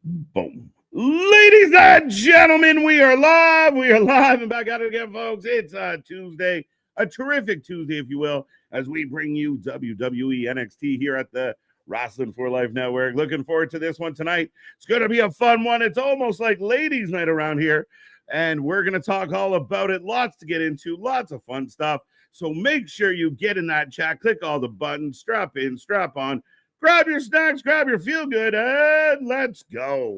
Boom. Ladies and gentlemen, we are live. We are live and back at it again, folks. It's Tuesday, a terrific Tuesday, if you will, as we bring you WWE NXT here at the Wrestling for Life Network. Looking forward to this one tonight. It's going to be a fun one. It's almost like ladies' night around here, and we're going to talk all about it. Lots to get into, lots of fun stuff. So make sure you get in that chat, click all the buttons, strap in, strap on. Grab your snacks, grab your feel good, and let's go.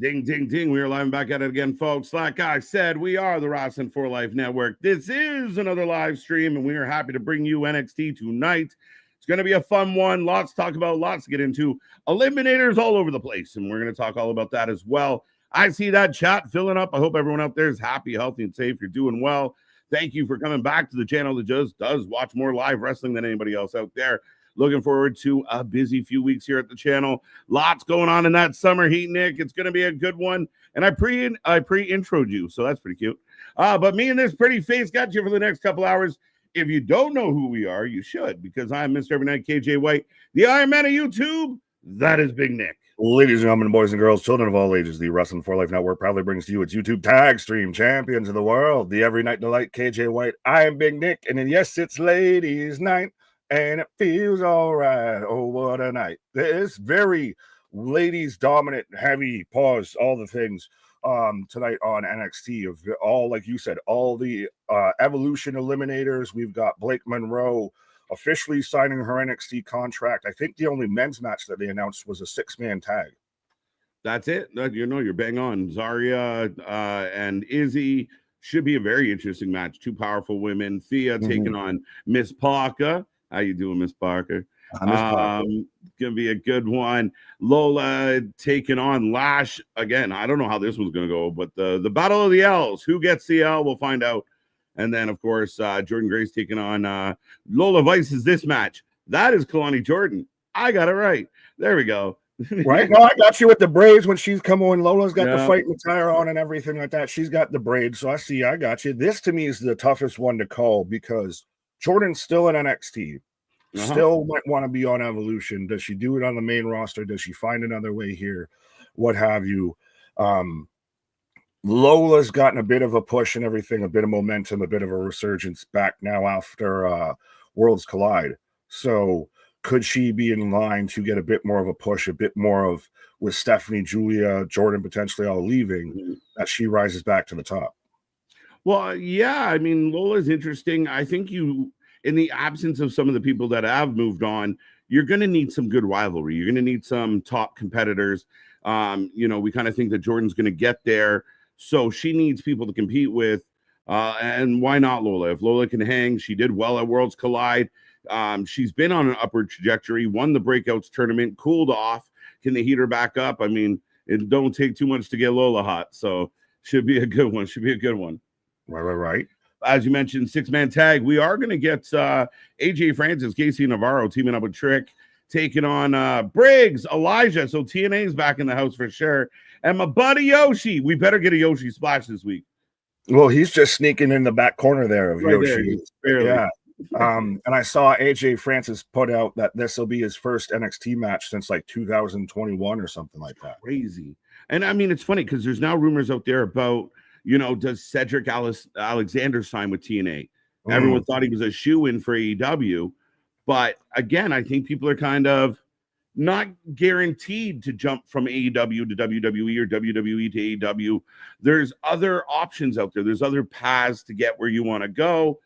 Ding, ding, ding. We are live and back at it again, folks. Like I said, we are the Wrestling for Life Network. This is another live stream, and we are happy to bring you NXT tonight. It's going to be a fun one. Lots to talk about, lots to get into. Eliminators all over the place, and we're going to talk all about that as well. I see that chat filling up. I hope everyone out there is happy, healthy, and safe. You're doing well. Thank you for coming back to the channel that just does watch more live wrestling than anybody else out there. Looking forward to a busy few weeks here at the channel. Lots going on in that summer heat, Nick. It's going to be a good one. And I pre-introed you, so that's pretty cute. But me and this pretty face got you for the next couple hours. If you don't know who we are, you should, because I'm Mr. Every Night KJ White, the Iron Man of YouTube. That is Big Nick. Ladies and gentlemen, boys and girls, children of all ages, the Wrestling for Life Network proudly brings to you its YouTube tag stream champions of the world, the Every Night Delight KJ White. I am Big Nick, and then yes, it's ladies' night. And it feels all right. Oh, what a night. It's very ladies dominant, heavy, pause, all the things tonight on NXT. Of all, like you said, all the Evolution eliminators. We've got Blake Monroe officially signing her NXT contract. I think the only men's match that they announced was a 6-man tag. That's it. You're bang on. Zarya and Izzy should be a very interesting match. Two powerful women. Thea taking on Miss Parker. How you doing, Miss Parker? Gonna be a good one. Lola taking on Lash again. I don't know how this one's gonna go, but the battle of the L's. Who gets the L? We'll find out. And then, of course, Jordan Grace taking on Lola Vice's this match. That is Keelani Jordan. I got it right. There we go. Right? No, I got you with the braids when she's come on. Lola's got the fight attire on and everything like that. She's got the braids. So I got you. This to me is the toughest one to call because Jordan's still in NXT. Still might want to be on Evolution. Does she do it on the main roster? Does she find another way here? What have you? Lola's gotten a bit of a push and everything, a bit of momentum, a bit of a resurgence back now after Worlds Collide. So could she be in line to get a bit more of a push, a bit more of with Stephanie, Julia, Jordan potentially all leaving, that she rises back to the top? Well, yeah, I mean, Lola's interesting. I think in the absence of some of the people that have moved on, you're going to need some good rivalry. You're going to need some top competitors. We kind of think that Jordan's going to get there. So she needs people to compete with. And why not Lola? If Lola can hang, she did well at Worlds Collide. She's been on an upward trajectory, won the Breakouts tournament, cooled off. Can they heat her back up? I mean, it don't take too much to get Lola hot. So should be a good one. Should be a good one. Right. As you mentioned, 6-man tag. We are going to get AJ Francis, Casey Navarro teaming up with Trick, taking on Briggs, Elijah. So TNA is back in the house for sure. And my buddy Yoshi. We better get a Yoshi splash this week. Well, he's just sneaking in the back corner there of Yoshi. Yeah. And I saw AJ Francis put out that this will be his first NXT match since like 2021 or something like that. Crazy. And I mean, it's funny because there's now rumors out there about, does Cedric Alexander sign with TNA? Everyone thought he was a shoe-in for AEW. But again, I think people are kind of not guaranteed to jump from AEW to WWE or WWE to AEW. There's other options out there. There's other paths to get where you want to go.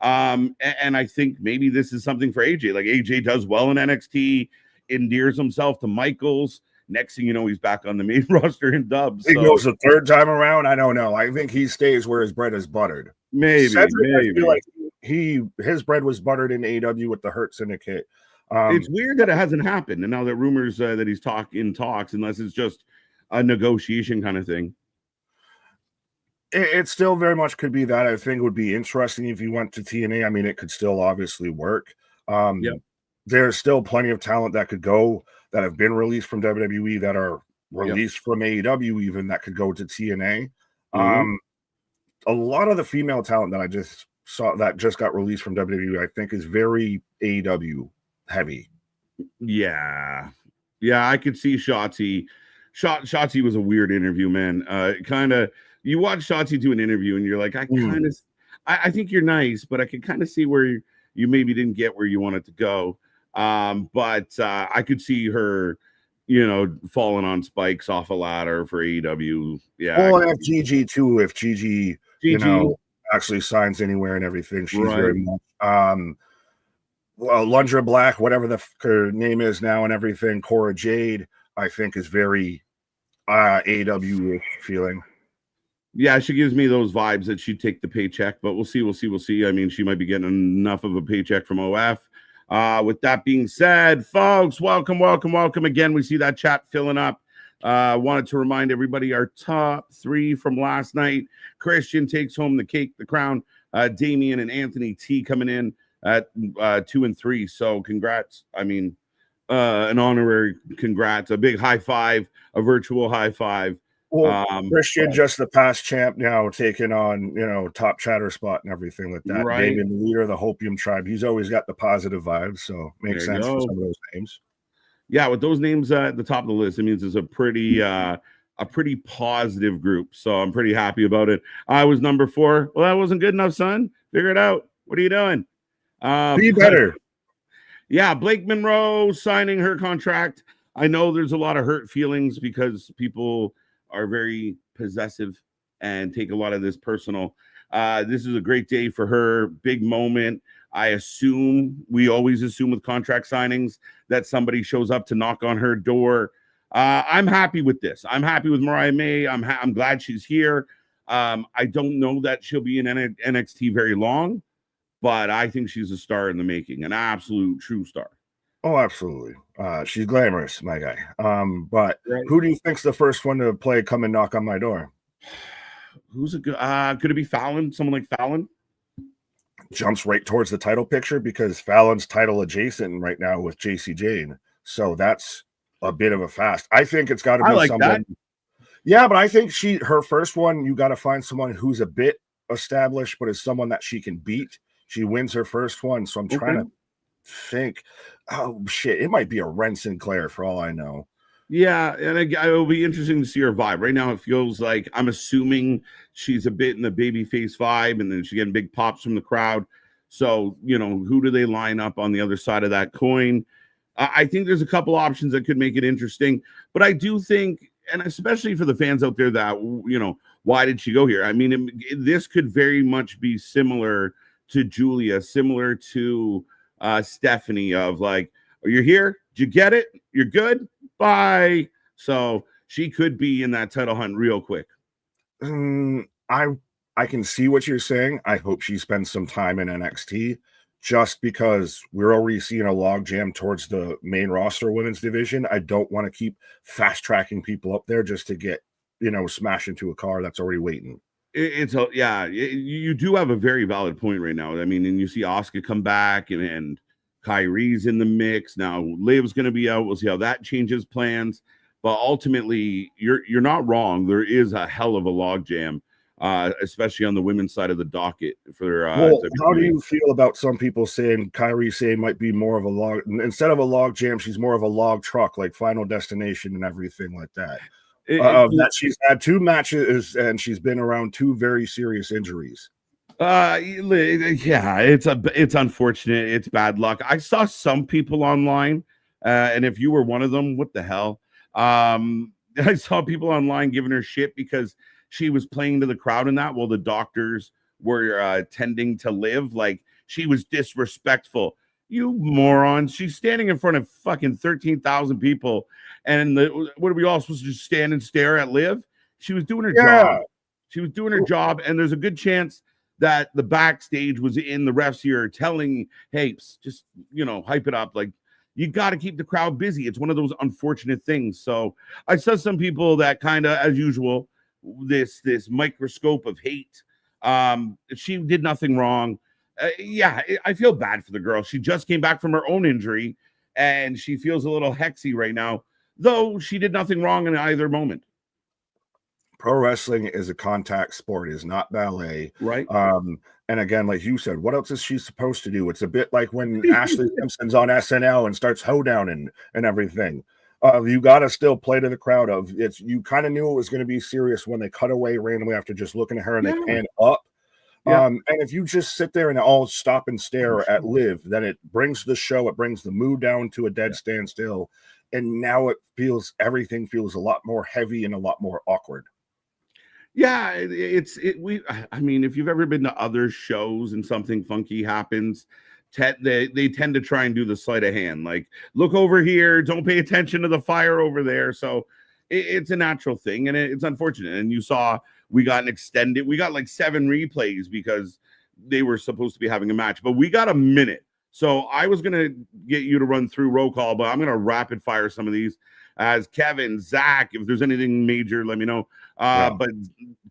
And I think maybe this is something for AJ. Like AJ does well in NXT, endears himself to Michaels. Next thing you know, he's back on the main roster in dubs. He goes the third time around. I don't know. I think he stays where his bread is buttered. Maybe. I feel like his bread was buttered in AEW with the Hurt Syndicate. It's weird that it hasn't happened, and now that rumors that he's talks, unless it's just a negotiation kind of thing. It still very much could be that. I think it would be interesting if you went to TNA. I mean, it could still obviously work. Yep. There's still plenty of talent that could go that have been released from WWE that are released from AEW, even that could go to TNA. A lot of the female talent that I just saw that just got released from WWE, I think, is very AEW heavy. Yeah, I could see Shotzi. Shotzi was a weird interview, man. Kind of, you watch Shotzi do an interview, and you're like, I think you're nice, but I can kind of see where you maybe didn't get where you wanted to go. But I could see her, falling on spikes off a ladder for AEW. Yeah. Well, and if Gigi too, if Gigi, actually signs anywhere and everything, she's very much Lundra Black, whatever her name is now and everything, Cora Jade, I think is very AEW feeling. Yeah, she gives me those vibes that she'd take the paycheck, but we'll see. I mean, she might be getting enough of a paycheck from OF. With that being said, folks, welcome again. We see that chat filling up. Wanted to remind everybody our top 3 from last night. Christian takes home the cake, the crown. Damian and Anthony T coming in at 2 and 3. So congrats. I mean, an honorary congrats, a big high five, a virtual high five. Well, Christian, just the past champ now, taking on, top chatter spot and everything like that. Right. David, the leader of the Hopium tribe, he's always got the positive vibes, so makes sense for some of those names. Yeah, with those names at the top of the list, it means it's a pretty positive group. So I'm pretty happy about it. I was number 4. Well, that wasn't good enough, son. Figure it out. What are you doing? Be better. Yeah, Blake Monroe signing her contract. I know there's a lot of hurt feelings because people are very possessive and take a lot of this personal. This is a great day for her. Big moment. We always assume with contract signings that somebody shows up to knock on her door. I'm happy with this. I'm happy with Mariah May. I'm glad she's here. I don't know that she'll be in NXT very long, but I think she's a star in the making, an absolute true star. Oh, absolutely. She's glamorous, my guy. But who do you think's the first one to play Come and Knock on My Door? Who's a good? Could it be Fallon? Someone like Fallon? Jumps right towards the title picture because Fallon's title adjacent right now with JC Jane. So that's a bit of a fast. I think it's got to be someone. Yeah, but I think her first one, you got to find someone who's a bit established, but is someone that she can beat. She wins her first one. So I'm trying to think, oh shit, it might be a Ren Sinclair for all I know. Yeah, and it will be interesting to see her vibe. Right now, it feels like I'm assuming she's a bit in the babyface vibe, and then she's getting big pops from the crowd. So, who do they line up on the other side of that coin? I think there's a couple options that could make it interesting, but I do think, and especially for the fans out there that, why did she go here? I mean, this could very much be similar to Julia, similar to Stephanie of like, oh, you're here, did you get it? You're good, bye. So she could be in that title hunt real quick. I can see what you're saying. I hope she spends some time in NXT just because we're already seeing a logjam towards the main roster women's division. I don't want to keep fast tracking people up there just to get, smash into a car that's already waiting. You do have a very valid point right now. I mean, and you see Asuka come back and Kyrie's in the mix. Now Liv's going to be out. We'll see how that changes plans. But ultimately, you're not wrong. There is a hell of a logjam, especially on the women's side of the docket. For how do you feel about some people saying Kyrie saying might be more of a log instead of a log jam? She's more of a log truck, like Final Destination and everything like that. That she's had 2 matches and she's been around 2 very serious injuries. Yeah, it's unfortunate. It's bad luck. I saw some people online, and if you were one of them, what the hell? I saw people online giving her shit because she was playing to the crowd in that while the doctors were tending to Liv. Like, she was disrespectful. You morons. She's standing in front of fucking 13,000 people. And what are we all supposed to just stand and stare at Liv? She was doing her job. She was doing her job. And there's a good chance that the backstage was in the refs ear telling, hey, just, hype it up. Like, you got to keep the crowd busy. It's one of those unfortunate things. So I saw some people that kind of, as usual, this microscope of hate. She did nothing wrong. Yeah, I feel bad for the girl. She just came back from her own injury, and she feels a little hexy right now, though she did nothing wrong in either moment. Pro wrestling is a contact sport, is not ballet. Right. And again, like you said, what else is she supposed to do? It's a bit like when Ashley Simpson's on SNL and starts hoedowning and everything. You got to still play to the crowd of it's. You kind of knew it was going to be serious when they cut away randomly after just looking at her and they pan up. And if you just sit there and all stop and stare at Liv, then it brings the show, it brings the mood down to a dead standstill. And now everything feels a lot more heavy and a lot more awkward. Yeah, I mean, if you've ever been to other shows and something funky happens, they tend to try and do the sleight of hand, like look over here, don't pay attention to the fire over there. So it's a natural thing, and it's unfortunate. And you saw we got like 7 replays because they were supposed to be having a match, but we got a minute. So I was gonna get you to run through roll call, but I'm gonna rapid fire some of these. As Kevin, Zach, if there's anything major, let me know. But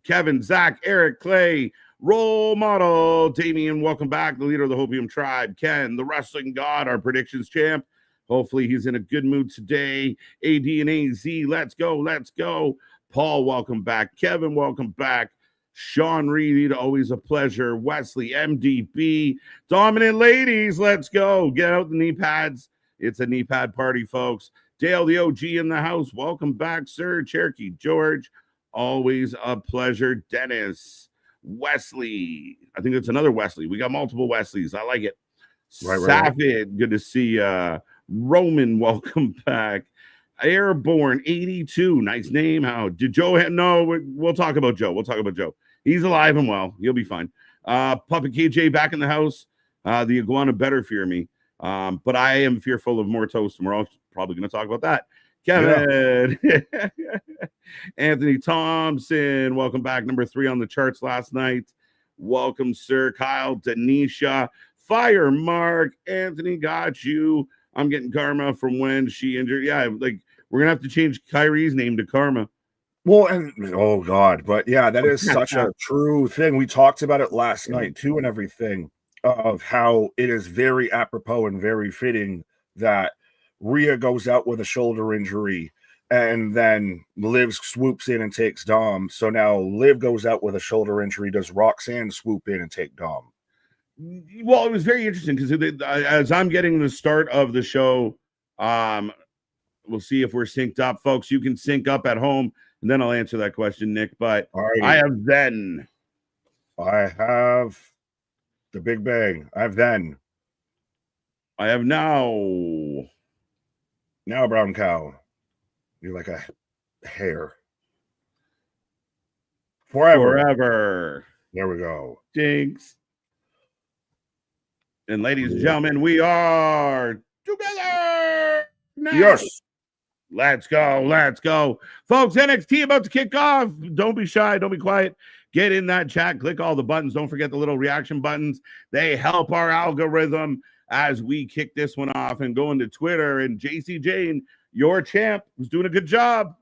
Kevin, Zach, Eric, Clay, role model, Damien, welcome back, the leader of the Hopium tribe. Ken, the wrestling god, our predictions champ. Hopefully he's in a good mood today. AD and AZ, let's go. Paul, welcome back. Kevin, welcome back. Sean Reed, always a pleasure. Wesley, MDB, dominant ladies, let's go. Get out the knee pads. It's a knee pad party, folks. Dale, the OG in the house. Welcome back, sir. Cherokee George, always a pleasure. Dennis, Wesley. I think it's another Wesley. We got multiple Wesleys. I like it. Safid, good to see Roman, welcome back. Airborne 82, nice name. How did Joe? No, we'll talk about Joe. He's alive and well. He'll be fine. Puppet KJ back in the house. The iguana better fear me. But I am fearful of more toast, and we're all probably going to talk about that. Kevin, Anthony Thompson, welcome back. Number 3 on the charts last night. Welcome, sir. Kyle, Denisha, Fire Mark, Anthony, got you. I'm getting karma from when she injured. Yeah, like we're gonna have to change Kyrie's name to Karma. Well, and oh god, but yeah, that is such a true thing. We talked about it last night too, and everything of how it is very apropos and very fitting that Rhea goes out with a shoulder injury, and then Liv swoops in and takes Dom. So now Liv goes out with a shoulder injury. Does Roxanne swoop in and take Dom? Well, it was very interesting because as I'm getting the start of the show, we'll see if we're synced up, folks. You can sync up at home, and then I'll answer that question, Nick. But alrighty. I have the Big Bang. I have now. Now, brown cow. You're like a hare. Forever. There we go. Jinx. And ladies and gentlemen, we are together now. Yes. Let's go. Folks, NXT about to kick off. Don't be shy. Don't be quiet. Get in that chat. Click all the buttons. Don't forget the little reaction buttons. They help our algorithm as we kick this one off and go into Twitter. And JC Jane, your champ, who's doing a good job.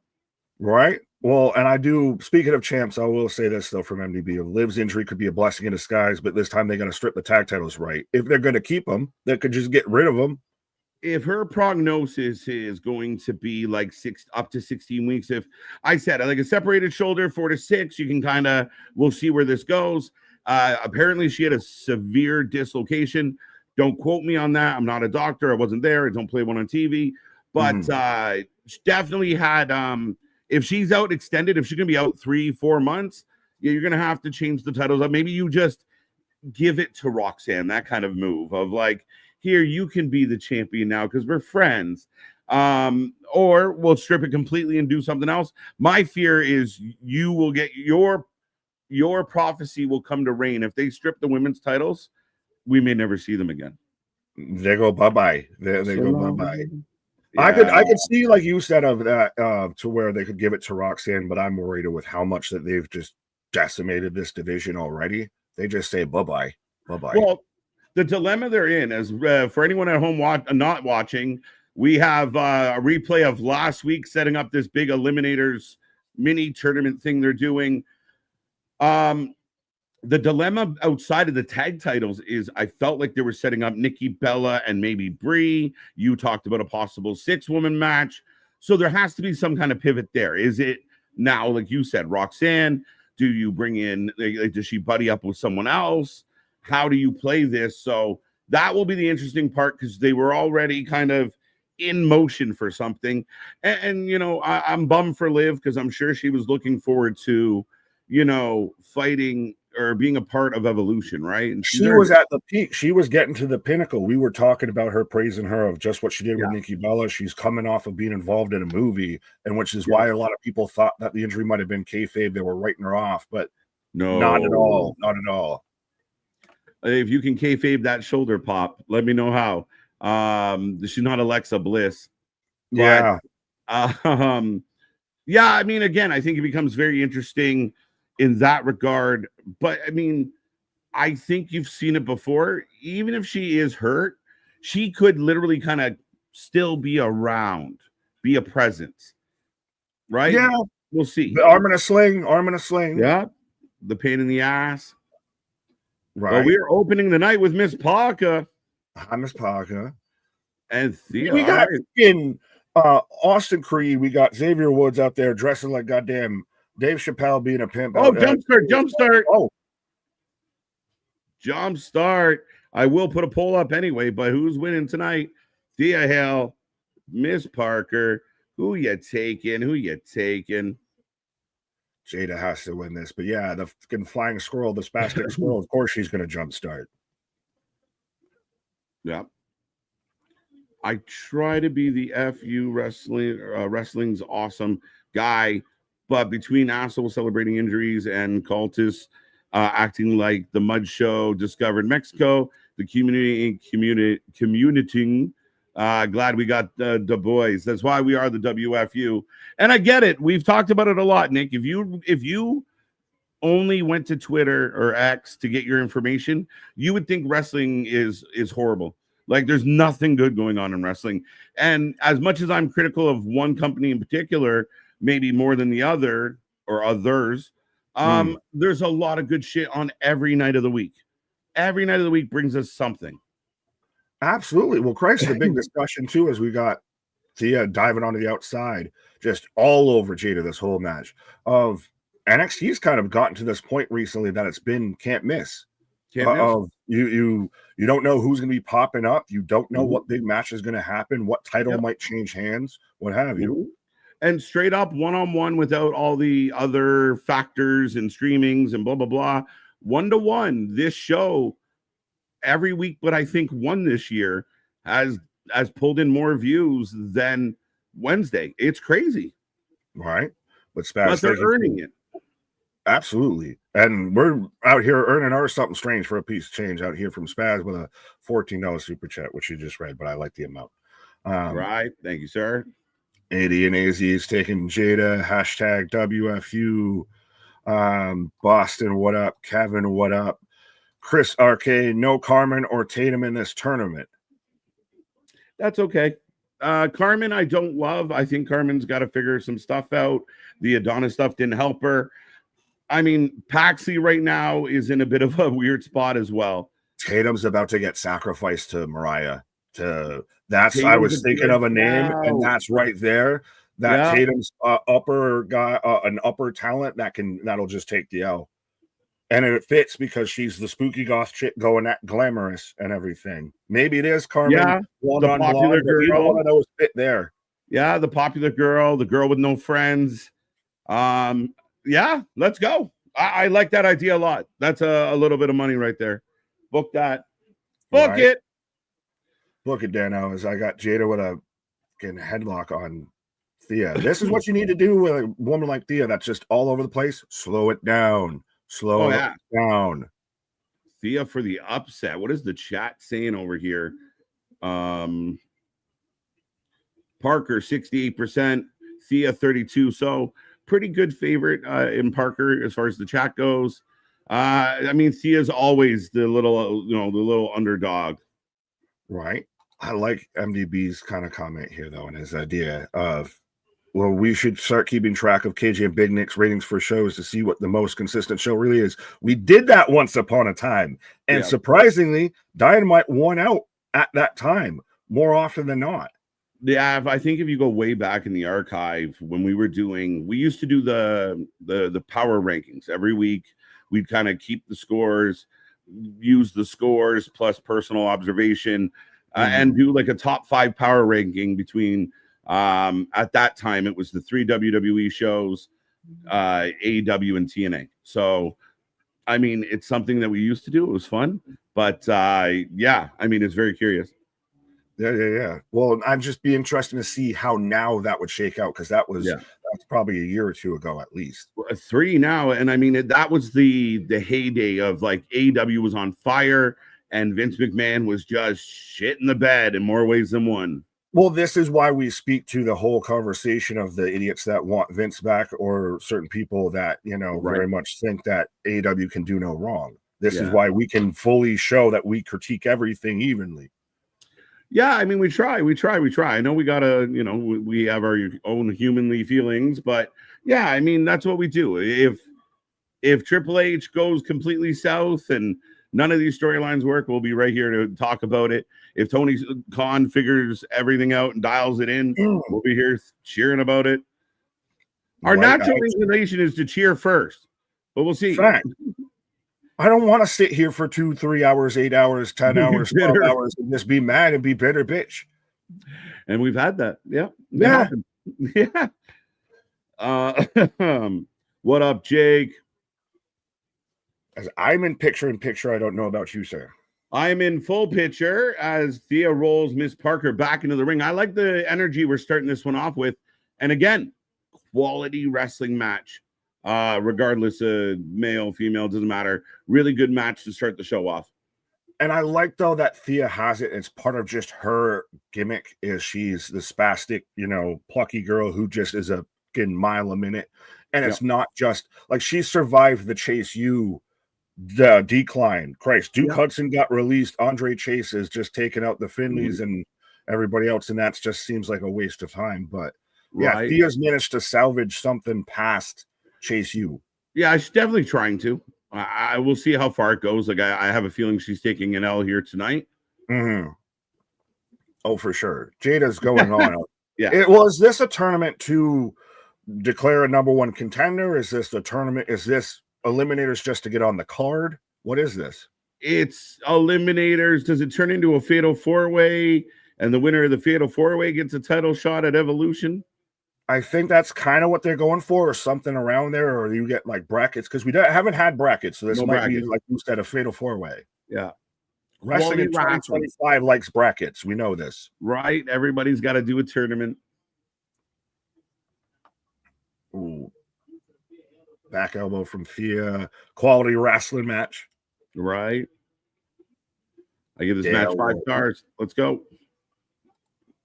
Right. Well, and I do, speaking of champs, I will say this, though, from MDB. Liv's injury could be a blessing in disguise, but this time they're going to strip the tag titles right. If they're going to keep them, they could just get rid of them. If her prognosis is going to be like up to 16 weeks, if I said like a separated shoulder, 4 to 6, you can we'll see where this goes. Apparently she had a severe dislocation. Don't quote me on that. I'm not a doctor. I wasn't there. I don't play one on TV, but she definitely had, if she's out extended, if she's going to be out 3-4 months, you're going to have to change the titles up. Maybe you just give it to Roxanne, that kind of move of like, here, you can be the champion now because we're friends. Or we'll strip it completely and do something else. My fear is you will get your prophecy will come to reign. If they strip the women's titles, we may never see them again. They go bye-bye. They go bye-bye. Yeah. I could see, like you said, of that to where they could give it to Roxanne, but I'm worried with how much that they've just decimated this division already. They just say bye-bye. Bye-bye. Well, the dilemma they're in is for anyone at home not watching, we have a replay of last week setting up this big eliminators mini tournament thing they're doing. The dilemma outside of the tag titles is I felt like they were setting up Nikki Bella and maybe Brie. You talked about a possible 6-woman match. So there has to be some kind of pivot there. Is it now, like you said, Roxanne? Do you bring in, like, does she buddy up with someone else? How do you play this? So that will be the interesting part because they were already kind of in motion for something. And you know, I'm bummed for Liv because I'm sure she was looking forward to, you know, fighting or being a part of Evolution, right? And she was at the peak. She was getting to the pinnacle. We were talking about her, praising her of just what she did with Nikki Bella. She's coming off of being involved in a movie, and which is why a lot of people thought that the injury might have been kayfabe. They were writing her off, but no, not at all. Not at all. If you can kayfabe that shoulder pop, let me know how. She's not Alexa Bliss. But, yeah, I mean, again, I think it becomes very interesting in that regard. But I mean, I think you've seen it before. Even if she is hurt, she could literally kind of still be around, be a presence, right? Yeah, we'll see. The arm in a sling, arm in a sling. Yeah, the pain in the ass. Right. Well, we are opening the night with Miss Parker. Hi, Miss Parker. And Thea. We got in Austin Creed. We got Xavier Woods out there dressing like goddamn Dave Chappelle being a pimp. Oh, jumpstart. Oh, jumpstart. I will put a poll up anyway, but who's winning tonight? Thea Hale, Miss Parker. Who you taking? Jada has to win this, but yeah, the fucking flying squirrel, the spastic squirrel, of course she's going to jumpstart. Yeah. I try to be the FU wrestling's awesome guy, but between assholes celebrating injuries and cultists acting like the Mud Show discovered Mexico, the community, glad we got the boys. That's why we are the WFU. And I get it. We've talked about it a lot, Nick. If you only went to Twitter or X to get your information, you would think wrestling is horrible. Like there's nothing good going on in wrestling. And as much as I'm critical of one company in particular, maybe more than the other or others, there's a lot of good shit on every night of the week. Every night of the week brings us something. Absolutely. Well, Christ, the big discussion too, as we got Thea diving onto the outside, just all over Jada this whole match. Of NXT's kind of gotten to this point recently that it's been can't miss. You don't know who's going to be popping up. You don't know what big match is going to happen, what title might change hands, what have you. And straight up one-on-one without all the other factors and streamings and blah, blah, blah. 1-to-1. This show every week, but I think one this year has pulled in more views than Wednesday. It's crazy. Right. But they're earning it. Absolutely. And we're out here earning our something strange for a piece of change out here from Spaz with a $14 super chat, which you just read, but I like the amount. Right. Thank you, sir. AD and AZ is taking Jada, hashtag WFU. Boston, what up? Kevin, what up? Chris Arcade, no Carmen or Tatum in this tournament. That's okay. Carmen, I don't love. I think Carmen's got to figure some stuff out. The Adonis stuff didn't help her. I mean, Paxi right now is in a bit of a weird spot as well. Tatum's about to get sacrificed to Mariah. I was thinking of a name, and that's right there. That Tatum's upper guy, an upper talent that'll just take the L. And it fits because she's the spooky goth chick going at glamorous and everything. Maybe it is Carmen. Yeah, the popular girl. One of those fit there. Yeah, the popular girl, the girl with no friends. Yeah, let's go. I like that idea a lot. That's a little bit of money right there. Book that. Book it. Book it, Dano. As I got Jada with a headlock on Thea. This is what you need to do with a woman like Thea that's just all over the place. Slow it down. Slow it down. Thea for the upset. What is the chat saying over here? Parker 68%, Thea 32%. So pretty good favorite in Parker as far as the chat goes. I mean, Thea's always the little underdog. Right. I like MDB's kind of comment here though, and his idea of Well, we should start keeping track of KJ and Big Nick's ratings for shows to see what the most consistent show really is. We did that once upon a time, and surprisingly, Dynamite won out at that time more often than not. Yeah, I think if you go way back in the archive, when we used to do the power rankings every week. We'd kind of keep the scores, use the scores plus personal observation, and do like a top 5 power ranking between. At that time, it was the 3 WWE shows, AEW and TNA. So, I mean, it's something that we used to do. It was fun, but yeah, I mean, it's very curious. Yeah. Well, I'd just be interested to see how now that would shake out, because that's probably a year or two ago at least. 3 now, and I mean that was the heyday of like AEW was on fire, and Vince McMahon was just shit in the bed in more ways than one. Well, this is why we speak to the whole conversation of the idiots that want Vince back, or certain people that, very much think that AEW can do no wrong. This is why we can fully show that we critique everything evenly. Yeah, I mean, we try. I know we gotta, we have our own humanly feelings, but yeah, I mean, that's what we do. If Triple H goes completely south and none of these storylines work, we'll be right here to talk about it. If Tony Khan figures everything out and dials it in, we'll be here cheering about it. Our natural inclination is to cheer first, but we'll see. Fact. I don't want to sit here for 2, 3 hours, 8 hours, 10 hours, 12 hours, and just be mad and be bitter, bitch. And we've had that. Yeah. What up, Jake? As I'm in picture, I don't know about you, sir. I'm in full picture as Thea rolls Miss Parker back into the ring. I like the energy we're starting this one off with. And again, quality wrestling match. Regardless of male, female, doesn't matter. Really good match to start the show off. And I like, though, that Thea has it. It's part of just her gimmick is she's the spastic, plucky girl who just is a fucking mile a minute. And it's not just like she survived the Chase U decline. Christ, Duke Hudson got released. Andre Chase is just taking out the Finleys and everybody else, and that just seems like a waste of time. But yeah, Thea's managed to salvage something past Chase U. Yeah, she's definitely trying to. I will see how far it goes. Like I have a feeling she's taking an L here tonight. Oh, for sure. Jada's going on. Yeah. Was this a tournament to declare a number 1 contender? Is this the tournament? Is this eliminators just to get on the card? What is this? It's eliminators. Does it turn into a fatal 4-way and the winner of the fatal 4-way gets a title shot at Evolution? I think that's kind of what they're going for, or something around there, or you get like brackets, because we haven't had brackets, so this might be, like you said, a fatal 4-way. Yeah. Wrestling in 2025 likes brackets. We know this. Right. Everybody's got to do a tournament. Ooh. Back elbow from Thea. Quality wrestling match. Right. I give this match 5 stars. Let's go.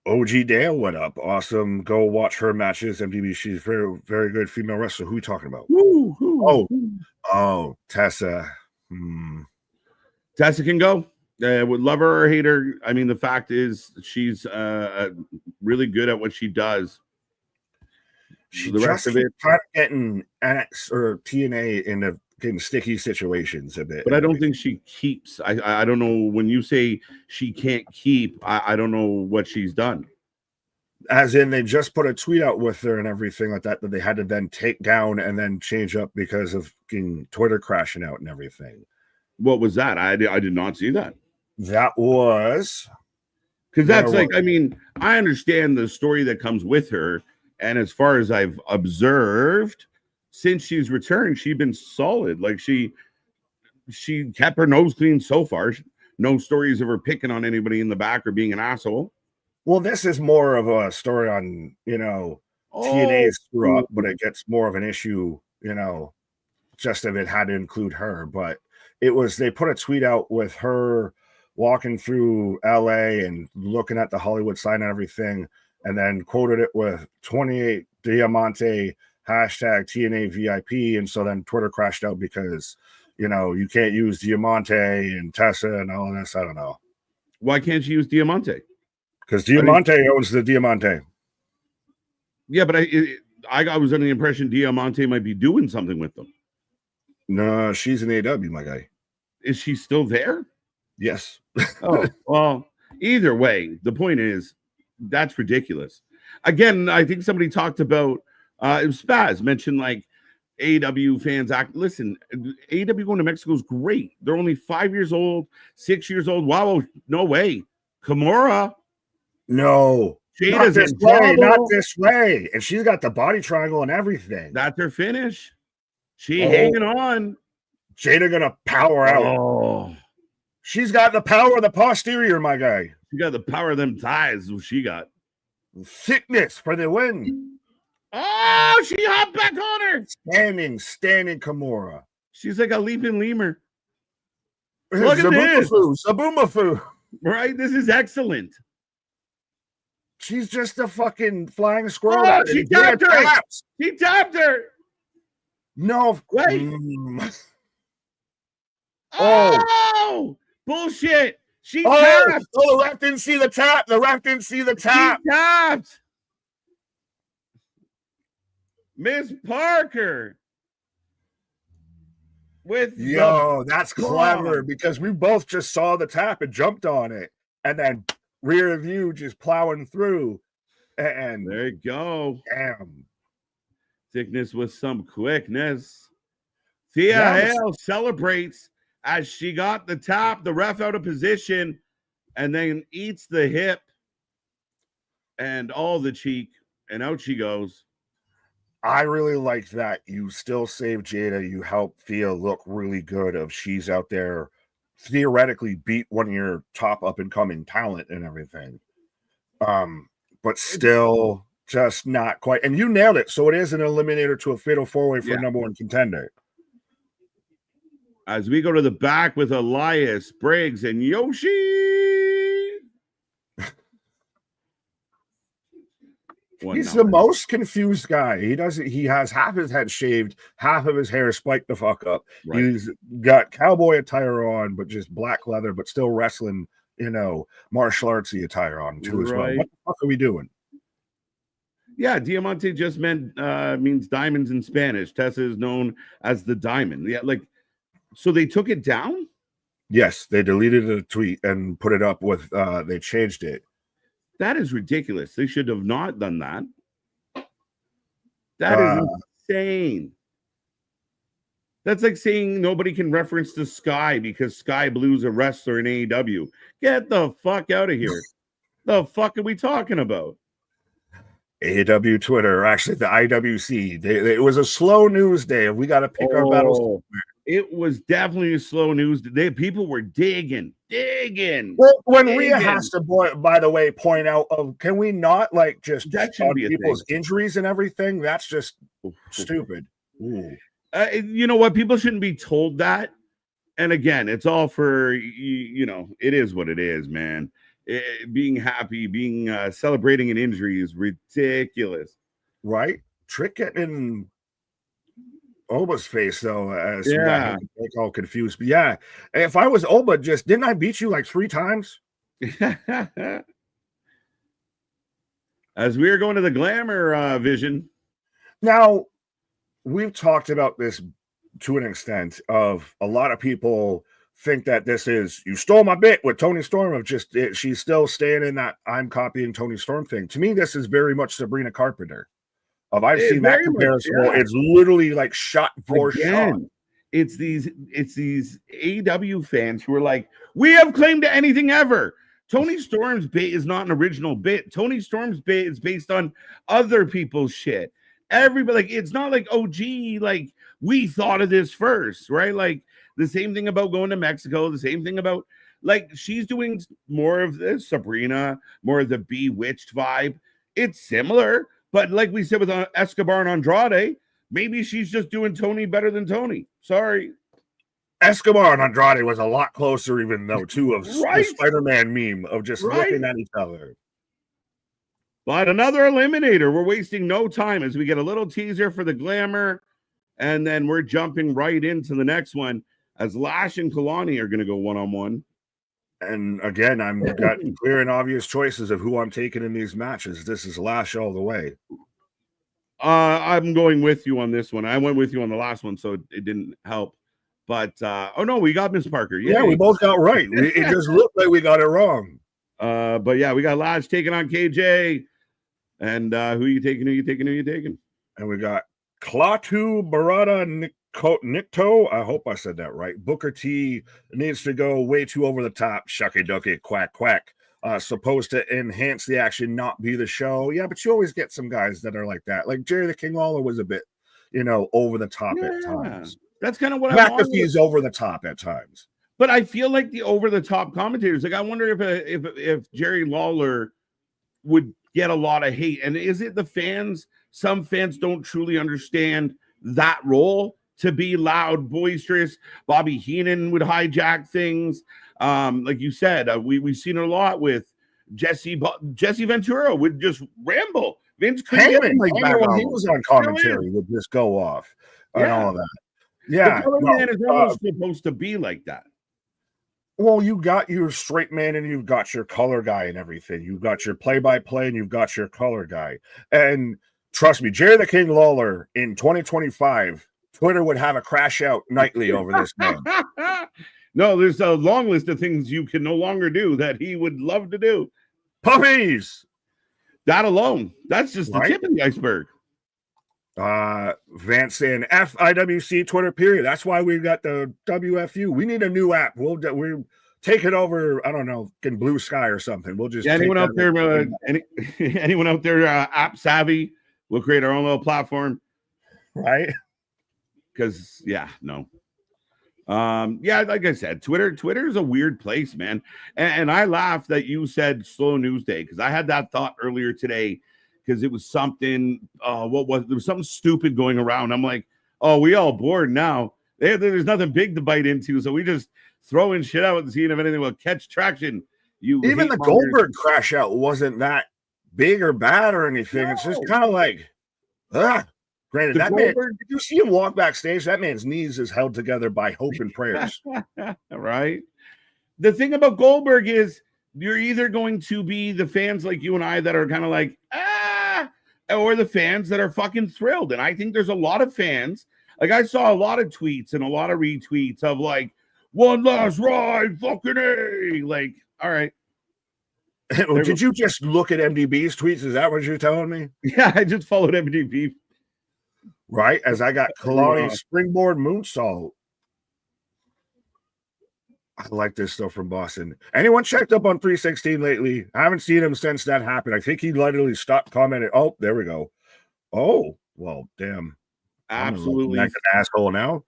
OG Dale went up. Awesome. Go watch her matches. MTV. She's very, very good female wrestler. Who are you talking about? Oh, Tessa. Tessa can go. Would love her or hate her. I mean, the fact is she's really good at what she does. The rest of it, getting NX or TNA into getting sticky situations a bit. But I don't think she keeps. I don't know. When you say she can't keep, I don't know what she's done. As in, they just put a tweet out with her and everything like that they had to then take down and then change up because of Twitter crashing out and everything. What was that? I did not see that. That was because that's like, I mean, I understand the story that comes with her, and as far as I've observed, since she's returned, she's been solid. Like she kept her nose clean so far. No stories of her picking on anybody in the back or being an asshole. Well, this is more of a story on, TNA screw up, but it gets more of an issue, just if it had to include her. But they put a tweet out with her walking through LA and looking at the Hollywood sign and everything, and then quoted it with 28 Diamante hashtag TNA VIP. And so then Twitter crashed out because, you can't use Diamante and Tessa and all of this. I don't know. Why can't you use Diamante? Because Diamante owns the Diamante. Yeah, but I was under the impression Diamante might be doing something with them. No, she's an AW, my guy. Is she still there? Yes. Oh, well, either way, the point is that's ridiculous. Again, I think somebody talked about it was Spaz mentioned like AW fans act. Listen, AW going to Mexico is great. They're only 5 years old, 6 years old. Wow, no way. Kimura, No, not Jada's this in way, not trouble. this way. And she's got the body triangle and everything. That's her finish. She Oh. hanging on. Jada gonna power out. Oh, She's got the power of the posterior, my guy. she got the power of them thighs. What she got? Thickness for the win. Oh, she hopped back on her. Standing Kimura. She's like a leaping lemur. Look at this. Zabumafu. Right? This is excellent. She's just a fucking flying squirrel. Oh, she tapped her. She tapped her. No. Wait. Oh, bullshit. She tapped. Oh, the ref didn't see the tap. The ref didn't see the tap. She tapped. Miss Parker. That's clever because we both just saw the tap and jumped on it. And then rear view just plowing through. And there you go. Damn. Thickness with some quickness. Thea Hale celebrates as she got the tap, the ref out of position, and then eats the hip and all the cheek, and out she goes. I really like that you still save Jada. You help Thea look really good of she's out there theoretically beat one of your top up-and-coming talent and everything. But still just not quite. And you nailed it. So it is an eliminator to a fatal four-way for number one contender. As we go to the back with Elias, Briggs, and Yoshi. He's the most confused guy. He has half his head shaved, half of his hair spiked the fuck up. Right. He's got cowboy attire on, but just black leather, but still wrestling, martial artsy attire on too as well. What the fuck are we doing? Yeah, Diamante just means diamonds in Spanish. Tessa is known as the Diamond. Yeah, so they took it down? Yes, they deleted a tweet and put it up with they changed it. That is ridiculous. They should have not done that. That is insane. That's like saying nobody can reference the Sky because Sky Blue's a wrestler in AEW. Get the fuck out of here. The fuck are we talking about? AEW Twitter, actually the IWC. It was a slow news day. We got to pick our battles. It was definitely a slow news day. People were digging. Well, when Rhea has to, by the way, point out, can we not just on people's injuries and everything? That's just stupid. You know what? People shouldn't be told that. And again, it's all for, it is what it is, man. Being happy, celebrating an injury is ridiculous. Right? Trick getting Oba's face though, as like all confused. But yeah, if I was Oba, didn't I beat you like 3 times? As we are going to the glamour vision. Now, we've talked about this to an extent of a lot of people think that this is you stole my bit with Toni Storm of she's still staying in that I'm copying Toni Storm thing. To me, this is very much Sabrina Carpenter. I've seen that comparison. It's literally like shot for shot. It's these AEW fans who are like, we have claim to anything ever. Toni Storm's bit is not an original bit. Toni Storm's bit is based on other people's shit. Everybody, it's not like, oh, gee, we thought of this first, right? Like the same thing about going to Mexico, the same thing about she's doing more of this, Sabrina, more of the Bewitched vibe. It's similar. But like we said with Escobar and Andrade, maybe she's just doing Toni better than Toni. Sorry. Escobar and Andrade was a lot closer even though, too, of the Spider-Man meme of just looking at each other. But another eliminator. We're wasting no time as we get a little teaser for the glamour, and then we're jumping right into the next one as Lash and Keelani are going to go one-on-one. And again, I've got clear and obvious choices of who I'm taking in these matches. This is Lash all the way. I'm going with you on this one. I went with you on the last one, so it didn't help. But oh no, we got Miss Parker. Yay. Yeah, we both got right. It just looked like we got it wrong. But yeah, we got Lash taking on KJ. And who are you taking? Who are you taking? Who are you taking? And we got Klaatu Barada Nikto. I hope I said that right. Booker T needs to go way too over the top. Shucky ducky, quack, quack. Supposed to enhance the action, not be the show. Yeah, but you always get some guys that are like that. Like Jerry the King Lawler was a bit, over the top at times. That's kind of what I want. McAfee's over the top at times. But I feel like the over the top commentators, like I wonder if Jerry Lawler would get a lot of hate. And is it the fans? Some fans don't truly understand that role to be loud, boisterous. Bobby Heenan would hijack things. Like you said, we've seen a lot with Jesse Ventura would just ramble. Vince couldn't get him like that when he was on commentary would just go off and all of that. Yeah, the man is almost supposed to be like that. Well, you got your straight man and you've got your color guy and everything. You've got your play-by-play and you've got your color guy. And trust me, Jerry the King Lawler in 2025, Twitter would have a crash out nightly over this man. No, there's a long list of things you can no longer do that he would love to do. Puppies! That alone. That's just the tip of the iceberg. Vance saying FIWC Twitter period. That's why we got the WFU. We need a new app. We're taking over. I don't know, in Blue Sky or something. We'll just anyone out there, anyone out there app savvy. We'll create our own little platform, right? Because like I said, Twitter is a weird place, man. And I laughed that you said slow news day because I had that thought earlier today. Because it was something, there was something stupid going around. I'm like, oh, we all bored now. There's nothing big to bite into, so we just throwing shit out and seeing if anything will catch traction. Even the Goldberg crash out wasn't that big or bad or anything. No. It's just kind of like, granted, that man, did you see him walk backstage? That man's knees is held together by hope and prayers. Right? The thing about Goldberg is you're either going to be the fans like you and I that are kind of like, or the fans that are fucking thrilled. And I think there's a lot of fans. Like I saw a lot of tweets and a lot of retweets of like, one last ride, fucking A. Like, all right. Did you just look at MDB's tweets? Is that what you're telling me? Yeah, I just followed MDB. Right, as I got Keelani springboard moonsault. I like this stuff from Boston. Anyone checked up on 316 lately? I haven't seen him since that happened. I think he literally stopped commenting. Oh, there we go. Oh, well, damn. Absolutely. I'm an asshole now.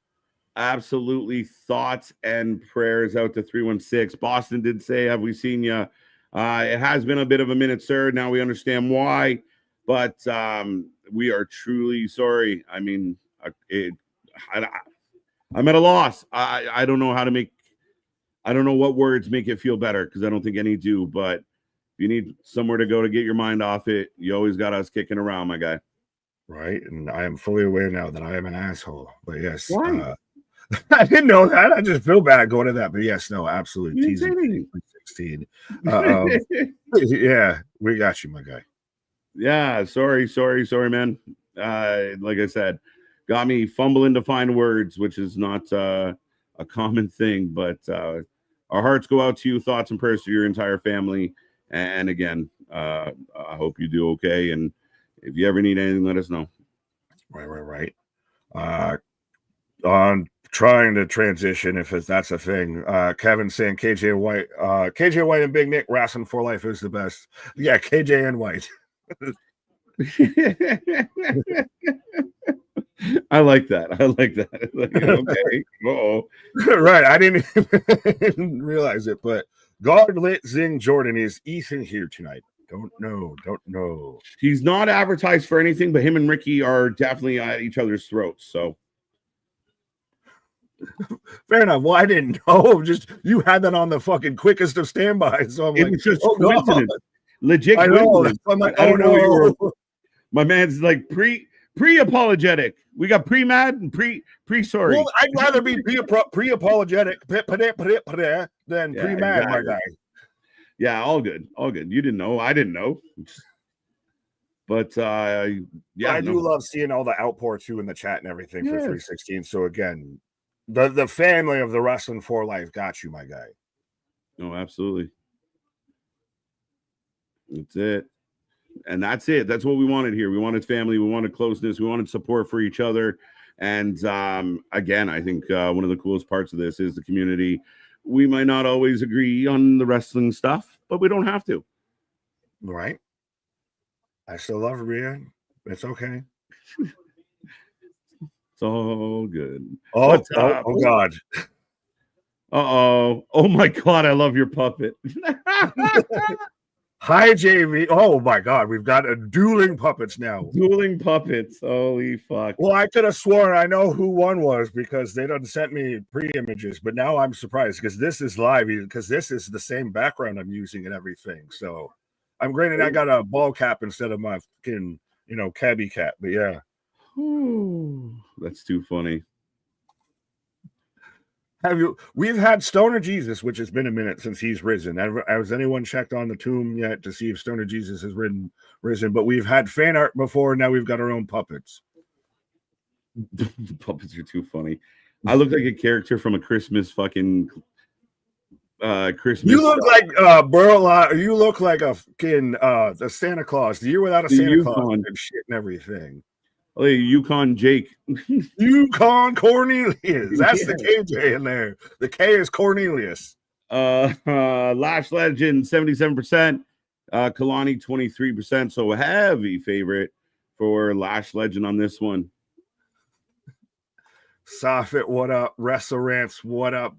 Absolutely. Thoughts and prayers out to 316. Boston did say, have we seen you? It has been a bit of a minute, sir. Now we understand why. But we are truly sorry. I mean, I'm at a loss. I don't know how to make. I don't know what words make it feel better because I don't think any do. But if you need somewhere to go to get your mind off it, you always got us kicking around, my guy. Right, and I am fully aware now that I am an asshole. But yes, I didn't know that. I just feel bad going to that. But yes, no, absolutely. Teasing 16. Yeah, we got you, my guy. Yeah, sorry, man. Like I said, got me fumbling to find words, which is not a common thing. But our hearts go out to you. Thoughts and prayers to your entire family. And again, I hope you do okay. And if you ever need anything, let us know. Right. On trying to transition, if that's a thing. Kevin saying KJ White and Big Nick wrestling for life is the best. Yeah, KJ and White. I like that. Okay. Right. I didn't realize it, but Godlit Zing Jordan is Ethan here tonight. Don't know. He's not advertised for anything, but him and Ricky are definitely at each other's throats. So fair enough. Well, I didn't know. Just you had that on the fucking quickest of standbys. So I'm it like, was just coincidence. Legit. I know. I'm like, oh no. My man's like pre-apologetic. We got pre-mad and pre-sorry. Well, I'd rather be pre-apologetic than pre-mad, exactly. My guy. Yeah, all good. You didn't know. I didn't know. But yeah, I do love seeing all the outpour too in the chat and everything for 316. So again, the family of the Wrestling for Life got you, my guy. No, absolutely. That's it. And that's it. That's what we wanted here. We wanted family. We wanted closeness. We wanted support for each other. And again, I think one of the coolest parts of this is the community. We might not always agree on the wrestling stuff, but we don't have to. Right. I still love Rhea. It's okay. It's all good. Oh God. Oh my God, I love your puppet. Hi, Jamie. Oh my God, we've got a dueling puppets now. Dueling puppets. Holy fuck. Well, I could have sworn I know who one was because they done sent me pre-images, but now I'm surprised because this is live, because this is the same background I'm using and everything. So I'm granted I got a ball cap instead of my fucking, cabbie cap, but yeah. Ooh, that's too funny. We've had Stoner Jesus, which has been a minute since he's risen. Has anyone checked on the tomb yet to see if Stoner Jesus has risen? But we've had fan art before. Now we've got our own puppets. The puppets are too funny. I look like a character from a Christmas fucking Christmas. You look like Burl. You look like a fucking the Santa Claus. The year without a Santa Claus and shit and everything. Oh, Yukon Jake. Yukon Cornelius. That's the KJ in there. The K is Cornelius. Lash Legend 77%. Keelani 23%. So a heavy favorite for Lash Legend on this one. Soffit, what up? Wrestle-Rants, what up?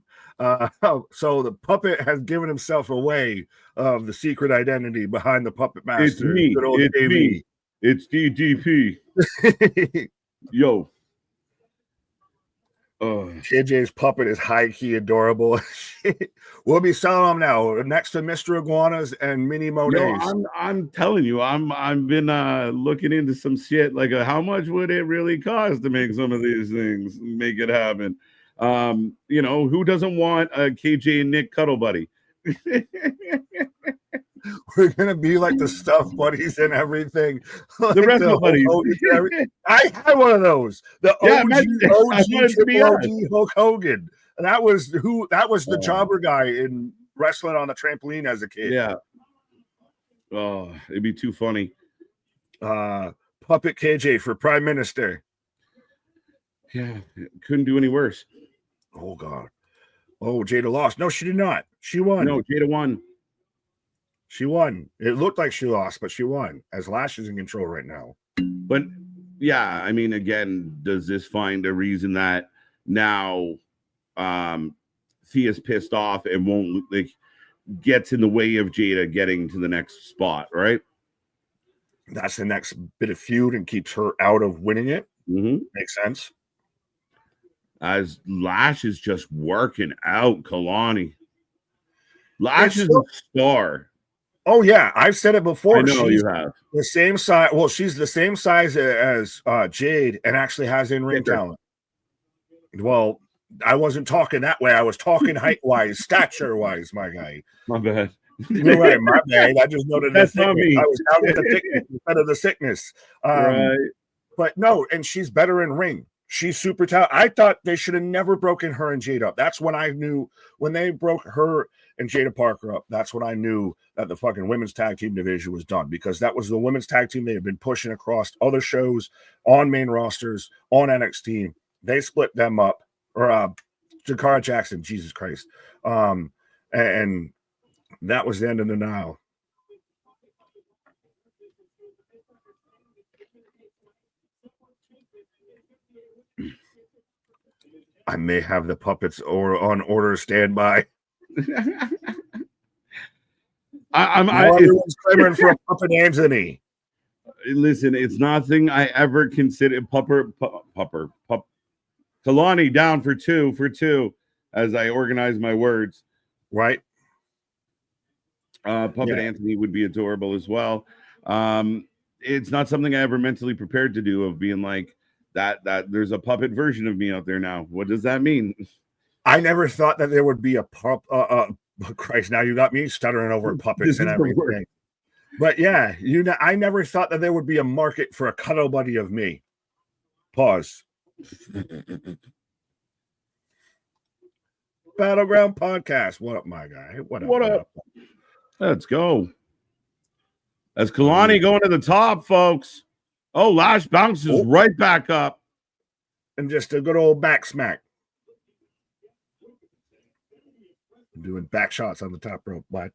So the puppet has given himself away of the secret identity behind the puppet master. It's me. It's me. It's DDP. Yo. KJ's puppet is high-key adorable. We'll be selling them now next to Mr. Iguanas and Mini Monets. I'm telling you, I've been looking into some shit like how much would it really cost to make some of these things, make it happen. Who doesn't want a KJ and Nick cuddle buddy? We're gonna be like the stuff buddies and everything. Like the wrestle buddies. I had one of those. The OG Hulk Hogan. And that was the jobber guy in wrestling on the trampoline as a kid. Yeah. Oh, it'd be too funny. Puppet KJ for Prime Minister. Yeah, couldn't do any worse. Oh God. Oh, Jada lost. No, she did not. She won. No, Jada won. She won. It looked like she lost, but she won. As Lash is in control right now. But yeah, I mean, again, does this find a reason that now Thea's pissed off and won't gets in the way of Jada getting to the next spot, right? That's the next bit of feud and keeps her out of winning it. Mm-hmm. Makes sense. As Lash is just working out Keelani. Lash is a star. Oh yeah, I've said it before. I know you have. The same size. Well, she's the same size as Jade, and actually has in-ring talent. Well, I wasn't talking that way. I was talking height-wise, stature-wise, my guy. My bad. You're right, my bad. I just noted that's not me. I was counting the thickness instead of the sickness. Right. But no, and she's better in ring. She's super talented. I thought they should have never broken her and Jade up. That's when I knew when they broke her and Jada Parker up. That's when I knew that the fucking women's tag team division was done, because that was the women's tag team they had been pushing across other shows, on main rosters, on NXT. They split them up, or Jakara Jackson, Jesus Christ. And that was the end of the now. I may have the puppets on order standby. Everyone's clamoring for a puppet Anthony. Listen, it's nothing I ever considered. Keelani down for two as I organize my words. Right. Puppet Anthony would be adorable as well. It's not something I ever mentally prepared to do, of being like that there's a puppet version of me out there now. What does that mean? I never thought that there would be a Christ, now you got me stuttering over puppets and everything. But yeah, I never thought that there would be a market for a cuddle buddy of me. Pause. Battleground Podcast. What up, my guy? What up? Let's go. That's Keelani going to the top, folks. Oh, Lash bounces right back up. And just a good old back smack. Doing back shots on the top rope. But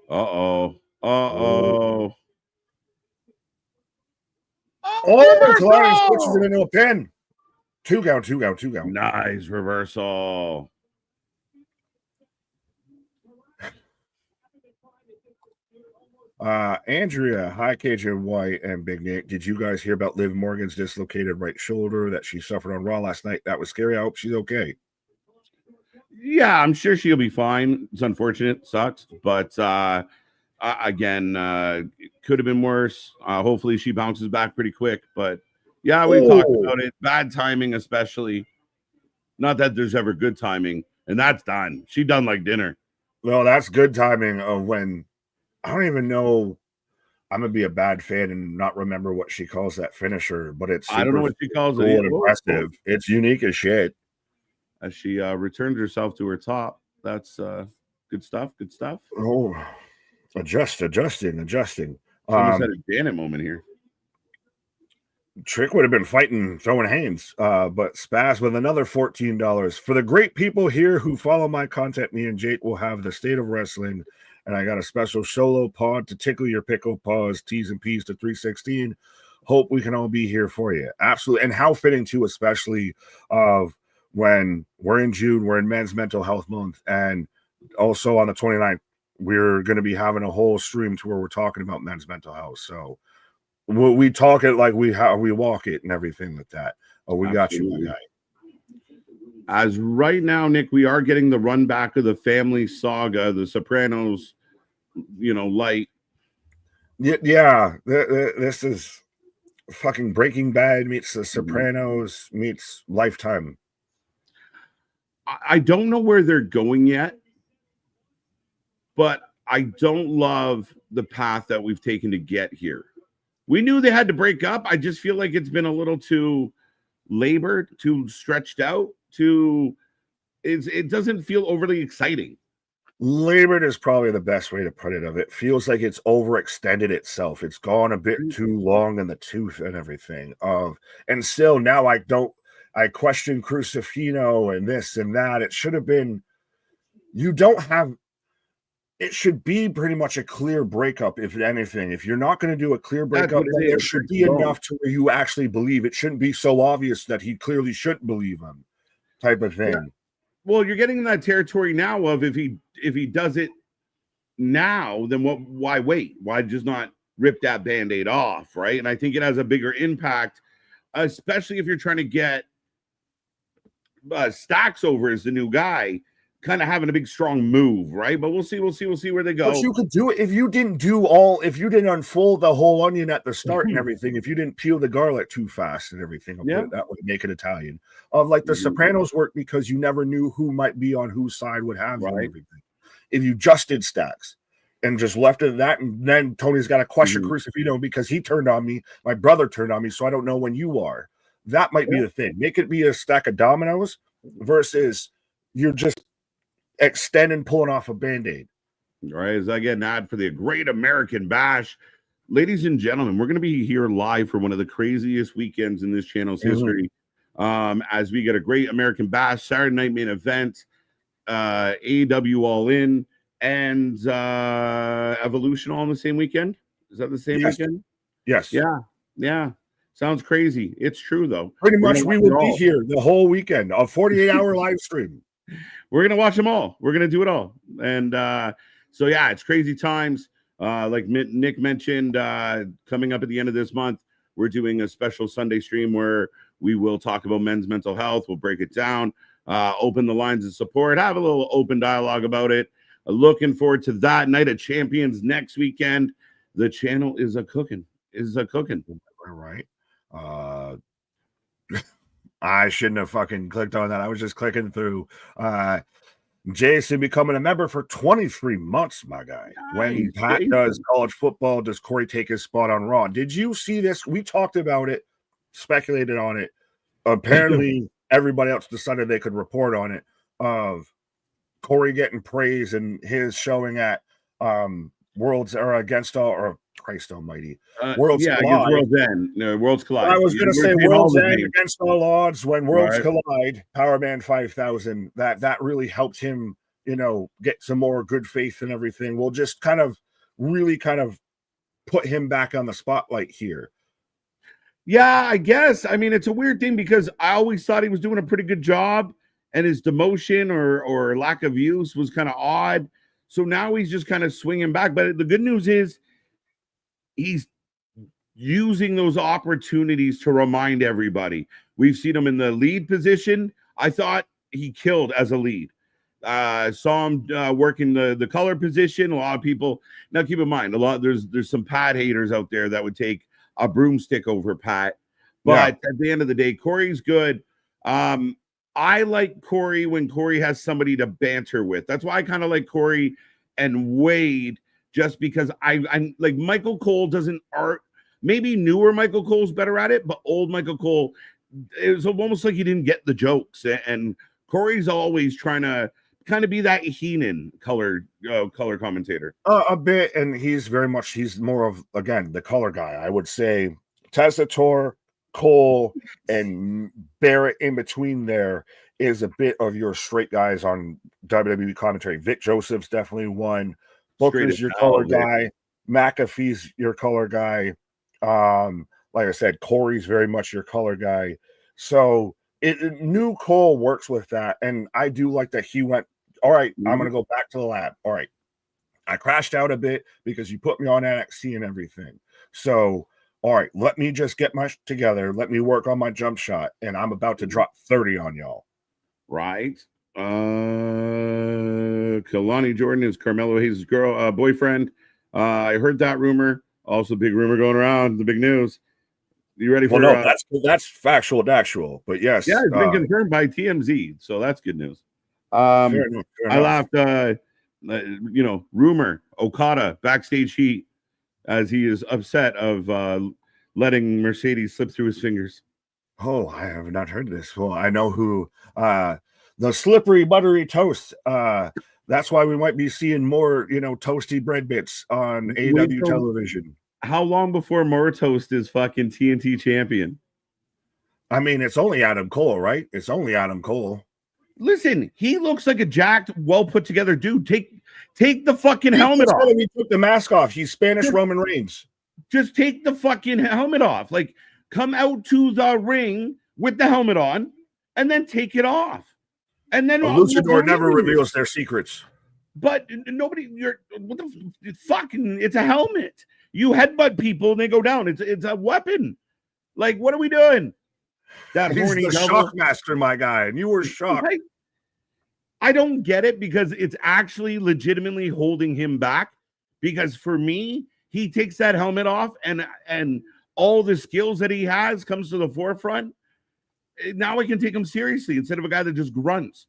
Oh, Keelani switches it into a pin. Two count. Nice reversal. Andrea, hi, KJ White and Big Nick. Did you guys hear about Liv Morgan's dislocated right shoulder that she suffered on Raw last night? That was scary. I hope she's okay. Yeah, I'm sure she'll be fine. It's unfortunate, sucks, but again, it could have been worse. Hopefully, she bounces back pretty quick. But yeah, we talked about it. Bad timing, especially. Not that there's ever good timing, and that's done. She done like dinner. No, that's good timing of when. I don't even know. I'm gonna be a bad fan and not remember what she calls that finisher, but it's I don't know what she calls it. Impressive. It's unique as shit. As she returned herself to her top. That's good stuff. Good stuff. Oh, adjusting. Almost had a Janet moment here. Trick would have been fighting, throwing hands, but Spaz with another $14. For the great people here who follow my content, me and Jake will have the state of wrestling. And I got a special solo pod to tickle your pickle paws, T's and P's to 316. Hope we can all be here for you. Absolutely. And how fitting, too, especially of when we're in June, we're in Men's Mental Health Month. And also on the 29th, we're going to be having a whole stream to where we're talking about men's mental health. So we talk it like we walk it and everything like that. Oh, we got you, my guy. As right now, Nick, we are getting the run back of the family saga, the Sopranos, light. Yeah. This is fucking Breaking Bad meets the Sopranos meets Lifetime. I don't know where they're going yet, but I don't love the path that we've taken to get here. We knew they had to break up. I just feel like it's been a little too labored, too stretched out. It doesn't feel overly exciting. Labored is probably the best way to put it. It feels like it's overextended itself. It's gone a bit too long in the tooth and everything. And still now I question Crucifino and this and that. It should have been. It should be pretty much a clear breakup, if anything. If you're not going to do a clear breakup, then there should be enough to where you actually believe. It shouldn't be so obvious that he clearly shouldn't believe him, type of thing. Yeah. Well, you're getting in that territory now of if he does it now, then why wait? Why just not rip that Band-Aid off, right? And I think it has a bigger impact, especially if you're trying to get Stacks over as the new guy. Kind of having a big strong move, right? But we'll see where they go. But you could do it if you didn't unfold the whole onion at the start and everything. If you didn't peel the garlic too fast and everything, that would make it Italian. Like the Sopranos work because you never knew who might be on whose side would have you and everything. If you just did Stacks and just left it at that, and then Tony's got to question Crucifino because he turned on me, my brother turned on me, so I don't know when you are. That might be the thing. Make it be a stack of dominoes versus you're just extending, pulling off a Band-Aid. All right, as I get an ad for the Great American Bash. Ladies and gentlemen, we're going to be here live for one of the craziest weekends in this channel's history. As we get a Great American Bash, Saturday night main event, AEW All In, and Evolution all on the same weekend. Is that the same weekend? Yes. Yeah. Sounds crazy. It's true, though. Pretty much we will be here the whole weekend, a 48-hour live stream. We're going to watch them all. We're going to do it all. And so, yeah, it's crazy times. Like Nick mentioned, coming up at the end of this month, we're doing a special Sunday stream where we will talk about men's mental health. We'll break it down, open the lines of support, have a little open dialogue about it. Looking forward to that. Night of Champions next weekend. The channel is a-cooking. All right. I shouldn't have fucking clicked on that. I was just clicking through. Jason becoming a member for 23 months, my guy. When Nice, Pat Jason. does college football, does Corey take his spot on Raw? Did you see this? We talked about it, speculated on it. Apparently, everybody else decided they could report on it of Corey getting praise and his showing at Worlds or against all or Christ Almighty Worlds Yeah, against Collide. World's End. No, Worlds Collide. I was going to We're say saying all World's the End names. against all odds when Worlds Right. Collide, Powerman 5000. That really helped him, get some more good faith and everything. We'll just kind of put him back on the spotlight here. Yeah, I guess. I mean, it's a weird thing because I always thought he was doing a pretty good job, and his demotion or lack of use was kind of odd. So now he's just kind of swinging back. But the good news is he's using those opportunities to remind everybody. We've seen him in the lead position. I thought he killed as a lead. Saw him working the color position. A lot of people now keep in mind there's some Pat haters out there that would take a broomstick over Pat, but at the end of the day, Corey's good. I like Corey when Corey has somebody to banter with. That's why I kind of like Corey and Wade, just because I'm like Michael Cole doesn't art. Maybe newer Michael Cole's better at it, but old Michael Cole, it was almost like he didn't get the jokes. And Corey's always trying to kind of be that Heenan color commentator. A bit, and he's more of, again, the color guy. I would say Tessitore, Cole, and Barrett in between there is a bit of your straight guys on WWE commentary. Vic Joseph's definitely one. Booker's your color guy. McAfee's your color guy. Like I said, Corey's very much your color guy. So new Cole works with that, and I do like that he went, all right, I'm going to go back to the lab. All right, I crashed out a bit because you put me on NXT and everything. So, all right, let me just get my together. Let me work on my jump shot, and I'm about to drop 30 on y'all. Right. Keelani Jordan is Carmelo Hayes' boyfriend. I heard that rumor. Also, big rumor going around. The big news. You ready for? Well, no, that's factual, but yes, yeah, it's been confirmed by TMZ, so that's good news. Fair enough. I laughed. Rumor Okada backstage heat as he is upset of letting Mercedes slip through his fingers. Oh, I have not heard this. Well, I know who. The slippery, buttery toast. That's why we might be seeing more, toasty bread bits on AEW television. How long before Moratoast is fucking TNT champion? I mean, it's only Adam Cole, right? It's only Adam Cole. Listen, he looks like a jacked, well put together dude. Take the fucking helmet off. He took the mask off. He's Spanish Roman Reigns. Just take the fucking helmet off. Like, come out to the ring with the helmet on, and then take it off. And then a luchador never reveals their secrets. But nobody, what the fucking? It's a helmet. You headbutt people and they go down. It's a weapon. Like, what are we doing? He's the shock master, my guy, and you were shocked. I don't get it because it's actually legitimately holding him back. Because for me, he takes that helmet off and all the skills that he has comes to the forefront. Now I can take him seriously instead of a guy that just grunts.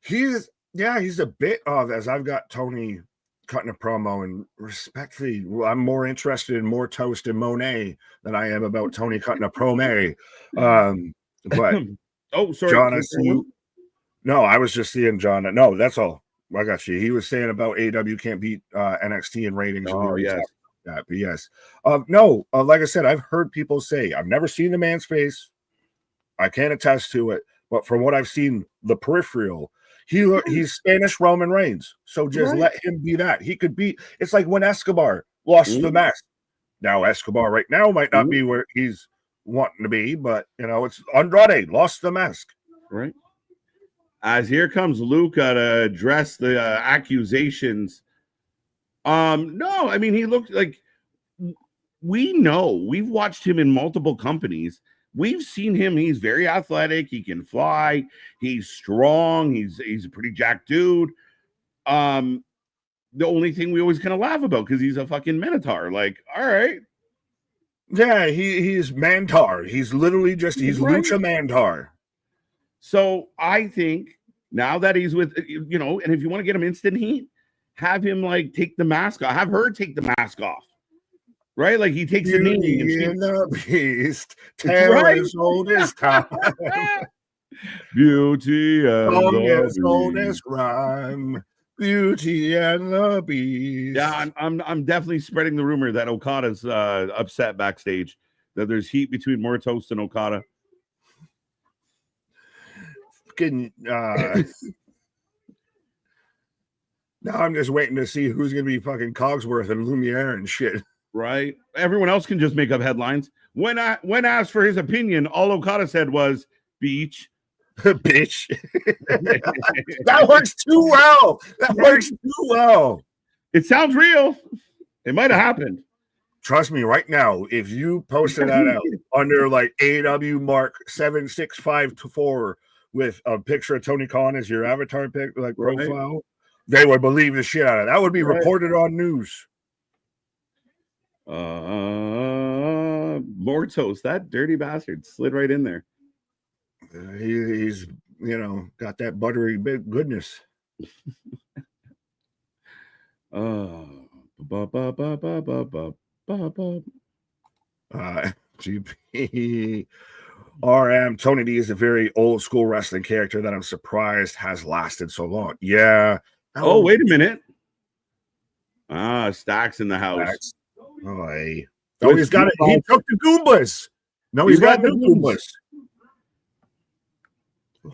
He's a bit of, as I've got Tony cutting a promo, and respectfully, I'm more interested in more toast and Monet than I am about Tony cutting a promo. But oh, sorry, John, I see you. No, I was just seeing John. No, that's all. I got you. He was saying about AEW can't beat NXT in ratings. Oh, yes. That, but yes. Like I said, I've heard people say, I've never seen the man's face. I can't attest to it, but from what I've seen, the peripheral, he's Spanish Roman Reigns. So just let him be that. He could be. It's like when Escobar lost the mask. Now Escobar right now might not be where he's wanting to be, but it's Andrade lost the mask. Right. As here comes Luca to address the accusations. No, I mean, he looked like, we've watched him in multiple companies. We've seen him. He's very athletic. He can fly. He's strong. He's a pretty jacked dude. The only thing we always kind of laugh about because he's a fucking minotaur. Like, all right. Yeah, he's Mantar. He's literally just, he's Lucha Mantar. So I think Now that he's with, and if you want to get him instant heat, have him like take the mask off. Have her take the mask off. Right? Like he takes a knee and in the beast, right? as old as time. Beauty and Longest, the oldest rhyme. Beauty and the Beast. Yeah, I'm definitely spreading the rumor that Okada's upset backstage. That there's heat between Mortos and Okada. Now I'm just waiting to see who's gonna be fucking Cogsworth and Lumiere and shit. Right? Everyone else can just make up headlines. When asked for his opinion, all Okada said was beach. Bitch. That works too well. That works too well. It sounds real. It might have happened. Trust me, right now, if you posted that out under like AW Mark 7654 with a picture of Tony Khan as your avatar pic, like profile, they would believe the shit out of it. That would be reported on news. Mortos, that dirty bastard, slid right in there. He's got that buttery big goodness. GP RM Tony D is a very old school wrestling character that I'm surprised has lasted so long. Yeah. Oh, wait a minute. Stacks in the house. Stacks. Oh, he's got it. He took the Goombas. No, he's got the Goombas.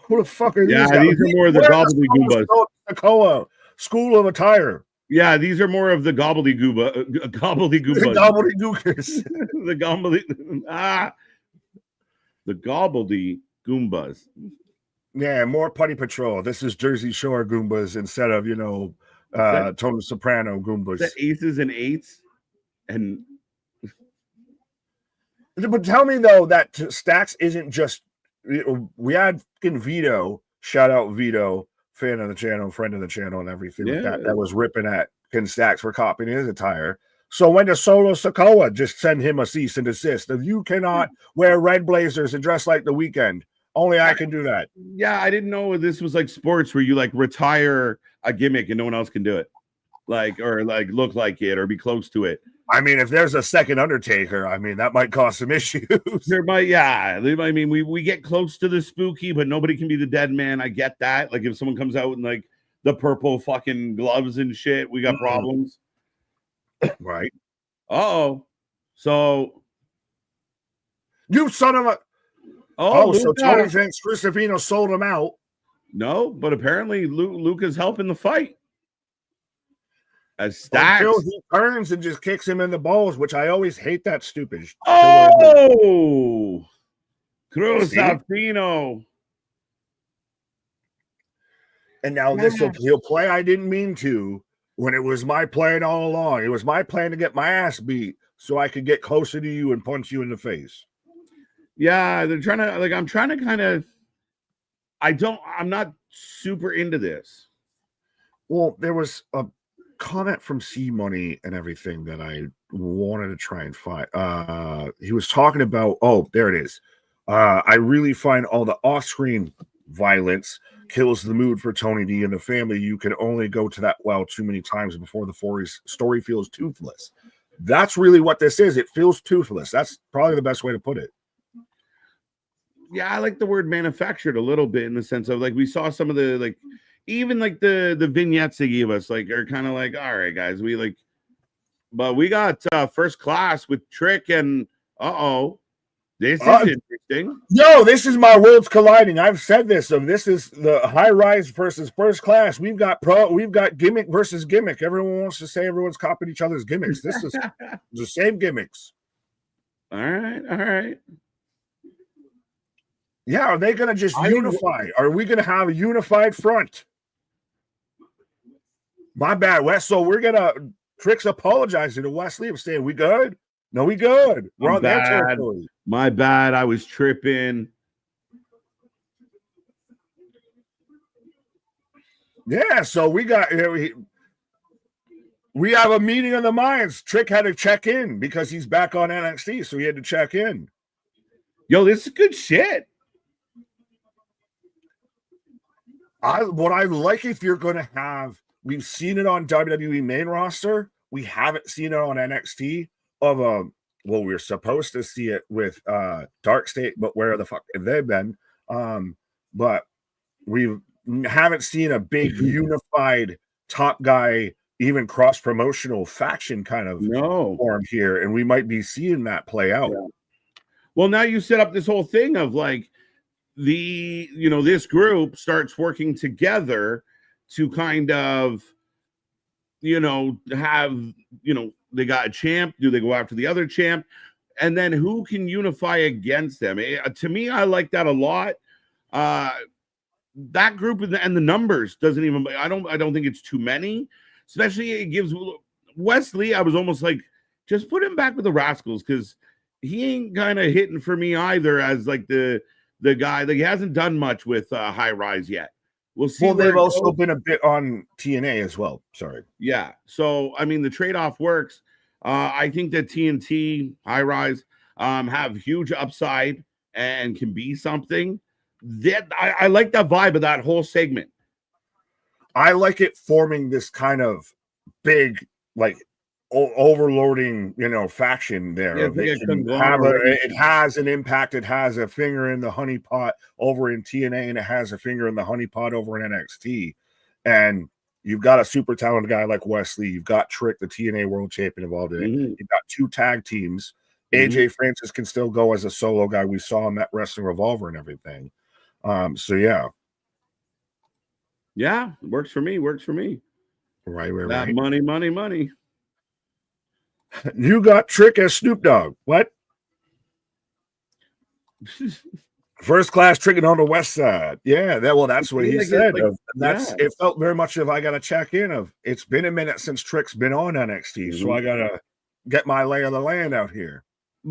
Who the fuck are these? Yeah, these are more of the gobbledygoombas. Sakoa School of Attire. Yeah, these are more of the gobbledygoombas. The gobbledygookers. The gobbledygoombas. Yeah, more Putty Patrol. This is Jersey Shore Goombas instead of Tony Soprano Goombas. The aces and eights, and but tell me though that Stacks isn't just. We had fucking Vito, shout out Vito, fan of the channel, friend of the channel, and everything like that was ripping at Ken Stacks for copying his attire. So when does Solo Sikoa just send him a cease and desist? If you cannot wear red blazers and dress like the Weeknd, only I can do that. Yeah, I didn't know this was like sports where you like retire a gimmick and no one else can do it. Or look like it or be close to it. I mean, if there's a second Undertaker, I mean, that might cause some issues. There might, yeah. I mean, we get close to the spooky, but nobody can be the dead man. I get that. Like, if someone comes out in, like, the purple fucking gloves and shit, we got problems. Right. Uh-oh. So. You son of a. Oh, so Tony thinks Crucifino sold him out. No, but apparently Luca's helping the fight. As Stacks. Until he turns and just kicks him in the balls, which I always hate that stupid. Oh! Crucifino. And now he'll play I didn't mean to when it was my plan all along. It was my plan to get my ass beat so I could get closer to you and punch you in the face. Yeah, they're trying to, I'm trying to kind of, I'm not super into this. Well, there was a comment from C Money and everything that I wanted to try and find. He was talking about, there it is. I really find all the off-screen violence kills the mood for Tony D and the family. You can only go to that well too many times before the story feels toothless. That's really what this is. It feels toothless. That's probably the best way to put it. Yeah, I like the word manufactured a little bit in the sense of we saw some of the even the vignettes they gave us are kind of all right, guys, but we got First Class with Trick and this is interesting. Yo, this is my worlds colliding. I've said this. So this is the high rise versus First Class. We've got gimmick versus gimmick. Everyone wants to say everyone's copying each other's gimmicks. This is the same gimmicks. All right. Yeah, are they going to just unify? Are we going to have a unified front? My bad, Wes. So we're going to Trick's apologizing to Wesley of saying, we good? No, we good. We're on their territory. My bad. I was tripping. Yeah, so we got we have a meeting of the minds. Trick had to check in because he's back on NXT, so he had to check in. Yo, this is good shit. What I like if you're going to have, we've seen it on WWE main roster. We haven't seen it on NXT of a, well, we're supposed to see it with Dark State, but where the fuck have they been? But we haven't seen a big unified top guy, even cross promotional faction kind of form here, and we might be seeing that play out. Yeah. Well, now you set up this whole thing of like this group starts working together to kind of have they got a champ. Do they go after the other champ? And then who can unify against them? To me, I like that a lot. That group and the numbers doesn't even. I don't think it's too many. Especially it gives Wesley. I was almost like, just put him back with the Rascals because he ain't kind of hitting for me either as like the guy. Like he hasn't done much with High Rise yet. We'll see. Well, they've also been a bit on TNA as well. Sorry. Yeah. So I mean, the trade-off works. I think that TNT, High Rise, have huge upside and can be something. That I like that vibe of that whole segment. I like it forming this kind of big, like overloading, faction there. Yeah, it has an impact. It has a finger in the honeypot over in TNA, and it has a finger in the honeypot over in NXT. And you've got a super talented guy like Wesley. You've got Trick, the TNA World Champion, involved in it. You've got 2 tag teams. AJ Francis can still go as a solo guy. We saw him at Wrestling Revolver and everything. So yeah. Yeah, works for me. Right. That money. You got Trick as Snoop Dogg. What? First class tricking on the west side. Yeah, that's what he said. It felt very much of I gotta check in of it's been a minute since Trick's been on NXT, so I gotta get my lay of the land out here.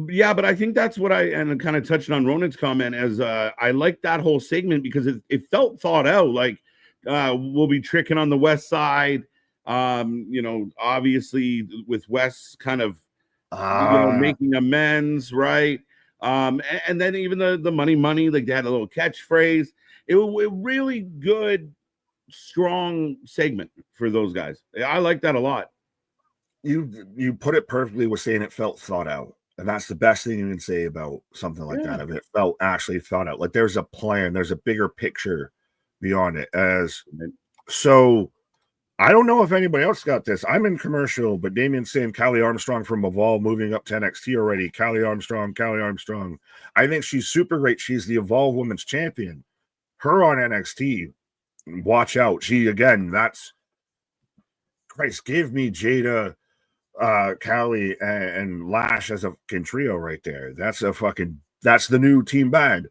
Yeah, but I think that's what and kind of touching on Ronan's comment as I like that whole segment because it felt thought out. Like we'll be tricking on the west side. Obviously with Wes kind of making amends, right? And then even the money, like they had a little catchphrase. It really good, strong segment for those guys. I like that a lot. You put it perfectly with saying it felt thought out. And that's the best thing you can say about something like that. If it felt actually thought out, like there's a plan, there's a bigger picture beyond it. So I don't know if anybody else got this. I'm in commercial, but Damien's saying Callie Armstrong from Evolve moving up to NXT already. Callie Armstrong. I think she's super great. She's the Evolve Women's Champion. Her on NXT, watch out. That's Christ, give me Jada, Callie, and Lash as a fucking trio right there. That's the new team bad.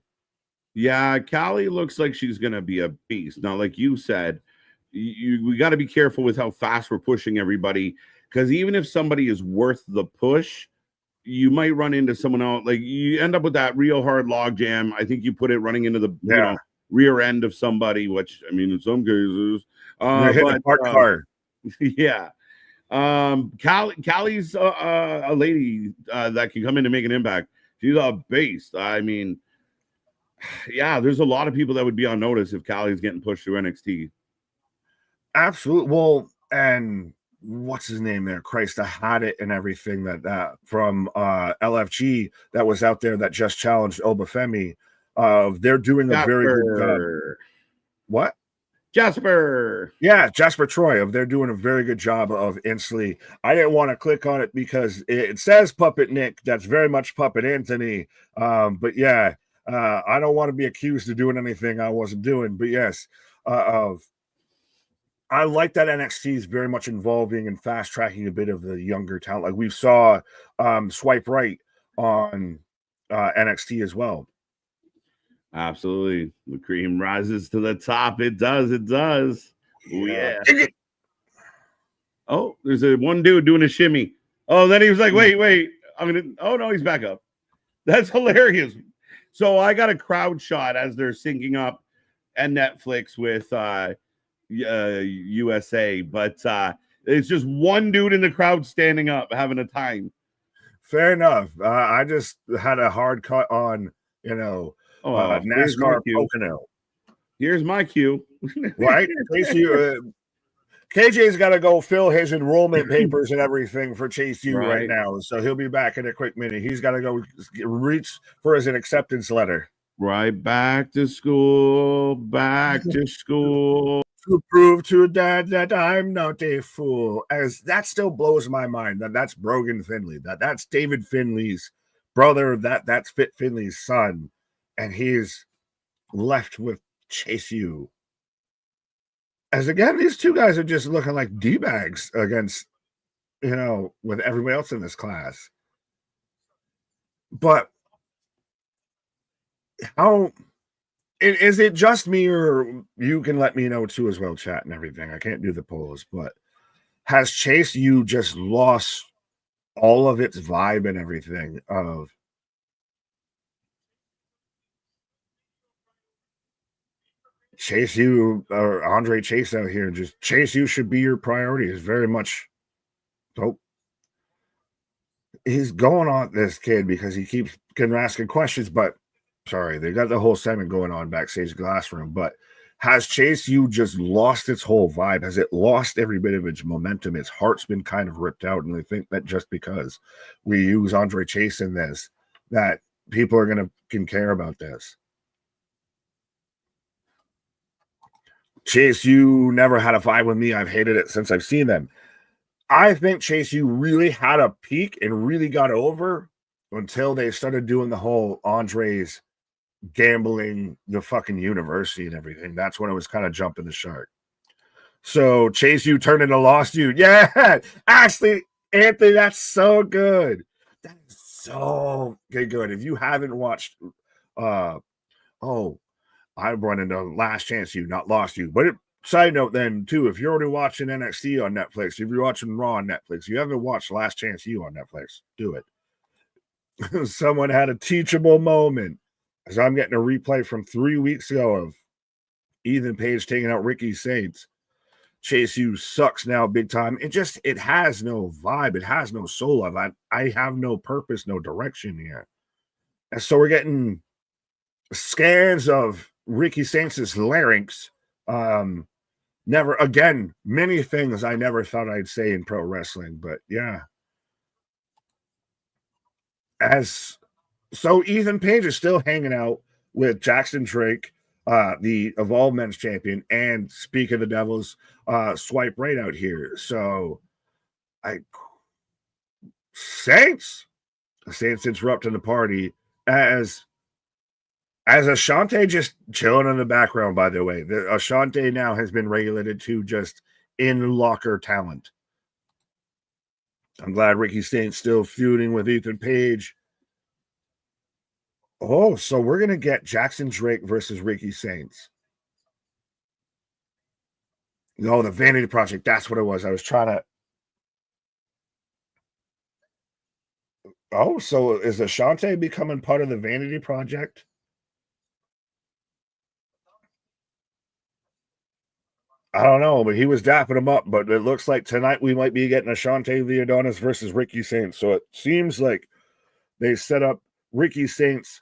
Yeah, Callie looks like she's gonna be a beast. Now, like you said, we got to be careful with how fast we're pushing everybody because even if somebody is worth the push, you might run into someone else. Like you end up with that real hard log jam. I think you put it running into the rear end of somebody, which I mean in some cases, car. Yeah. Callie's a lady that can come in and make an impact. She's a beast. I mean, yeah, there's a lot of people that would be on notice if Callie's getting pushed through NXT. Absolutely. Well, and what's his name there? Christ, I had it and everything that from LFG that was out there that just challenged Obafemi. They're doing a very good job. What? Jasper. Yeah, Jasper Troy. They're doing a very good job of instantly. I didn't want to click on it because it says Puppet Nick. That's very much Puppet Anthony. But yeah, I don't want to be accused of doing anything I wasn't doing. But yes, I like that NXT is very much involving and fast tracking a bit of the younger talent. Like we saw Swipe Right on NXT as well. Absolutely. The cream rises to the top. It does. Oh, yeah. Oh, there's one dude doing a shimmy. Oh, then he was like, wait. Oh, no, he's back up. That's hilarious. So I got a crowd shot as they're syncing up and Netflix with USA, but it's just one dude in the crowd standing up having a time. Fair enough. I just had a hard cut on, NASCAR Pocono. Here's my cue. Right? KJ's got to go fill his enrollment papers and everything for Chase U right now. So he'll be back in a quick minute. He's got to go reach for his acceptance letter. Right, back to school, back to school. To prove to dad that I'm not a fool. As that still blows my mind. That's Brogan Finley. That's David Finley's brother. That's Fit Finley's son. And he's left with Chase U. As again, these two guys are just looking like D-bags against, with everybody else in this class. But how is it just me, or you can let me know too as well, chat and everything? I can't do the polls, but has Chase U just lost all of its vibe and everything of Chase U or Andre Chase out here? Just Chase U should be your priority. Is very much hope. He's going on this kid because he keeps asking questions, but sorry, they got the whole segment going on backstage glass room. But has Chase U just lost its whole vibe? Has it lost every bit of its momentum? Its heart's been kind of ripped out, and they think that just because we use Andre Chase in this, that people are going to care about this. Chase U never had a vibe with me. I've hated it since I've seen them. I think Chase U really had a peak and really got over until they started doing the whole Andre's gambling the fucking university and everything. That's when it was kind of jumping the shark. So Chase U turned into Lost U. Yeah, actually, Anthony, that's so good. That is so good. If you haven't watched, I run into Last Chance U, not Lost U. But side note then, too, if you're already watching NXT on Netflix, if you're watching Raw on Netflix, you haven't watched Last Chance U on Netflix, do it. Someone had a teachable moment, as I'm getting a replay from 3 weeks ago of Ethan Page taking out Ricky Saints. Chase U sucks now big time. It has no vibe. It has no soul of it. I have no purpose, no direction here. And so we're getting scans of Ricky Saints' larynx. Never again, many things I never thought I'd say in pro wrestling, but yeah. So Ethan Page is still hanging out with Jackson Drake, the Evolve Men's Champion, and Speak of the Devils, Swipe Right out here. So Saints interrupting the party as Ashante just chilling in the background, by the way. Ashante now has been regulated to just in-locker talent. I'm glad Ricky Saints still feuding with Ethan Page. Oh, so we're going to get Jackson Drake versus Ricky Saints. No, the Vanity Project. That's what it was. I was trying to... Oh, so is Ashante becoming part of the Vanity Project? I don't know, but he was dapping him up. But it looks like tonight we might be getting Ashante the Adonis versus Ricky Saints. So it seems like they set up Ricky Saints.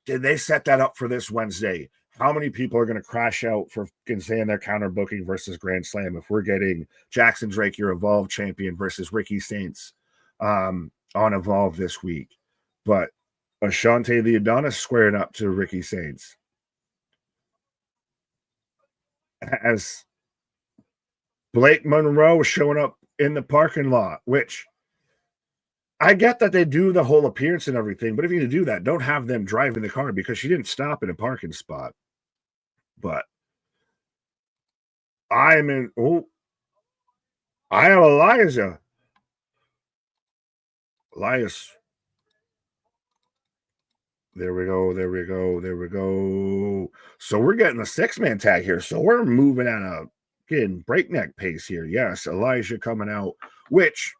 Did they set that up for this Wednesday? How many people are going to crash out for saying their counter booking versus Grand Slam if we're getting Jackson Drake, your Evolve champion, versus Ricky Saints on Evolve this week? But Ashante the Adonis squaring up to Ricky Saints. As Blake Monroe showing up in the parking lot, which I get that they do the whole appearance and everything, but if you do that, don't have them driving the car because she didn't stop in a parking spot. But I have Elias. There we go. So we're getting a 6-man tag here. So we're moving at a breakneck pace here. Yes, Elijah coming out, which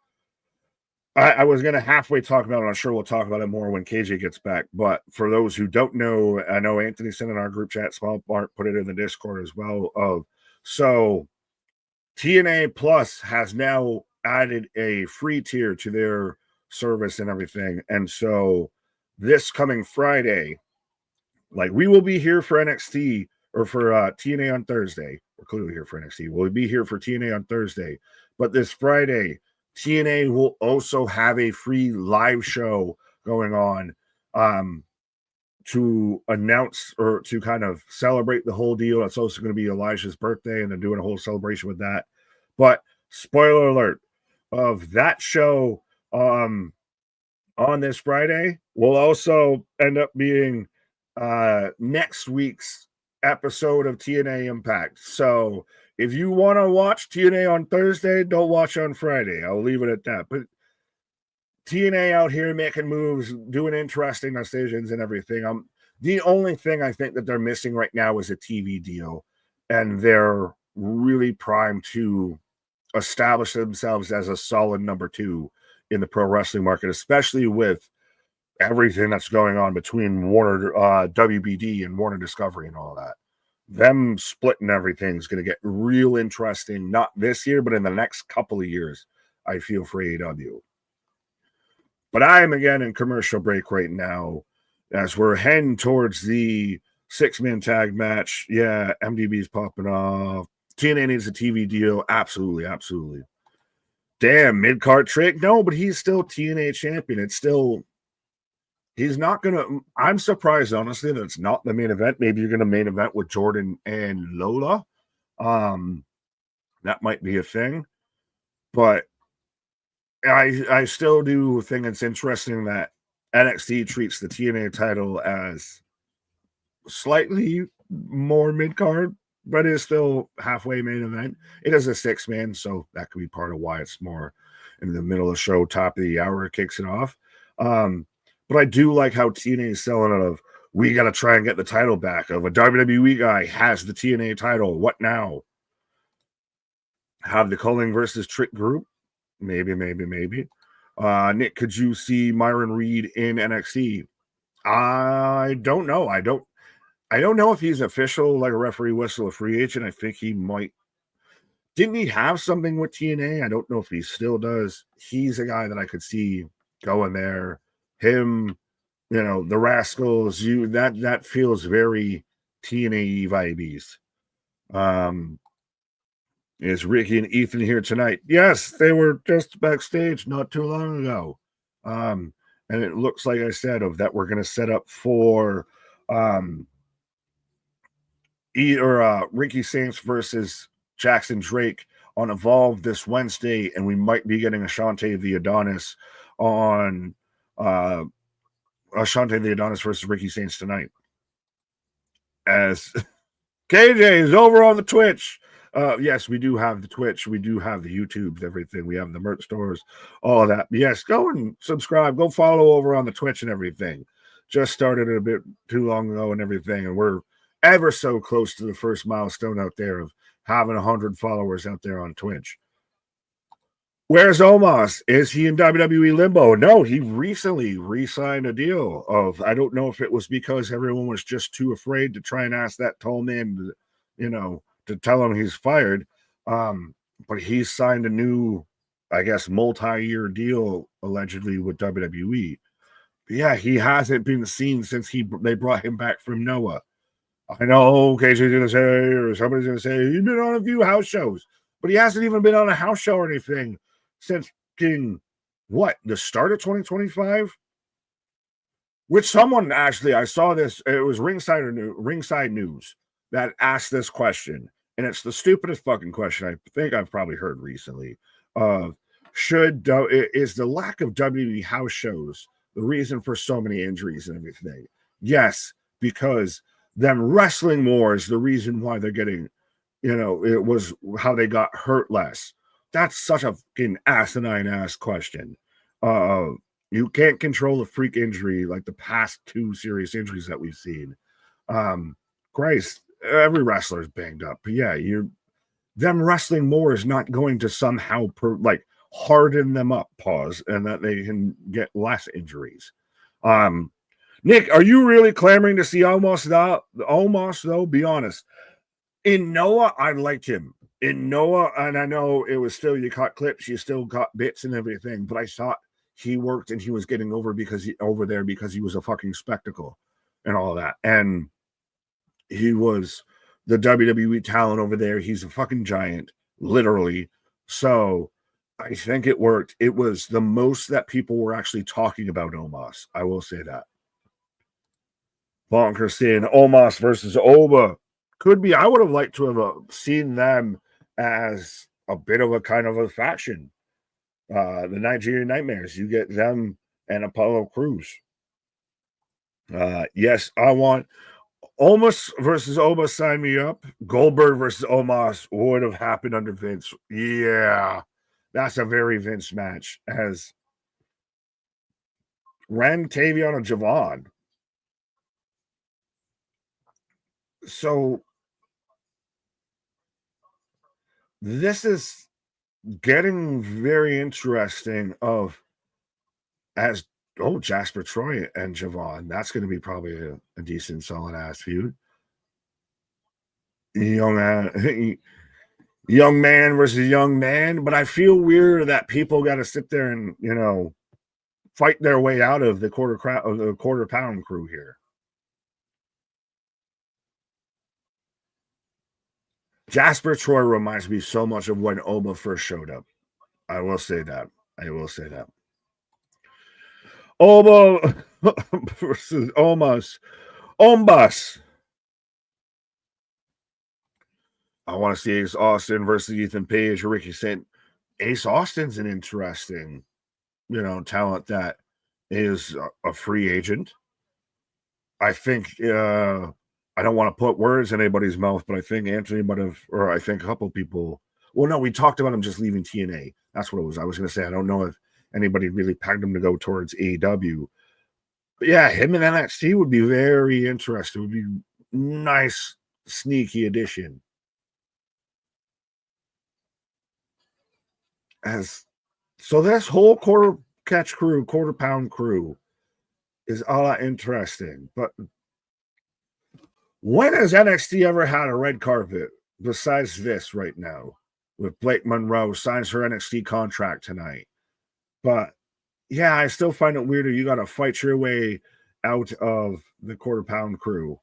I was going to halfway talk about it. I'm sure we'll talk about it more when KJ gets back. But for those who don't know, I know Anthony sent in our group chat, Small Bart put it in the Discord as well. So TNA Plus has now added a free tier to their service and everything. And so this coming Friday, like we will be here for NXT or for TNA on Thursday. We're clearly here for NXT. We'll be here for TNA on Thursday. But this Friday, TNA will also have a free live show going on to announce or to kind of celebrate the whole deal. It's also going to be Elijah's birthday, and they're doing a whole celebration with that. But spoiler alert of that show on this Friday will also end up being next week's episode of TNA Impact. So if you want to watch TNA on Thursday, don't watch on Friday. I'll leave it at that. But TNA out here making moves, doing interesting decisions and everything. The only thing I think that they're missing right now is a TV deal, and they're really primed to establish themselves as a solid number 2 in the pro wrestling market, especially with everything that's going on between Warner, WBD and Warner Discovery and all that. Them splitting everything is going to get real interesting, not this year, but in the next couple of years, I feel, for AEW. But I am again in commercial break right now as we're heading towards the 6-man tag match. Yeah, MDB's popping off. TNA needs a TV deal. Absolutely, absolutely. Damn, mid-card trick? No, but he's still TNA champion. It's still... He's not going to... I'm surprised, honestly, that it's not the main event. Maybe you're going to main event with Jordan and Lola. That might be a thing. But I still do think it's interesting that NXT treats the TNA title as slightly more mid-card, but is still halfway main event. It is a 6-man, so that could be part of why it's more in the middle of the show, top of the hour, it kicks it off. But I do like how TNA is selling it of, we got to try and get the title back, of a WWE guy has the TNA title. What now? Have the Culling versus Trick group? Maybe. Nick, could you see Myron Reed in NXT? I don't know. I don't know if he's official, like a referee whistle, a free agent. I think he might. Didn't he have something with TNA? I don't know if he still does. He's a guy that I could see going there. Him, the Rascals. That feels very TNA vibes. Is Ricky and Ethan here tonight? Yes, they were just backstage not too long ago. And it looks like I said that we're going to set up for Ricky Saints versus Jackson Drake on Evolve this Wednesday, and we might be getting Ashante the Adonis on Ashante the Adonis versus Ricky Saints tonight. As KJ is over on the Twitch. Yes, we do have the Twitch. We do have the YouTubes, everything. We have the merch stores, all of that. Yes, go and subscribe. Go follow over on the Twitch and everything. Just started it a bit too long ago and everything, and we're ever so close to the first milestone out there of having 100 followers out there on Twitch. Where's Omos? Is he in WWE limbo? No, he recently re-signed a deal of, I don't know if it was because everyone was just too afraid to try and ask that tall man, to tell him he's fired. But he's signed a new, I guess, multi-year deal allegedly with WWE. But yeah, he hasn't been seen since they brought him back from Noah. I know Casey's going to say, or somebody's going to say, he's been on a few house shows, but he hasn't even been on a house show or anything since the start of 2025? Which someone actually, I saw this, it was Ringside News that asked this question, and it's the stupidest fucking question I think I've probably heard recently. Is the lack of WWE house shows the reason for so many injuries and everything? Yes, because them wrestling more is the reason why they're getting, it was how they got hurt less. That's such a fucking asinine ass question. You can't control a freak injury like the past 2 serious injuries that we've seen. Christ, every wrestler is banged up. But yeah, them wrestling more is not going to somehow harden them up, and that they can get less injuries. Nick, are you really clamoring to see Omos though? Be honest. In Noah, I liked him. In Noah, and I know it was still, you caught clips, you still got bits and everything, but I thought he worked and he was getting over because he was a fucking spectacle and all that. And he was the WWE talent over there. He's a fucking giant, literally. So I think it worked. It was the most that people were actually talking about Omos. I will say that. Bonkers seeing Omos versus Oba. Could be. I would have liked to have seen them as a bit of a kind of a faction. The Nigerian Nightmares. You get them and Apollo Crews. Yes, I want Omos versus Oba. Sign me up. Goldberg versus Omos would have happened under Vince. Yeah, that's a very Vince match. As Ren, Tavion, and Javon. So this is getting very interesting. As Jasper Troy and Javon. That's going to be probably a decent, solid ass feud. Young man versus young man, but I feel weird that people got to sit there and fight their way out of the quarter pound crew here. Jasper Troy reminds me so much of when Oma first showed up. I will say that. Oma versus Omos. Ombus. I want to see Ace Austin versus Ethan Page or Ricky Saint. Ace Austin's an interesting, talent that is a free agent. I think I don't want to put words in anybody's mouth, but I think Anthony might have, or I think a couple people. Well, no, we talked about him just leaving TNA. That's what it was. I was going to say I don't know if anybody really pegged him to go towards AEW. But yeah, him in NXT would be very interesting. It would be nice, sneaky addition. So this whole quarter pound crew is a lot interesting. But when has NXT ever had a red carpet besides this right now? With Blake Monroe signs her NXT contract tonight. But yeah, I still find it weirder. You got to fight your way out of the quarter pound crew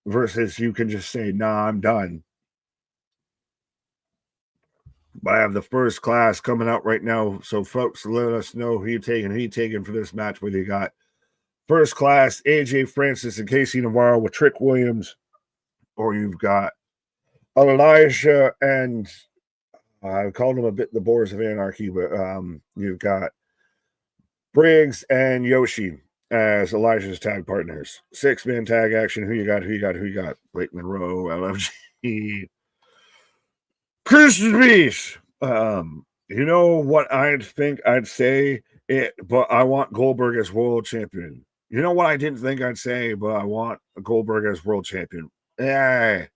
versus you can just say, nah, I'm done. But I have the first class coming out right now. So folks, let us know who you taking for this match, whether you got first class AJ Francis and Casey Navarro with Trick Williams, or you've got Elijah and I called them a bit the Boars of Anarchy, but you've got Briggs and Yoshi as Elijah's tag partners. 6-man tag action. Who you got? Blake Monroe, LFG. Christian Beast. You know what I think I'd say it, but I want Goldberg as world champion. You know what I didn't think I'd say, but I want Goldberg as world champion. Yeah.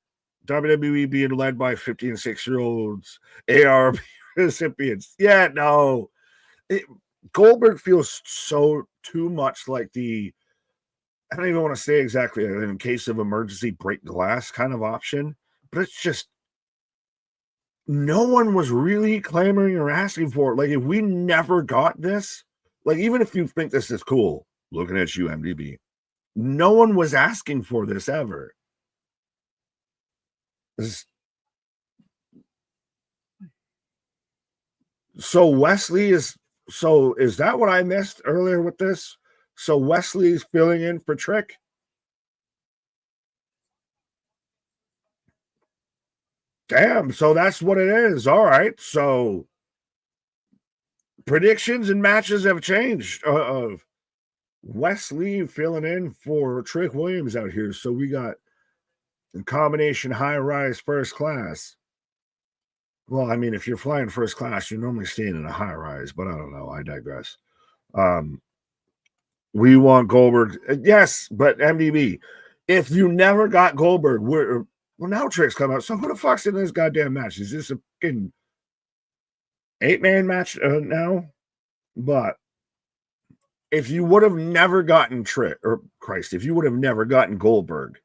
WWE being led by 50 and 6-year-olds, ARP recipients. Yeah, no. Goldberg feels so too much like I don't even want to say exactly in case of emergency break glass kind of option, but it's just no one was really clamoring or asking for it. Like, if we never got this, like, even if you think this is cool, looking at you, MDB, no one was asking for this ever. So Wesley is that what I missed earlier with this? So Wesley's filling in for Trick? Damn, so that's what it is. All right. So predictions and matches have changed of Wesley filling in for Trick Williams out here. So we got a combination high-rise first class. Well, I mean, if you're flying first class, you're normally staying in a high-rise, but I don't know. I digress. We want Goldberg. Yes, but MDB, if you never got Goldberg, well, now Trick's come out. So who the fuck's in this goddamn match? Is this a fucking 8-man match now? But if you would have never gotten Trick, or Christ, if you would have never gotten Goldberg,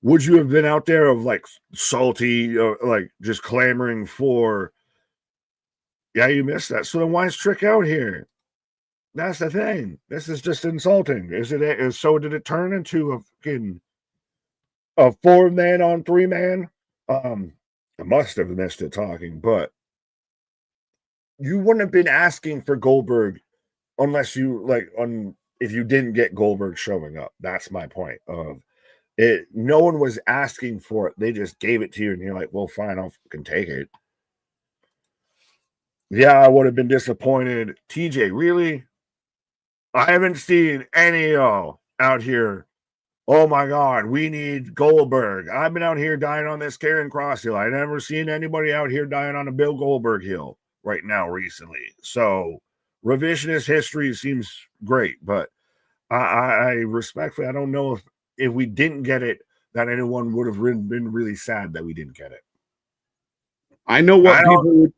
would you have been out there of like salty, like just clamoring for, yeah, you missed that. So then why is Trick out here? That's the thing. This is just insulting. So did it turn into a fucking a 4-man on 3-man. I must have missed it talking, but you wouldn't have been asking for Goldberg unless you if you didn't get Goldberg showing up. That's my point of it. No one was asking for it. They just gave it to you, and you're like, well, fine, I'll fucking take it. Yeah, I would have been disappointed. TJ, really? I haven't seen any out here. Oh my God, we need Goldberg. I've been out here dying on this Karrion Kross hill. I never seen anybody out here dying on a Bill Goldberg hill right now recently. So revisionist history seems great, but I respectfully, I don't know if we didn't get it, that anyone would have been really sad that we didn't get it. I know what people would.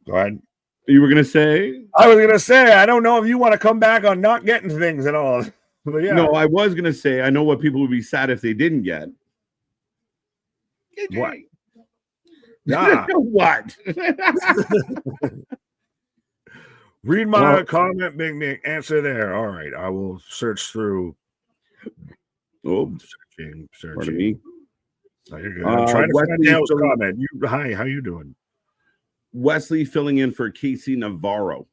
Go ahead. You were gonna say? I was gonna say I don't know if you want to come back on not getting things at all. But yeah. No, I was gonna say I know what people would be sad if they didn't get. What? Nah. What? Read my comment, Big Nick. Answer there. All right, I will search through. Oh, searching. Pardon me. No, you're good. I'm trying to find Dale's comment. Hi, how you doing? Wesley filling in for Casey Navarro.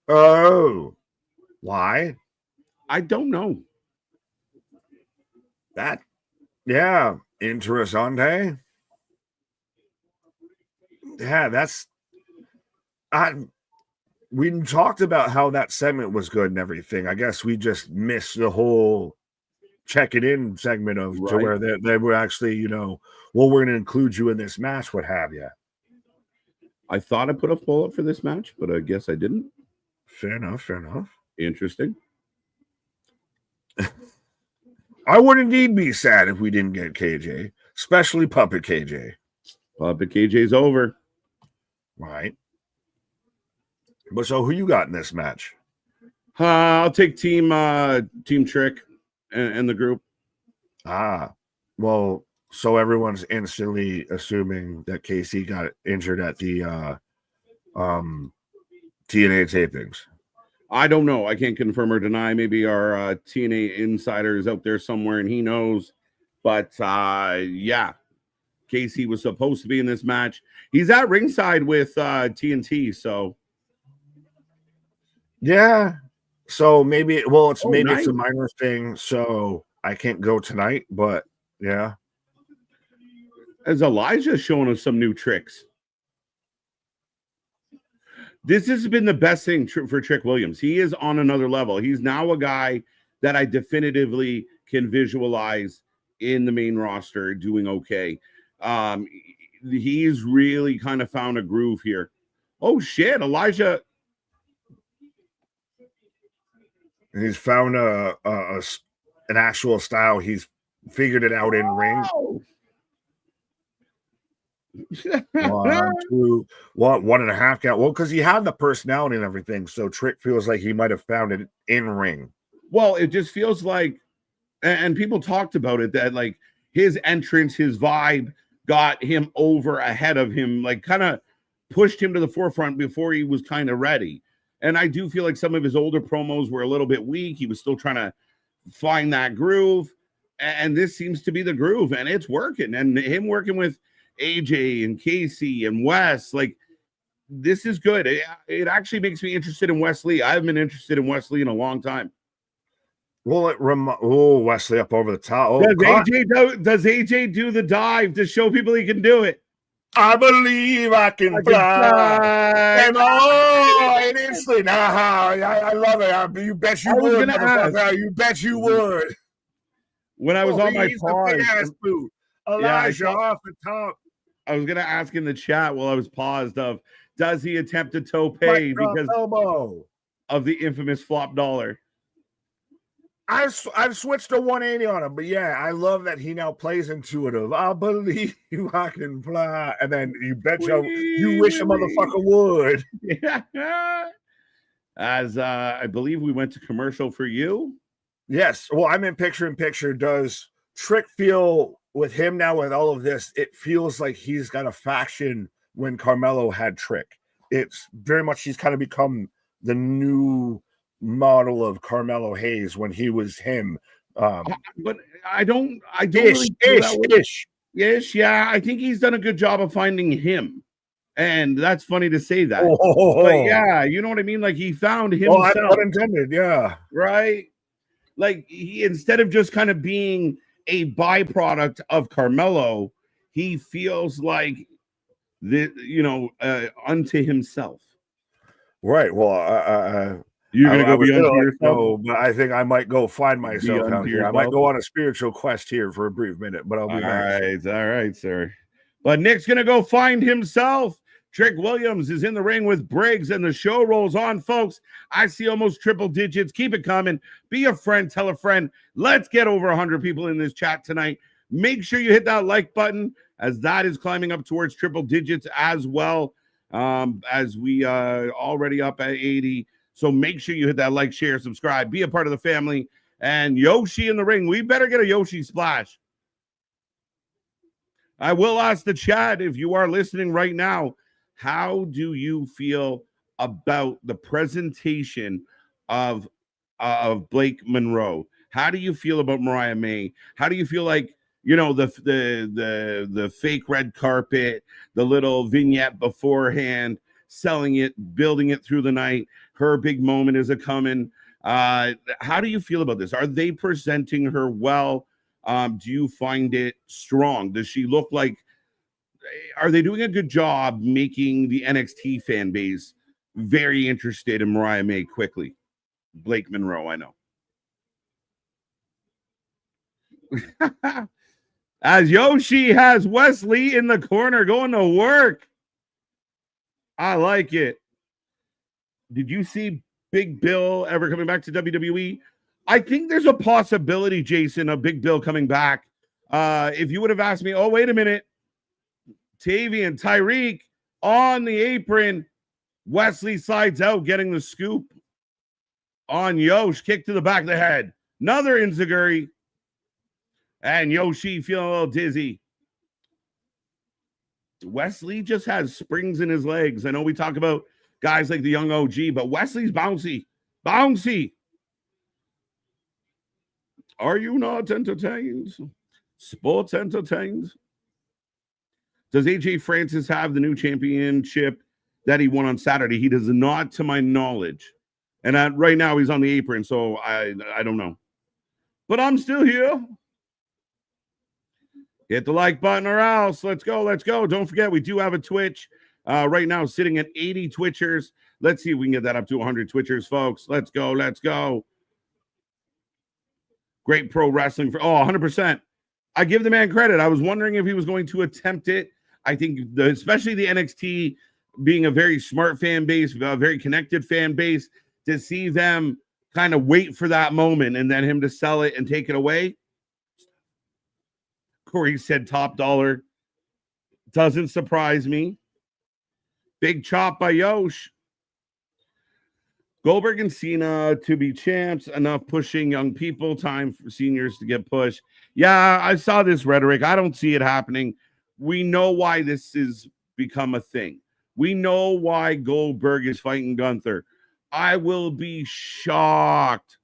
Oh, why? I don't know. That, yeah, interessante. Yeah, that's. We talked about how that segment was good and everything. I guess we just missed the whole check it in segment of to where they were actually, well, we're going to include you in this match, what have you. I thought I put a poll up for this match, but I guess I didn't. Fair enough. Fair enough. Interesting. I would indeed be sad if we didn't get KJ, especially Puppet KJ. Puppet KJ's over. Right. But so who you got in this match? I'll take Team Trick and the group. Well, so everyone's instantly assuming that Casey got injured at the TNA tapings. I don't know. I can't confirm or deny. Maybe our TNA insider is out there somewhere and he knows. But yeah, Casey was supposed to be in this match. He's at ringside with TNT. So yeah. So maybe it's nice. It's a minor thing. So I can't go tonight. But yeah. As Elijah showing us some new tricks. This has been the best thing for Trick Williams. He is on another level. He's now a guy that I definitively can visualize in the main roster doing okay. He's really kind of found a groove here. Oh, shit, Elijah. He's found an actual style. He's figured it out in ring. 1, 2, 1.5 count. Well, because he had the personality and everything, so Trick feels like he might have found it in ring. Well, it just feels like, and people talked about it, that like his entrance, his vibe got him over ahead of him, like kind of pushed him to the forefront before he was kind of ready. And I do feel like some of his older promos were a little bit weak. He was still trying to find that groove, and this seems to be the groove, and it's working. And him working with AJ and Casey and Wes, like, this is good. It actually makes me interested in Wesley. I haven't been interested in Wesley in a long time. Well, Wesley up over the top. Does AJ do the dive to show people he can do it? I believe I can fly. And instantly. I love it. You bet you would. You bet you would. When I was on my pause, Elijah off the top. I was going to ask in the chat while I was paused of, does he attempt a tope because of the infamous flop dollar? I've switched to 180 on him, but yeah, I love that he now plays intuitive. I believe I can fly, and then you wish a motherfucker would. Yeah. As I believe we went to commercial for you. Yes. Well, I'm in picture-in-picture. Does Trick feel with him now with all of this? It feels like he's got a faction when Carmelo had Trick. It's very much he's kind of become the new model of Carmelo Hayes when he was him But I don't really feel that way. Ish, yeah. I think he's done a good job of finding him. And that's funny to say that. But yeah, you know what I mean? Like he found himself. Well, unintended, yeah. Right? Like he, instead of just kind of being a byproduct of Carmelo, he feels like unto himself. Right. Well, You're gonna go be unto yourself. No, but I think I might go find myself out here. I might go on a spiritual quest here for a brief minute, but I'll be back. All right, sir. But Nick's gonna go find himself. Trick Williams is in the ring with Briggs, and the show rolls on, folks. I see almost triple digits. Keep it coming. Be a friend. Tell a friend. Let's get over 100 people in this chat tonight. Make sure you hit that like button, as that is climbing up towards triple digits as well, as we are already up at 80. So make sure you hit that like, share, subscribe. Be a part of the family. And Yoshi in the ring. We better get a Yoshi splash. I will ask the chat, if you are listening right now, how do you feel about the presentation of Blake Monroe? How do you feel about Mariah May? How do you feel like, the fake red carpet, the little vignette beforehand, selling it, building it through the night? Her big moment is a coming. How do you feel about this? Are they presenting her well? Do you find it strong? Does she look like, are they doing a good job making the NXT fan base very interested in Mariah May quickly? Blake Monroe, I know. As Yoshi has Wesley in the corner going to work. I like it. Did you see Big Bill ever coming back to WWE? I think there's a possibility, Jason, of Big Bill coming back. If you would have asked me, oh, wait a minute, Tavy and Tyreek on the apron, Wesley slides out, getting the scoop on Yosh, kick to the back of the head. Another enziguri. And Yoshi feeling a little dizzy. Wesley just has springs in his legs. I know we talk about guys like the young OG, but Wesley's bouncy. Bouncy. Are you not entertained? Sports entertained? Does AJ Francis have the new championship that he won on Saturday? He does not, to my knowledge. And right now he's on the apron, so I don't know. But I'm still here. Hit the like button or else. Let's go. Let's go. Don't forget, we do have a Twitch right now sitting at 80 Twitchers. Let's see if we can get that up to 100 Twitchers, folks. Let's go. Let's go. Great pro wrestling for 100%. I give the man credit. I was wondering if he was going to attempt it. I think especially the NXT being a very smart fan base, a very connected fan base, to see them kind of wait for that moment and then him to sell it and take it away. Corey said top dollar. Doesn't surprise me. Big chop by Yosh. Goldberg and Cena to be champs. Enough pushing young people. Time for seniors to get pushed. Yeah, I saw this rhetoric. I don't see it happening. We know why this has become a thing. We know why Goldberg is fighting Gunther. I will be shocked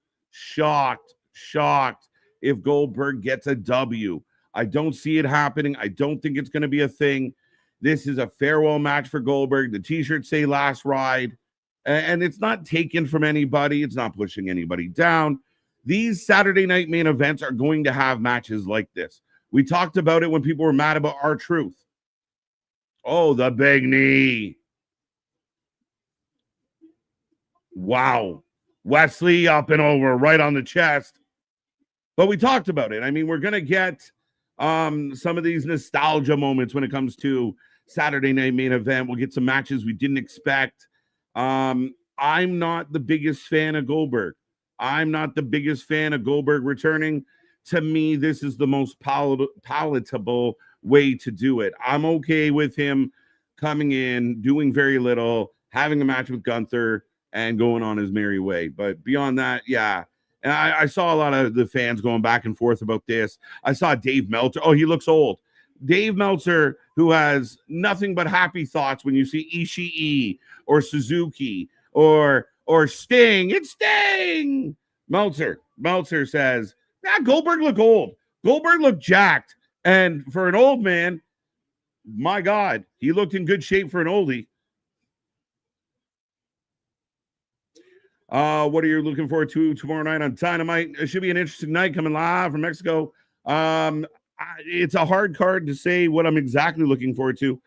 if Goldberg gets a W. I don't see it happening. I don't think it's going to be a thing. This is a farewell match for Goldberg. The t-shirts say last ride. And it's not taken from anybody. It's not pushing anybody down. These Saturday night main events are going to have matches like this. We talked about it when people were mad about R-Truth. Oh, the big knee. Wow. Wesley up and over right on the chest. But we talked about it. I mean, we're going to get some of these nostalgia moments when it comes to Saturday night main event. We'll get some matches we didn't expect. I'm not the biggest fan of Goldberg. I'm not the biggest fan of Goldberg returning. To me, this is the most palatable way to do it. I'm okay with him coming in, doing very little, having a match with Gunther, and going on his merry way. But beyond that, yeah. And I saw a lot of the fans going back and forth about this. I saw Dave Meltzer. Oh, he looks old. Dave Meltzer, who has nothing but happy thoughts when you see Ishii or Suzuki or Sting. It's Sting. Meltzer says, Yeah, Goldberg looked old. Goldberg looked jacked. And for an old man, my God, he looked in good shape for an oldie. What are you looking forward to tomorrow night on Dynamite? It should be an interesting night coming live from Mexico. It's a hard card to say what I'm exactly looking forward to.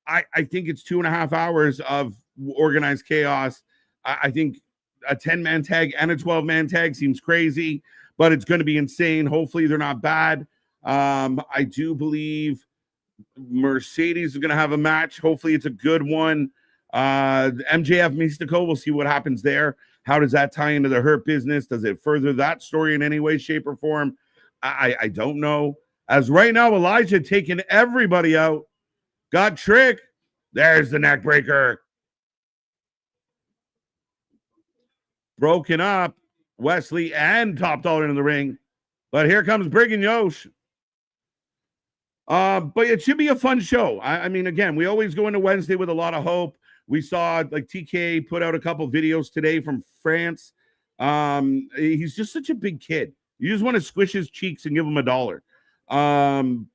I think it's 2.5 hours of organized chaos. I think a 10-man tag and a 12-man tag seems crazy, but it's going to be insane. Hopefully they're not bad. I do believe Mercedes is going to have a match. Hopefully it's a good one. MJF Mystico, we'll see what happens there. How does that tie into the Hurt Business? Does it further that story in any way, shape, or form? I don't know. As right now, Elijah taking everybody out. Got Trick. There's the neck breaker. Broken up. Wesley and Top Dollar in the ring. But here comes Brig and Yosh. But it should be a fun show. I mean, again, we always go into Wednesday with a lot of hope. We saw like TK put out a couple videos today from France. He's just such a big kid. You just want to squish his cheeks and give him $1.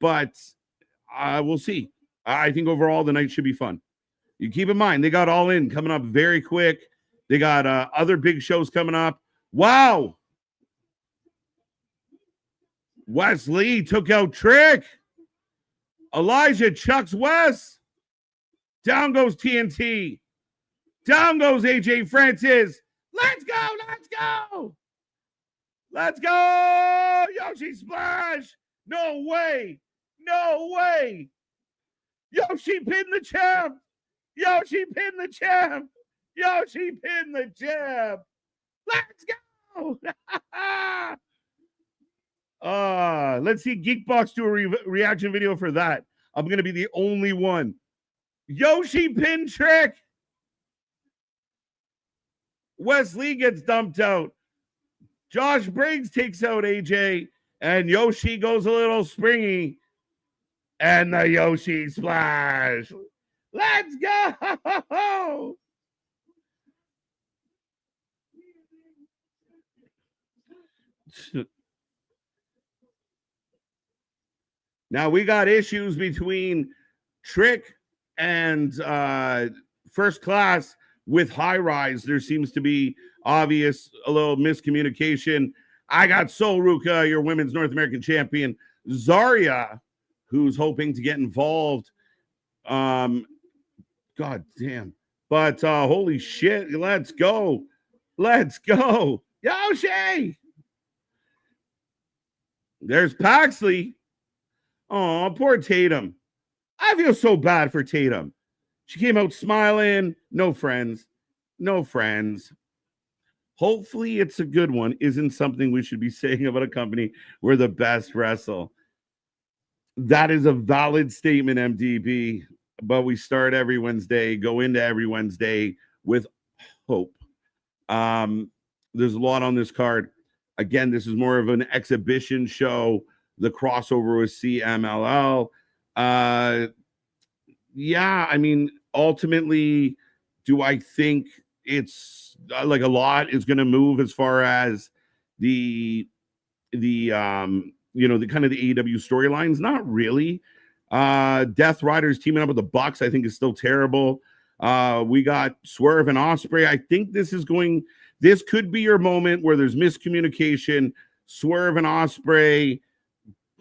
But we'll see. I think overall the night should be fun. You keep in mind, they got All In coming up very quick. They got other big shows coming up. Wow. Wesley took out Trick. Elijah chucks Wes. Down goes TNT. Down goes AJ Francis. Let's go. Let's go. Let's go. Yoshi Splash. No way. No way. Yoshi pinned the champ. Yoshi pinned the champ. Yoshi pinned the champ. Let's go. Let's see Geekbox do a reaction video for that. I'm going to be the only one. Yoshi pin Trick. Wesley gets dumped out. Josh Briggs takes out AJ. And Yoshi goes a little springy. And the Yoshi splash. Let's go. Now we got issues between Trick and First Class with High Rise. There seems to be a little miscommunication. I got Sol Ruka, your women's North American champion. Zarya, who's hoping to get involved. God damn. But holy shit, let's go. Let's go. Yoshi. There's Paxley. Oh, poor Tatum. I feel so bad for Tatum. She came out smiling. No friends. No friends. Hopefully it's a good one. Isn't something we should be saying about a company where the best wrestle. That is a valid statement, MDB. But we start every Wednesday, go into every Wednesday with hope. There's a lot on this card. Again, this is more of an exhibition show. The crossover with CMLL. Yeah, I mean, ultimately, do I think it's like a lot is going to move as far as the kind of the AEW storylines? Not really. Death Riders teaming up with the Bucks, I think, is still terrible. We got Swerve and Ospreay. I think this could be your moment where there's miscommunication. Swerve and Ospreay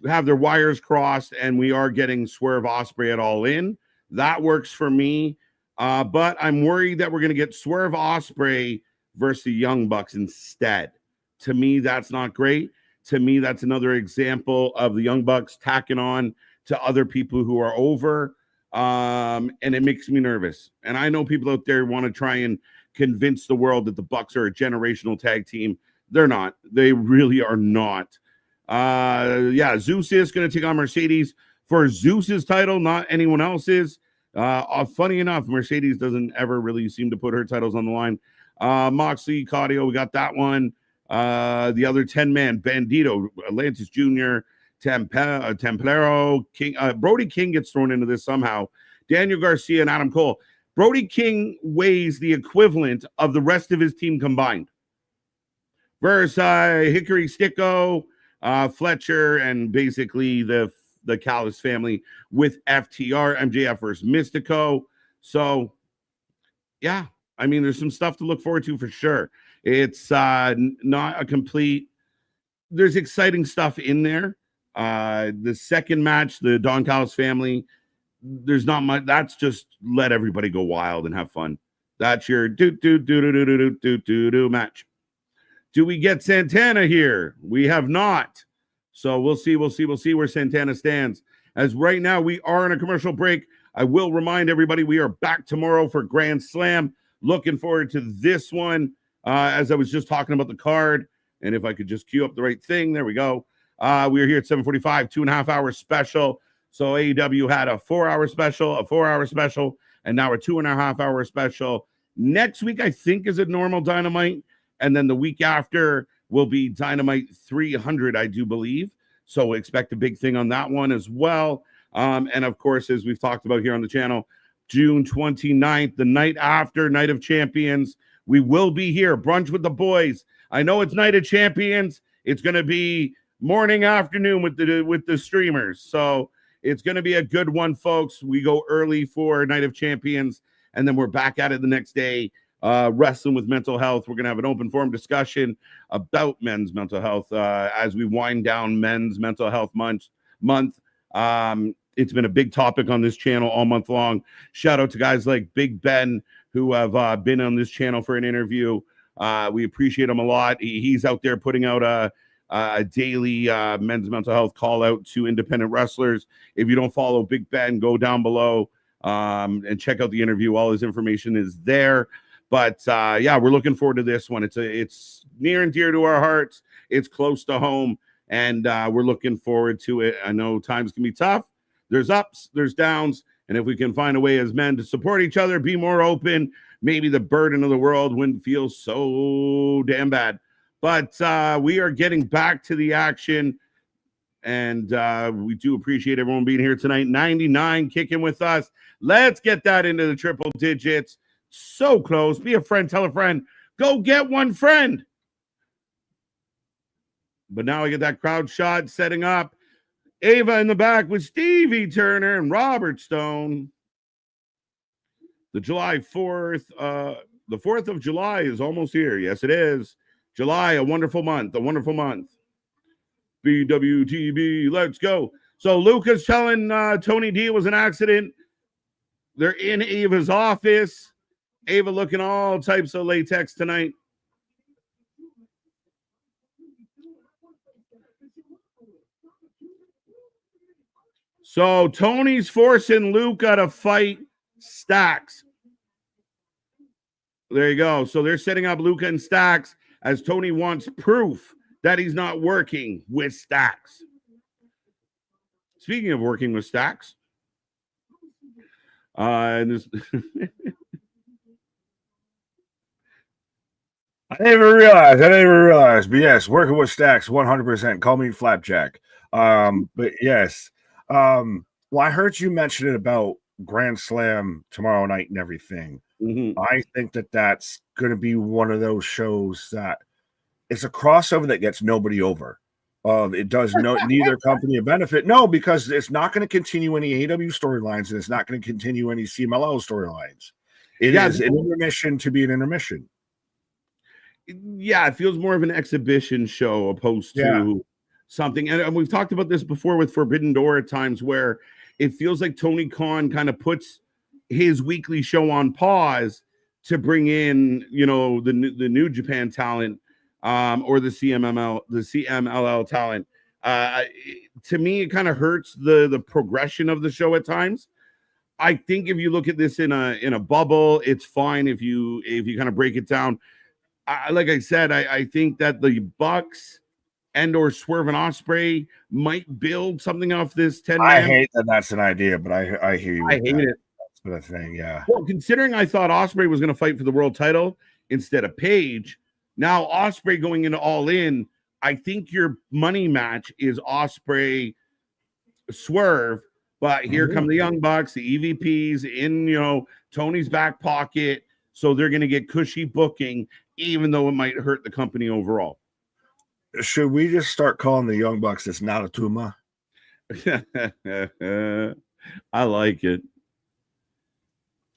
have their wires crossed, and we are getting Swerve Ospreay at All In. That works for me. But I'm worried that we're going to get Swerve Ospreay versus the Young Bucks instead. To me, that's not great. To me, that's another example of the Young Bucks tacking on to other people who are over. And it makes me nervous. And I know people out there want to try and convince the world that the Bucks are a generational tag team. They're not. They really are not. Zeus is going to take on Mercedes for Zeus's title, not anyone else's. Funny enough, Mercedes doesn't ever really seem to put her titles on the line. Moxley, Cardio, we got that one. The other 10-man, Bandito, Atlantis Jr., Templero, King, Brody King gets thrown into this somehow. Daniel Garcia and Adam Cole. Brody King weighs the equivalent of the rest of his team combined. Versus Hickory Sticko, Fletcher and basically the Callis family with FTR, MJF versus Mystico. So yeah, I mean, there's some stuff to look forward to for sure. It's not a complete. There's exciting stuff in there. The second match, the Don Callis family, there's not much. That's just let everybody go wild and have fun. That's your do match. Do we get Santana here? We have not. So we'll see where Santana stands. As right now we are in a commercial break. I will remind everybody we are back tomorrow for Grand Slam. Looking forward to this one. As I was just talking about the card, and if I could just cue up the right thing, there we go. We are here at 7:45, 2.5 hour special. So AEW had a 4-hour special, a 4-hour special, and now a 2.5 hour special. Next week, I think, is a normal Dynamite. And then the week after will be Dynamite 300, I do believe. So expect a big thing on that one as well. And of course, as we've talked about here on the channel, June 29th, the night after Night of Champions, we will be here, brunch with the boys. I know it's Night of Champions. It's going to be morning, afternoon with the streamers. So it's going to be a good one, folks. We go early for Night of Champions, and then we're back at it the next day. Wrestling with mental health. We're going to have an open forum discussion about men's mental health as we wind down men's mental health month. It's been a big topic on this channel all month long. Shout out to guys like Big Ben who have been on this channel for an interview. We appreciate him a lot. He's out there putting out a daily men's mental health call out to independent wrestlers. If you don't follow Big Ben, go down below and check out the interview. All his information is there. But yeah, we're looking forward to this one. It's near and dear to our hearts. It's close to home, and we're looking forward to it. I know times can be tough. There's ups, there's downs, and if we can find a way as men to support each other, be more open, maybe the burden of the world wouldn't feel so damn bad. But we are getting back to the action, and we do appreciate everyone being here tonight. 99 kicking with us. Let's get that into the triple digits. So close. Be a friend. Tell a friend. Go get one friend. But now I get that crowd shot setting up. Ava in the back with Stevie Turner and Robert Stone. The July 4th. The 4th of July is almost here. Yes, it is. July, a wonderful month. A wonderful month. BWTB, let's go. So Luca's telling Tony D it was an accident. They're in Ava's office. Ava looking all types of latex tonight. So Tony's forcing Luca to fight Stacks. There you go. So they're setting up Luca and Stacks as Tony wants proof that he's not working with Stacks. Speaking of working with Stacks, and this I didn't even realize. But yes, working with Stacks, 100%. Call me Flapjack. But yes. Well, I heard you mention it about Grand Slam tomorrow night and everything. Mm-hmm. I think that's going to be one of those shows that it's a crossover that gets nobody over. It does neither company a benefit. No, because it's not going to continue any AEW storylines, and it's not going to continue any CMLL storylines. It is an intermission to be an intermission. Yeah, it feels more of an exhibition show opposed to something. And we've talked about this before with Forbidden Door at times where it feels like Tony Khan kind of puts his weekly show on pause to bring in, the New Japan talent or the CMLL talent. To me, it kind of hurts the progression of the show at times. I think if you look at this in a bubble, it's fine if you kind of break it down. Like I said, I think that the Bucks and or Swerve and Ospreay might build something off this 10-man. I hate that that's an idea, but I hear you. I hate it. That's the thing, yeah. Well, considering I thought Ospreay was going to fight for the world title instead of Paige, now Ospreay going into All In, I think your money match is Ospreay Swerve, but here come the Young Bucks, the EVPs in Tony's back pocket, so they're going to get cushy booking, even though it might hurt the company overall. Should we just start calling the Young Bucks it's not a tumor? I like it.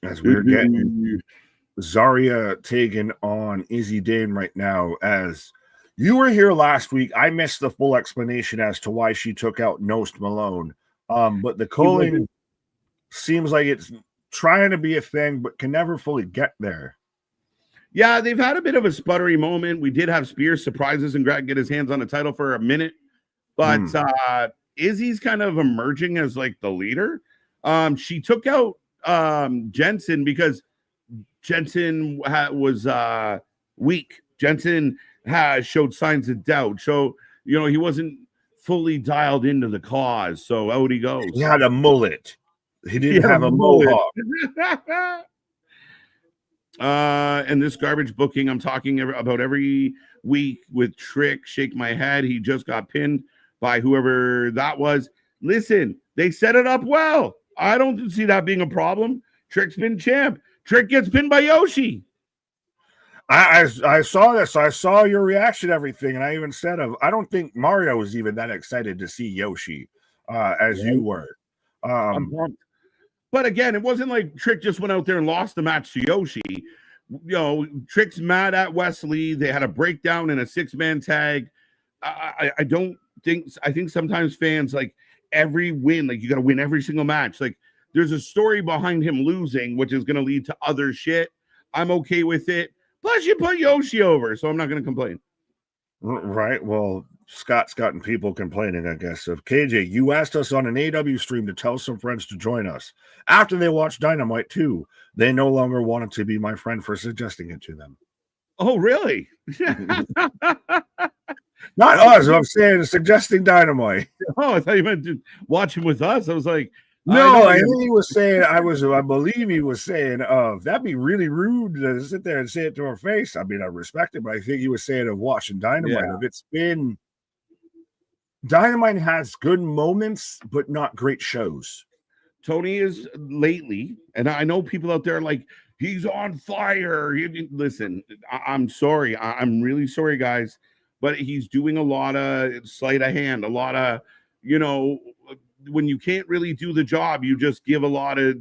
As we're getting Zarya taking on Izzy Dane right now. As you were here last week, I missed the full explanation as to why she took out Nost Malone. But the culling seems like it's trying to be a thing, but can never fully get there. Yeah, they've had a bit of a sputtery moment. We did have Spears surprises and get his hands on the title for a minute, but Izzy's kind of emerging as like the leader. She took out Jensen because Jensen was weak. Jensen showed signs of doubt. So, he wasn't fully dialed into the cause. So out he goes. He had a mullet. He didn't have a mohawk. And this garbage booking I'm talking about every week with Trick, shake my head. He just got pinned by whoever that was. Listen, they set it up well. I don't see that being a problem. Trick's been champ. Trick gets pinned by Yoshi. I saw this. I saw your reaction to everything, and I even said I don't think Mario was even that excited to see Yoshi as you were. But again, it wasn't like Trick just went out there and lost the match to Yoshi. Trick's mad at Wesley. They had a breakdown in a 6-man tag. I think sometimes fans like every win, like you got to win every single match. Like there's a story behind him losing, which is going to lead to other shit. I'm okay with it. Plus, you put Yoshi over, so I'm not going to complain. Right. Well, Scott's gotten people complaining, I guess. Of KJ, you asked us on an AW stream to tell some friends to join us. After they watched Dynamite 2, they no longer wanted to be my friend for suggesting it to them. Oh, really? Not us. I'm saying suggesting Dynamite. Oh, I thought you meant to watch him with us. I was like, no, I think he was saying, I believe he was saying, that'd be really rude to sit there and say it to her face. I mean, I respect it, but I think he was saying of watching Dynamite. Yeah. Dynamite has good moments, but not great shows. Tony is lately, and I know people out there are like, he's on fire. Listen, I'm sorry. I'm really sorry, guys, but he's doing a lot of sleight of hand, a lot of, when you can't really do the job, you just give a lot of,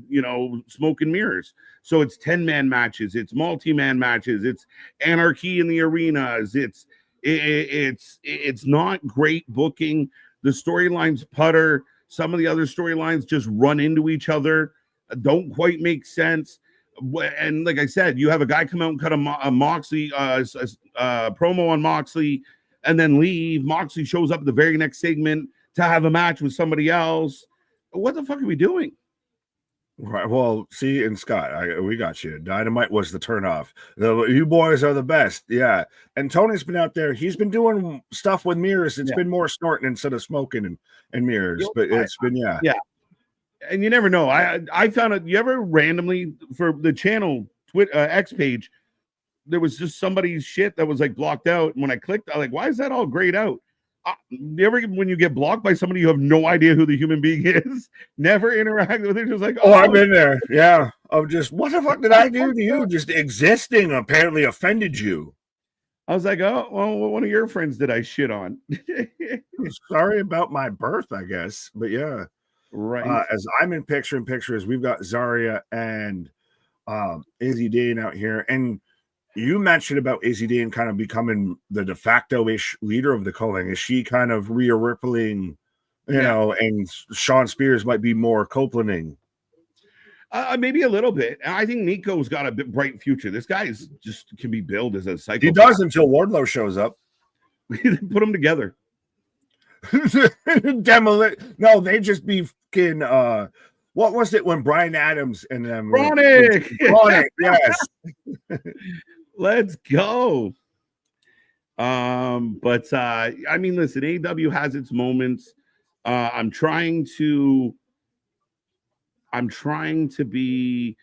smoke and mirrors. So it's 10-man matches, it's multi-man matches, it's anarchy in the arenas, it's not great booking. The storylines putter. Some of the other storylines just run into each other, don't quite make sense. And like I said, you have a guy come out and cut a Moxley promo on Moxley and then leave. Moxley shows up at the very next segment to have a match with somebody else. What the fuck are we doing? Right. Well, see, and Scott, we got you. Dynamite was the turnoff. You boys are the best. Yeah. And Tony's been out there. He's been doing stuff with mirrors. It's been more snorting instead of smoking and mirrors. But it's been, yeah. And you never know. I found it. You ever randomly for the channel X page, there was just somebody's shit that was like blocked out. And when I clicked, I was like, why is that all grayed out? When you get blocked by somebody, you have no idea who the human being is, never interact with it, just like, oh, I've been there. Yeah. Of just, what the fuck did I do to you? Just existing apparently offended you. I was like, oh, well, one of your friends did I shit on? Sorry about my birth, I guess. But yeah. Right. As I'm in pictures, we've got Zarya and Izzy Dane out here. And you mentioned about Izzy Dane kind of becoming the de facto-ish leader of the culling. Is she kind of rippling, and Sean Spears might be more Copelanding? Maybe a little bit. I think Nico's got a bright future. This guy just can be billed as a psychopath. He does until Wardlow shows up. Put them together. No, they just be fucking, what was it when Brian Adams and them? Chronic, yes. Let's go. But I mean, listen, AEW has its moments. I'm trying to be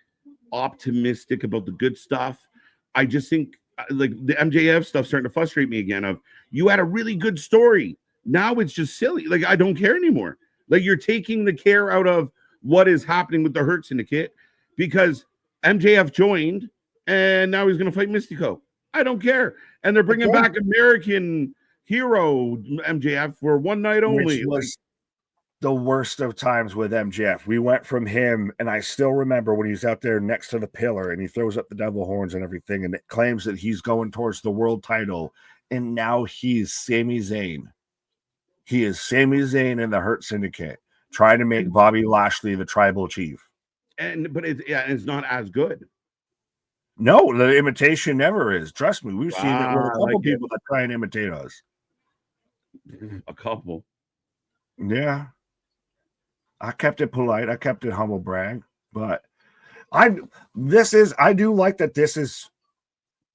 optimistic about the good stuff. I just think like the MJF stuff starting to frustrate me again. Of you had a really good story. Now it's just silly. Like I don't care anymore. Like you're taking the care out of what is happening with the Hurt Syndicate because MJF joined and now he's going to fight Mystico. I don't care. And they're bringing back American hero MJF for one night only. Which was the worst of times with MJF. We went from him, and I still remember when he's out there next to the pillar and he throws up the devil horns and everything, and it claims that he's going towards the world title. And now he's Sami Zayn. He is Sami Zayn in the Hurt Syndicate, trying to make Bobby Lashley the tribal chief. But it's not as good. No, the imitation never is. Trust me, we've seen it with a couple people that try and imitate us. A couple. Yeah. I kept it polite. I kept it humble brag. But I do like that this is,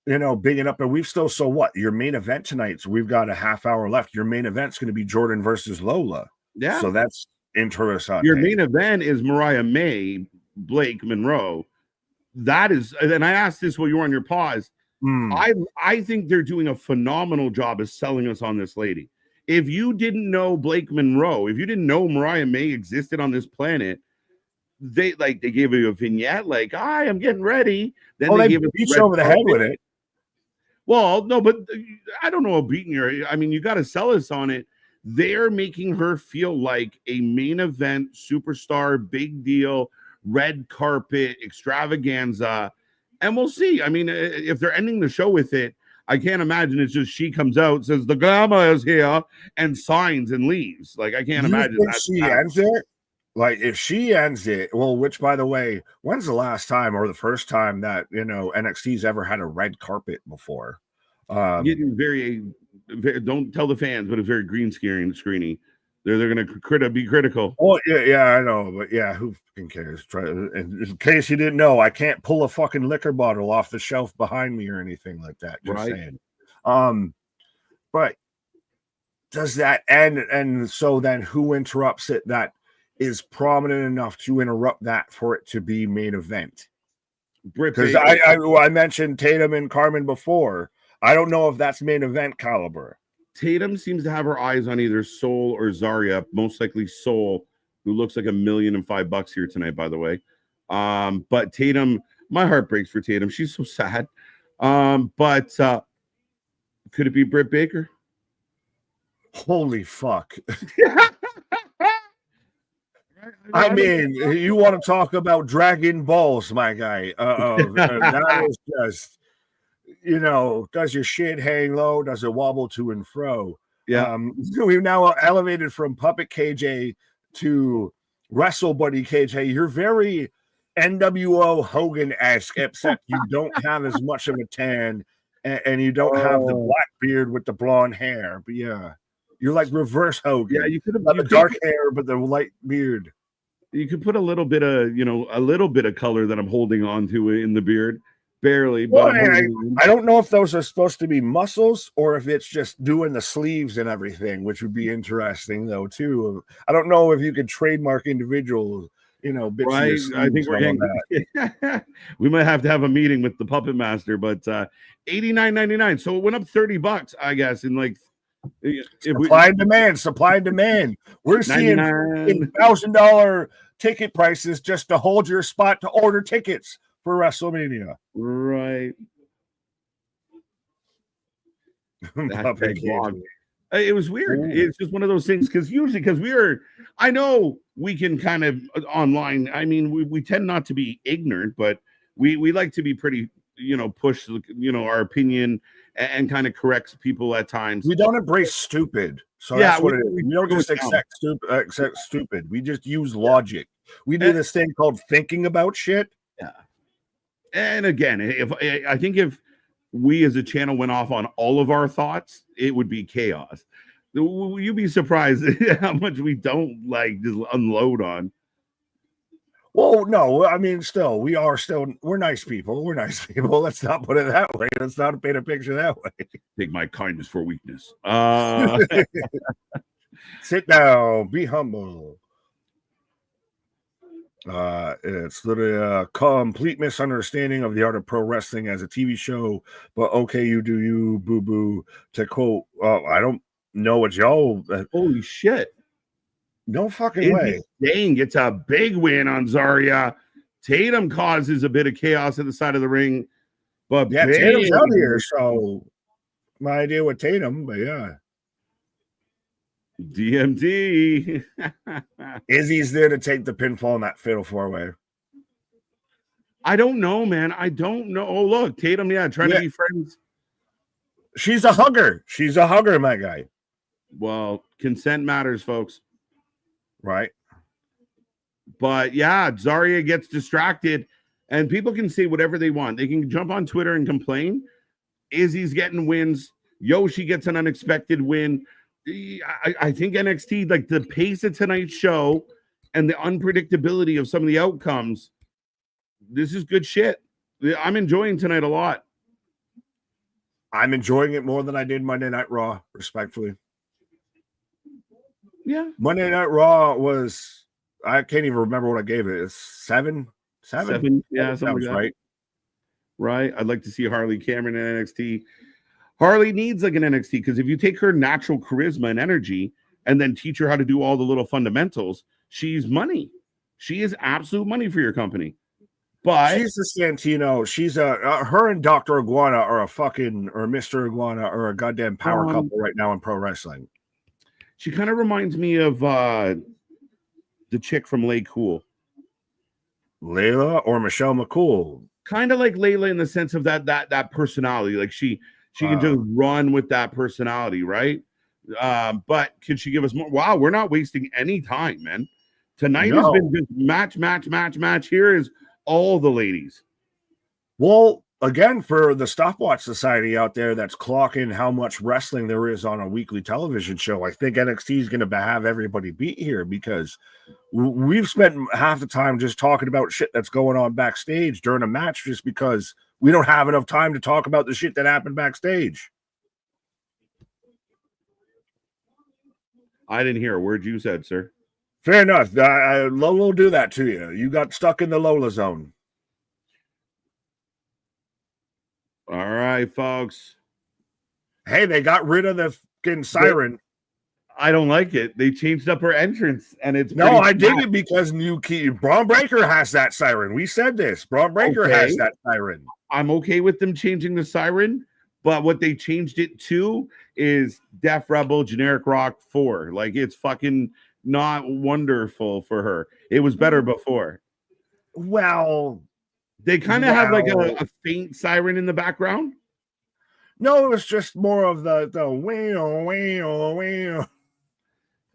big enough. And we've still, so what? Your main event tonight, so we've got a half hour left. Your main event's going to be Jordan versus Lola. Yeah. So that's interesting. Your main event is Mariah May, Blake Monroe. That is, and I asked this while you were on your pause. I think they're doing a phenomenal job of selling us on this lady. If you didn't know Blake Monroe, if you didn't know Mariah May existed on this planet, they gave you a vignette like, "Hi, I'm getting ready." Then they gave beat you over the head with it. Well, no, but I don't know about beating her. I mean, you got to sell us on it. They're making her feel like a main event superstar, big deal, red carpet extravaganza, and we'll see. I mean, if they're ending the show with it, I can't imagine it's just she comes out, says the glamour is here, and signs and leaves. Like, I can't imagine that. She ends it. Like, if she ends it, well, which, by the way, when's the last time or the first time that NXT's ever had a red carpet before? Getting very, don't tell the fans, but it's very green screeny. They're going to be critical. Oh, yeah, I know. But yeah, who fucking cares? In case you didn't know, I can't pull a fucking liquor bottle off the shelf behind me or anything like that. Just saying. But does that end? And so then who interrupts it that is prominent enough to interrupt that for it to be main event? Because I mentioned Tatum and Carmen before. I don't know if that's main event caliber. Tatum seems to have her eyes on either Soul or Zarya, most likely Soul, who looks like $1,005,000 here tonight, by the way. But Tatum, my heart breaks for Tatum. She's so sad. But could it be Britt Baker? Holy fuck. I mean, you want to talk about Dragon Balls, my guy. That is just... does your shit hang low? Does it wobble to and fro? Yeah. We've now elevated from Puppet KJ to Wrestle Buddy KJ. You're very NWO Hogan-esque, except you don't have as much of a tan and you don't have the black beard with the blonde hair. But yeah, you're like reverse Hogan. Yeah, you could have the dark hair, but the light beard. You could put a little bit of color that I'm holding on to in the beard. Barely, but I don't know if those are supposed to be muscles or if it's just doing the sleeves and everything, which would be interesting though too. I don't know if you could trademark individual, bits. Right. I think we're getting, we might have to have a meeting with the puppet master, but $89.99. So it went up $30, I guess, in like supply and demand. We're seeing $1,000 ticket prices just to hold your spot to order tickets for WrestleMania. Right. It was weird. Ooh. It's just one of those things because I know we can kind of online. I mean, we tend not to be ignorant, but we like to be pretty, push, our opinion and kind of corrects people at times. We don't embrace stupid. So yeah, that's what it is. We don't just accept stupid. We just use logic. We do this thing called thinking about shit. Yeah. And again, if we as a channel went off on all of our thoughts, it would be chaos. You'd be surprised how much we don't just unload on. Well, no, I mean, we're nice people. We're nice people. Let's not put it that way. Let's not paint a picture that way. Take my kindness for weakness. Sit down. Be humble. It's literally a complete misunderstanding of the art of pro wrestling as a TV show, but okay, you do you, boo boo. To quote, I don't know what y'all. Holy shit! No fucking way. Dang, gets a big win on Zarya. Tatum causes a bit of chaos at the side of the ring, but yeah, Tatum's out here, so my idea with Tatum, but yeah. DMD. Izzy's there to take the pinfall in that fatal 4-way. I don't know, man. I don't know. Oh, look, Tatum, trying to be friends. She's a hugger. She's a hugger, my guy. Well, consent matters, folks. Right. But yeah, Zarya gets distracted, and people can say whatever they want. They can jump on Twitter and complain. Izzy's getting wins. Yoshi gets an unexpected win. I think NXT, like the pace of tonight's show and the unpredictability of some of the outcomes, this is good shit. I'm enjoying tonight a lot. I'm enjoying it more than I did Monday Night Raw, respectfully. Yeah. Monday Night Raw was, I can't even remember what I gave it. It's seven. Yeah, something like that. Right. Right. I'd like to see Harley Cameron in NXT. Harley needs like an NXT because if you take her natural charisma and energy and then teach her how to do all the little fundamentals, she's money. She is absolute money for your company. But she's the Santino. She's her and Dr. Iguana are a fucking, or Mr. Iguana are a goddamn power couple right now in pro wrestling. She kind of reminds me of the chick from Lay Cool. Layla or Michelle McCool. Kind of like Layla in the sense of that personality. Like she can just run with that personality, right? But can she give us more? Wow, we're not wasting any time, man. Tonight has been just match. Here is all the ladies. Well, again, for the Stopwatch Society out there that's clocking how much wrestling there is on a weekly television show, I think NXT is going to have everybody beat here because we've spent half the time just talking about shit that's going on backstage during a match just because we don't have enough time to talk about the shit that happened backstage. I didn't hear a word you said, sir. Fair enough. Lola will do that to you. You got stuck in the Lola zone. All right, folks. Hey, they got rid of the fucking siren. I don't like it. They changed up her entrance, and it's no. I dig it because Braun Breaker has that siren. We said this. Braun Breaker has that siren. I'm okay with them changing the siren, but what they changed it to is Def Rebel Generic Rock 4. Like it's fucking not wonderful for her. It was better before. Well, they kind of have like a faint siren in the background. No, it was just more of the wheel.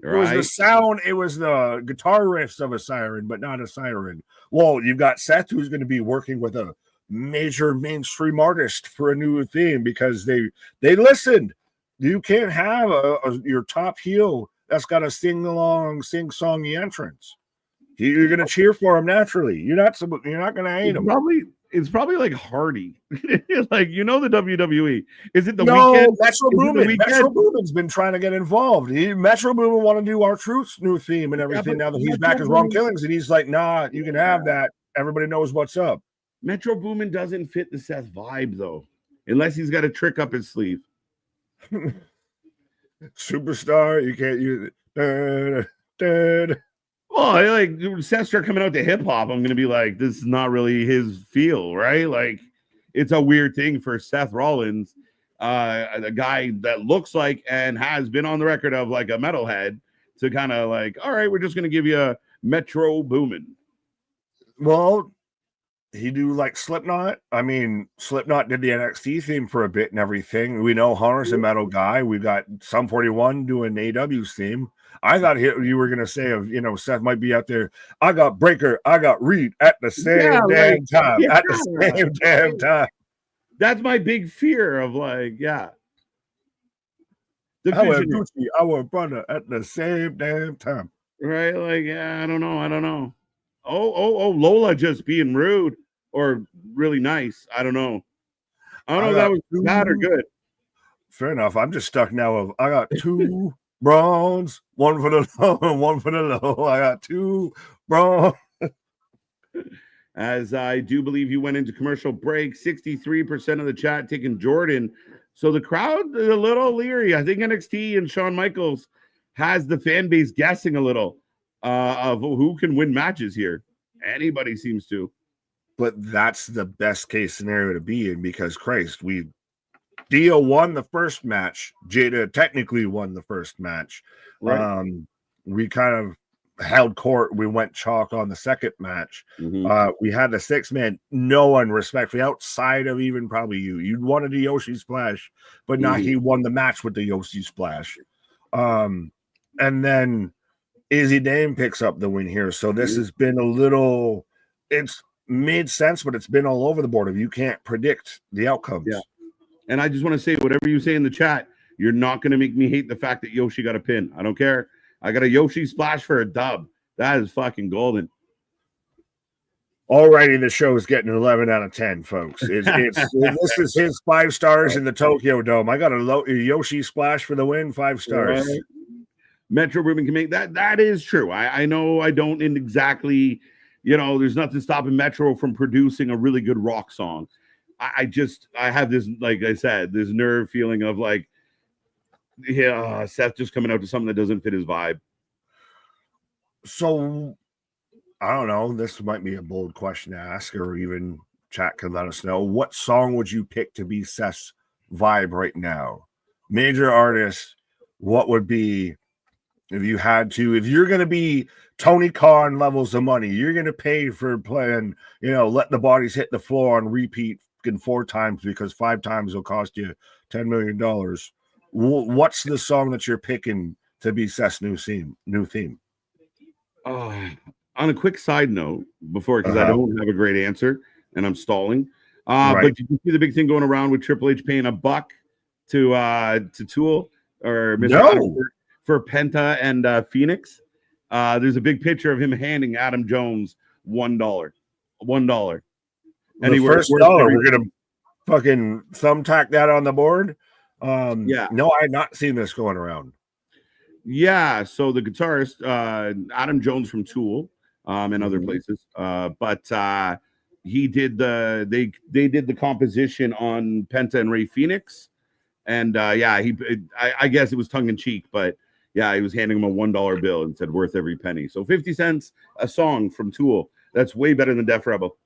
It was the sound. It was the guitar riffs of a siren, but not a siren. Well, you've got Seth, who's going to be working with a major mainstream artist for a new theme because they listened. You can't have your top heel that's got a sing-songy entrance. You're going to cheer for him naturally. You're not going to hate him. It's probably like Hardy. Like, the WWE. Is it the weekend? No, Metro Boomin. Metro Boomin's been trying to get involved. Metro Boomin want to do our Truth's new theme and everything now that he's back as Wrong Killings. And he's like, nah, you can have that. Everybody knows what's up. Metro Boomin doesn't fit the Seth vibe, though. Unless he's got a trick up his sleeve. Superstar, you can't use it. Well, like Seth's coming out to hip hop, I'm gonna be like, this is not really his feel, right? Like, it's a weird thing for Seth Rollins, a guy that looks like and has been on the record of like a metalhead, to kind of like, all right, we're just gonna give you a Metro Boomin. Well, he do like Slipknot. I mean, Slipknot did the NXT theme for a bit and everything. We know Hunter's a metal guy. We got Sum 41 doing AW's theme. I thought you were going to say Seth might be out there. I got Breaker. I got Reed at the same time. At the same damn time. That's my big fear of like, yeah. Our Gucci, our brother at the same damn time. Right? Like, yeah, I don't know. Oh, Lola just being rude or really nice. I don't know. I don't know if that was bad or good. Fair enough. I'm just stuck now of I got two bronze, one for the low and one for the low. I got two bronze. As I do believe you went into commercial break, 63% of the chat taking Jordan. So the crowd is a little leery. I think NXT and Shawn Michaels has the fan base guessing a little of who can win matches here. Anybody seems to. But that's the best case scenario to be in because, Christ, we Thea won the first match. Jada technically won the first match. Right. We kind of held court. We went chalk on the second match. We had the 6-man. No one respectfully outside of even probably you. You wanted the Yoshi splash, but not he won the match with the Yoshi splash. And then Izzy Dame picks up the win here. So this has been a little. It's made sense, but it's been all over the board. If you can't predict the outcomes. Yeah. And I just want to say, whatever you say in the chat, you're not going to make me hate the fact that Yoshi got a pin. I don't care. I got a Yoshi splash for a dub. That is fucking golden. Alrighty, the show is getting 11 out of 10, folks. This is his 5 stars in the Tokyo Dome. I got a Yoshi splash for the win, 5 stars. Right. Metro Boomin can make that. That is true. I know I don't exactly, there's nothing stopping Metro from producing a really good rock song. I have this, like I said, this nerve feeling of like, Seth just coming out to something that doesn't fit his vibe. So, I don't know. This might be a bold question to ask, or even chat can let us know. What song would you pick to be Seth's vibe right now? Major artist, what would be, if you had to, if you're going to be Tony Khan levels of money, you're going to pay for playing, Let the Bodies Hit the Floor on repeat 4 times because 5 times will cost you $10 million. What's the song that you're picking to be Seth's new theme? On a quick side note, because I don't have a great answer and I'm stalling. Right. But did you see the big thing going around with Triple H paying $1 to Tool or Mr. Adam for Penta and Phoenix? There's a big picture of him handing Adam Jones $1. $1. And the first dollar, we're gonna fucking thumbtack that on the board. No, I had not seen this going around. Yeah, so the guitarist Adam Jones from Tool and other places, but he did they did the composition on Penta and Ray Phoenix, and I guess it was tongue in cheek, but yeah, he was handing him a $1 bill and said worth every penny. So 50 cents a song from Tool. That's way better than Def Rebel.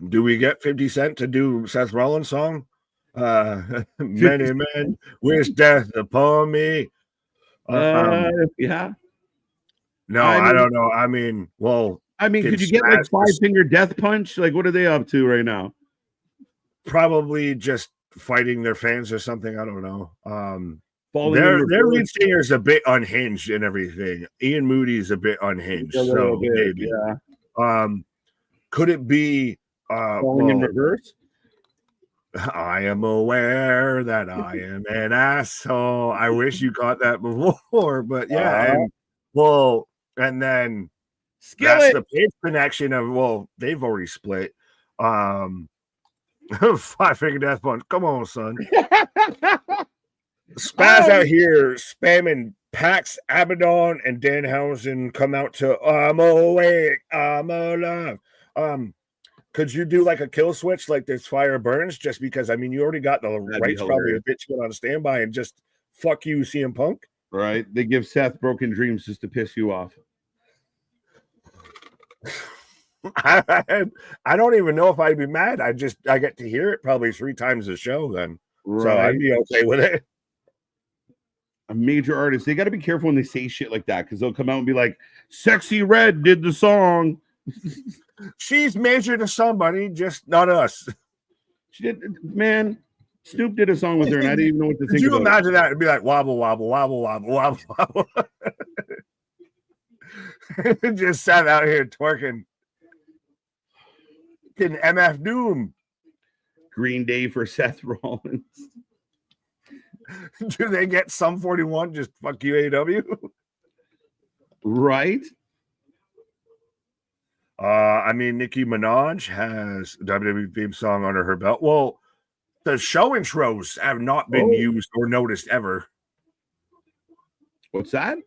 Do we get 50 Cent to do Seth Rollins' song? Many men wish death upon me. Yeah. No, I don't know. Could you get like 5-finger death punch? Like, what are they up to right now? Probably just fighting their fans or something. I don't know. Their lead singer is a bit unhinged and everything. Ian Moody's a bit unhinged. Maybe. Yeah. Could it be falling in reverse? I am aware that I am an asshole. I wish you caught that before, but yeah. And then that's the pitch connection of, they've already split. 5-finger death punch. Come on, son. Spaz out here spamming Pax, Abaddon, and Danhausen come out to I'm awake, I'm alive. Could you do like a kill switch like this fire burns just because you already got the rights probably a bitch on standby and just fuck you CM Punk? Right. They give Seth Broken Dreams just to piss you off. I don't even know if I'd be mad. I get to hear it probably 3 times a show then. Right. So I'd be okay with it. A major artist, they got to be careful when they say shit like that because they'll come out and be like, Sexy Red did the song. She's major to somebody, just not us. She did, man. Snoop did a song with her, and I didn't even know what to think about. Could you imagine that? It'd be like wobble, wobble, wobble, wobble, wobble, wobble. Just sat out here twerking. Getting MF Doom. Green Day for Seth Rollins. Do they get some 41? Just fuck you, AEW. Right. Nicki Minaj has WWE theme song under her belt. Well, the show intros have not been used or noticed ever. What's that?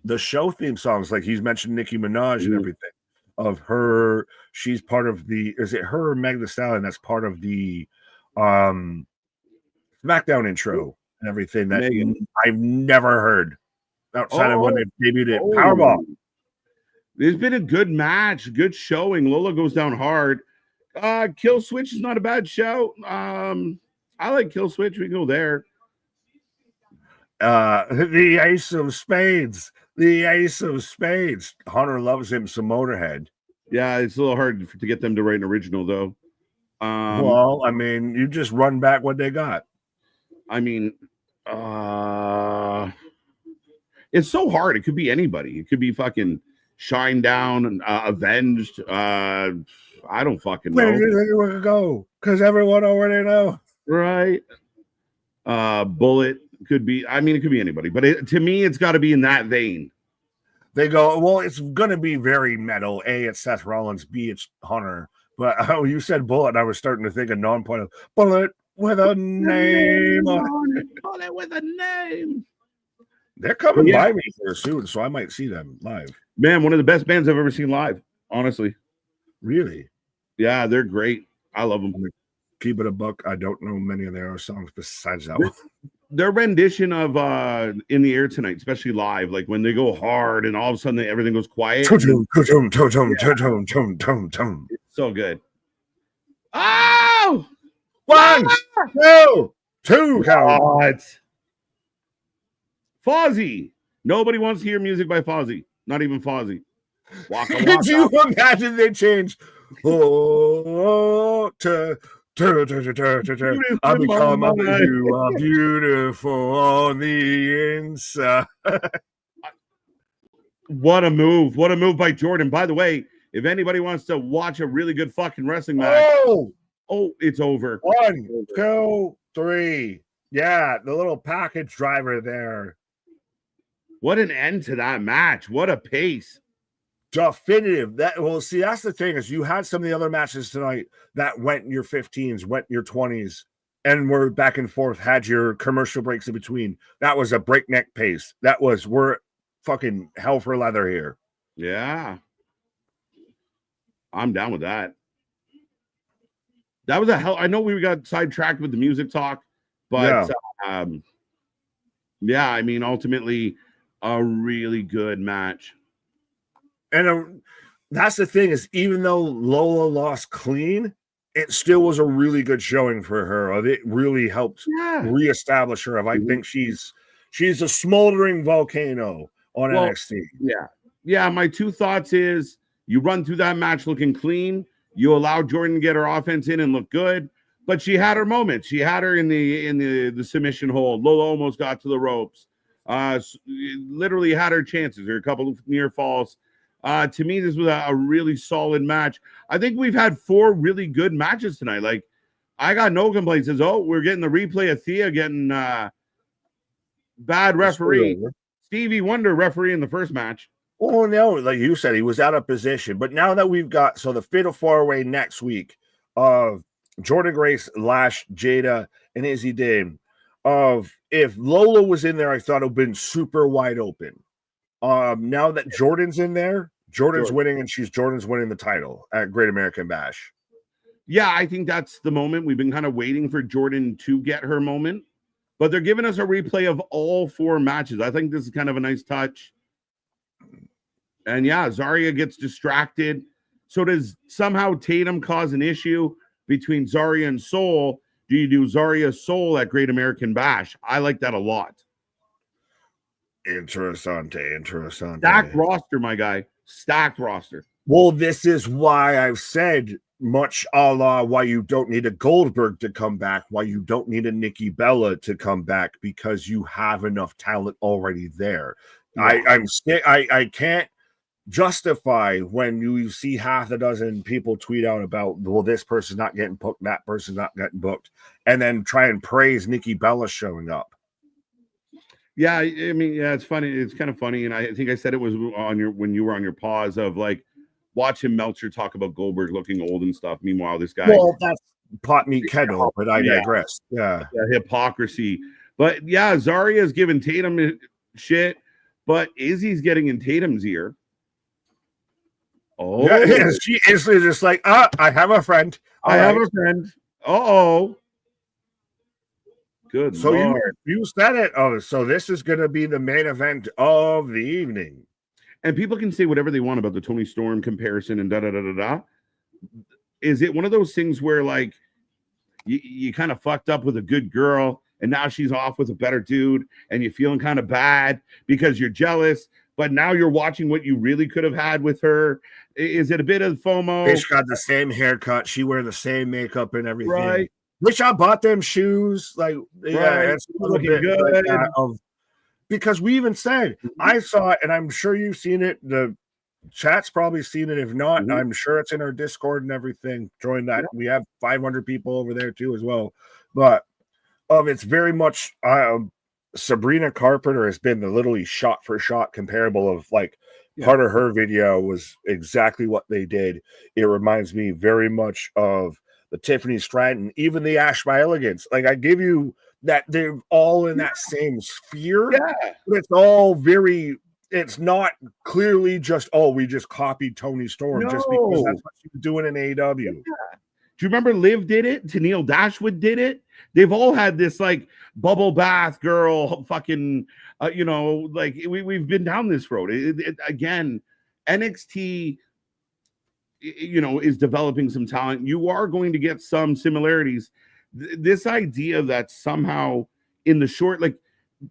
The show theme songs, like he's mentioned Nicki Minaj and everything. Of her, she's part of the. Is it her or Meg Thee Stallion? That's part of the SmackDown intro and everything that I've never heard outside of when they debuted at Powerbomb. There's been a good match, good showing. Lola goes down hard. Kill Switch is not a bad show. I I like Kill Switch. We can go there. The Ace of Spades. The Ace of Spades. Hunter loves him some Motorhead. Yeah, it's a little hard to get them to write an original, though. Well, I mean, you just run back what they got. I mean, it's so hard. It could be anybody. It could be fucking Shine Down, Avenged. I don't fucking know. Where do you think we're gonna go? Because everyone already know. Right. Bullet could be. I mean, it could be anybody. But to me, it's got to be in that vein. They go, well, it's gonna be very metal. A, it's Seth Rollins. B, it's Hunter. But you said Bullet, and I was starting to think of non-point of Bullet with a name on it. Bullet with a name. They're coming by me here soon, so I might see them live. Man, one of the best bands I've ever seen live, honestly. Really? Yeah, they're great. I love them. Keep it a buck. I don't know many of their songs besides that one. Their rendition of In the Air Tonight, especially live, like when they go hard and all of a sudden everything goes quiet. It's so good. Oh! 1, 2, 2 count. Fozzy. Nobody wants to hear music by Fozzy. Not even Fozzy. Waka, waka. Could you imagine they change? Oh, I become you are beautiful on the inside. What a move. What a move by Jordan. By the way, if anybody wants to watch a really good fucking wrestling match, it's over. 1, 2, 3. Yeah, the little package driver there. What an end to that match. What a pace. Definitive. See, that's the thing is you had some of the other matches tonight that went in your 15s, went in your 20s, and were back and forth, had your commercial breaks in between. That was a breakneck pace. We're fucking hell for leather here. Yeah. I'm down with that. That was a hell. I know we got sidetracked with the music talk, but yeah, I mean, ultimately a really good match. And that's the thing is, even though Lola lost clean, it still was a really good showing for her. It really helped reestablish her. I think she's a smoldering volcano on NXT. Yeah. My two thoughts is you run through that match looking clean. You allow Jordan to get her offense in and look good, but she had her moments. She had her in the submission hold. Lola almost got to the ropes. Literally had her chances. There were a couple of near falls. To me, this was a really solid match. I think we've had 4 really good matches tonight. Like, I got no complaints. Says, we're getting the replay of Thea getting bad referee. Stevie Wonder referee in the first match. Oh, no, like you said, he was out of position. But now that we've got, the Fatal 4-Way next week of Jordan Grace, Lash, Jada, and Izzy Dame. If Lola was in there, I thought it would have been super wide open. Now that Jordan's in there, Jordan's winning, and Jordan's winning the title at Great American Bash. Yeah, I think that's the moment. We've been kind of waiting for Jordan to get her moment, but they're giving us a replay of all 4 matches. I think this is kind of a nice touch. And yeah, Zarya gets distracted. So does somehow Tatum cause an issue between Zarya and Soul? Do you do Zarya Soul at Great American Bash? I like that a lot. Interessante. Stacked roster, my guy. Stacked roster. Well, this is why I've said much a la why you don't need a Goldberg to come back, why you don't need a Nikki Bella to come back, because you have enough talent already there. Yeah. I can't justify when you see half a dozen people tweet out about, well, this person's not getting booked, that person's not getting booked, and then try and praise Nikki Bella showing up. Yeah, I mean, yeah, it's funny. It's kind of funny, and I think I said it was when you were on your pause of like watching Meltzer talk about Goldberg looking old and stuff. Meanwhile, this guy, well, that's pot meat kettle, but I digress. Yeah, hypocrisy. But yeah, Zarya's giving Tatum shit, but Izzy's getting in Tatum's ear. Oh, yeah, she is just like, I have a friend. I have a friend. Good. So you said it. Oh, so this is going to be the main event of the evening. And people can say whatever they want about the Toni Storm comparison and da-da-da-da-da. Is it one of those things where, like, you kind of fucked up with a good girl, and now she's off with a better dude, and you're feeling kind of bad because you're jealous. But now you're watching what you really could have had with her. Is it a bit of FOMO? Bitch got the same haircut. She wearing the same makeup and everything. Right. Which I bought them shoes. Like, yeah, Right. it's a little Looking bit good. like that of because we even said Mhm. I saw it, and I'm sure you've seen it. The chat's probably seen it. If not, Mhm. I'm sure it's in our Discord and everything. Join that. Yeah. We have 500 people over there too as well. But it's very much Sabrina Carpenter has been the literally shot for shot comparable of like part of her video was exactly what they did. It reminds me very much of the Tiffany Stratton, even the Ash by Elegance. Like I give you that they're all in that same sphere, but it's all very. It's not clearly just we just copied Tony Storm just because that's what she's doing in AEW. Do you remember Liv did it? Tennille Dashwood did it. They've all had this like bubble bath girl fucking, like we've been down this road. Again, NXT, is developing some talent. You are going to get some similarities. This idea that somehow in the short, like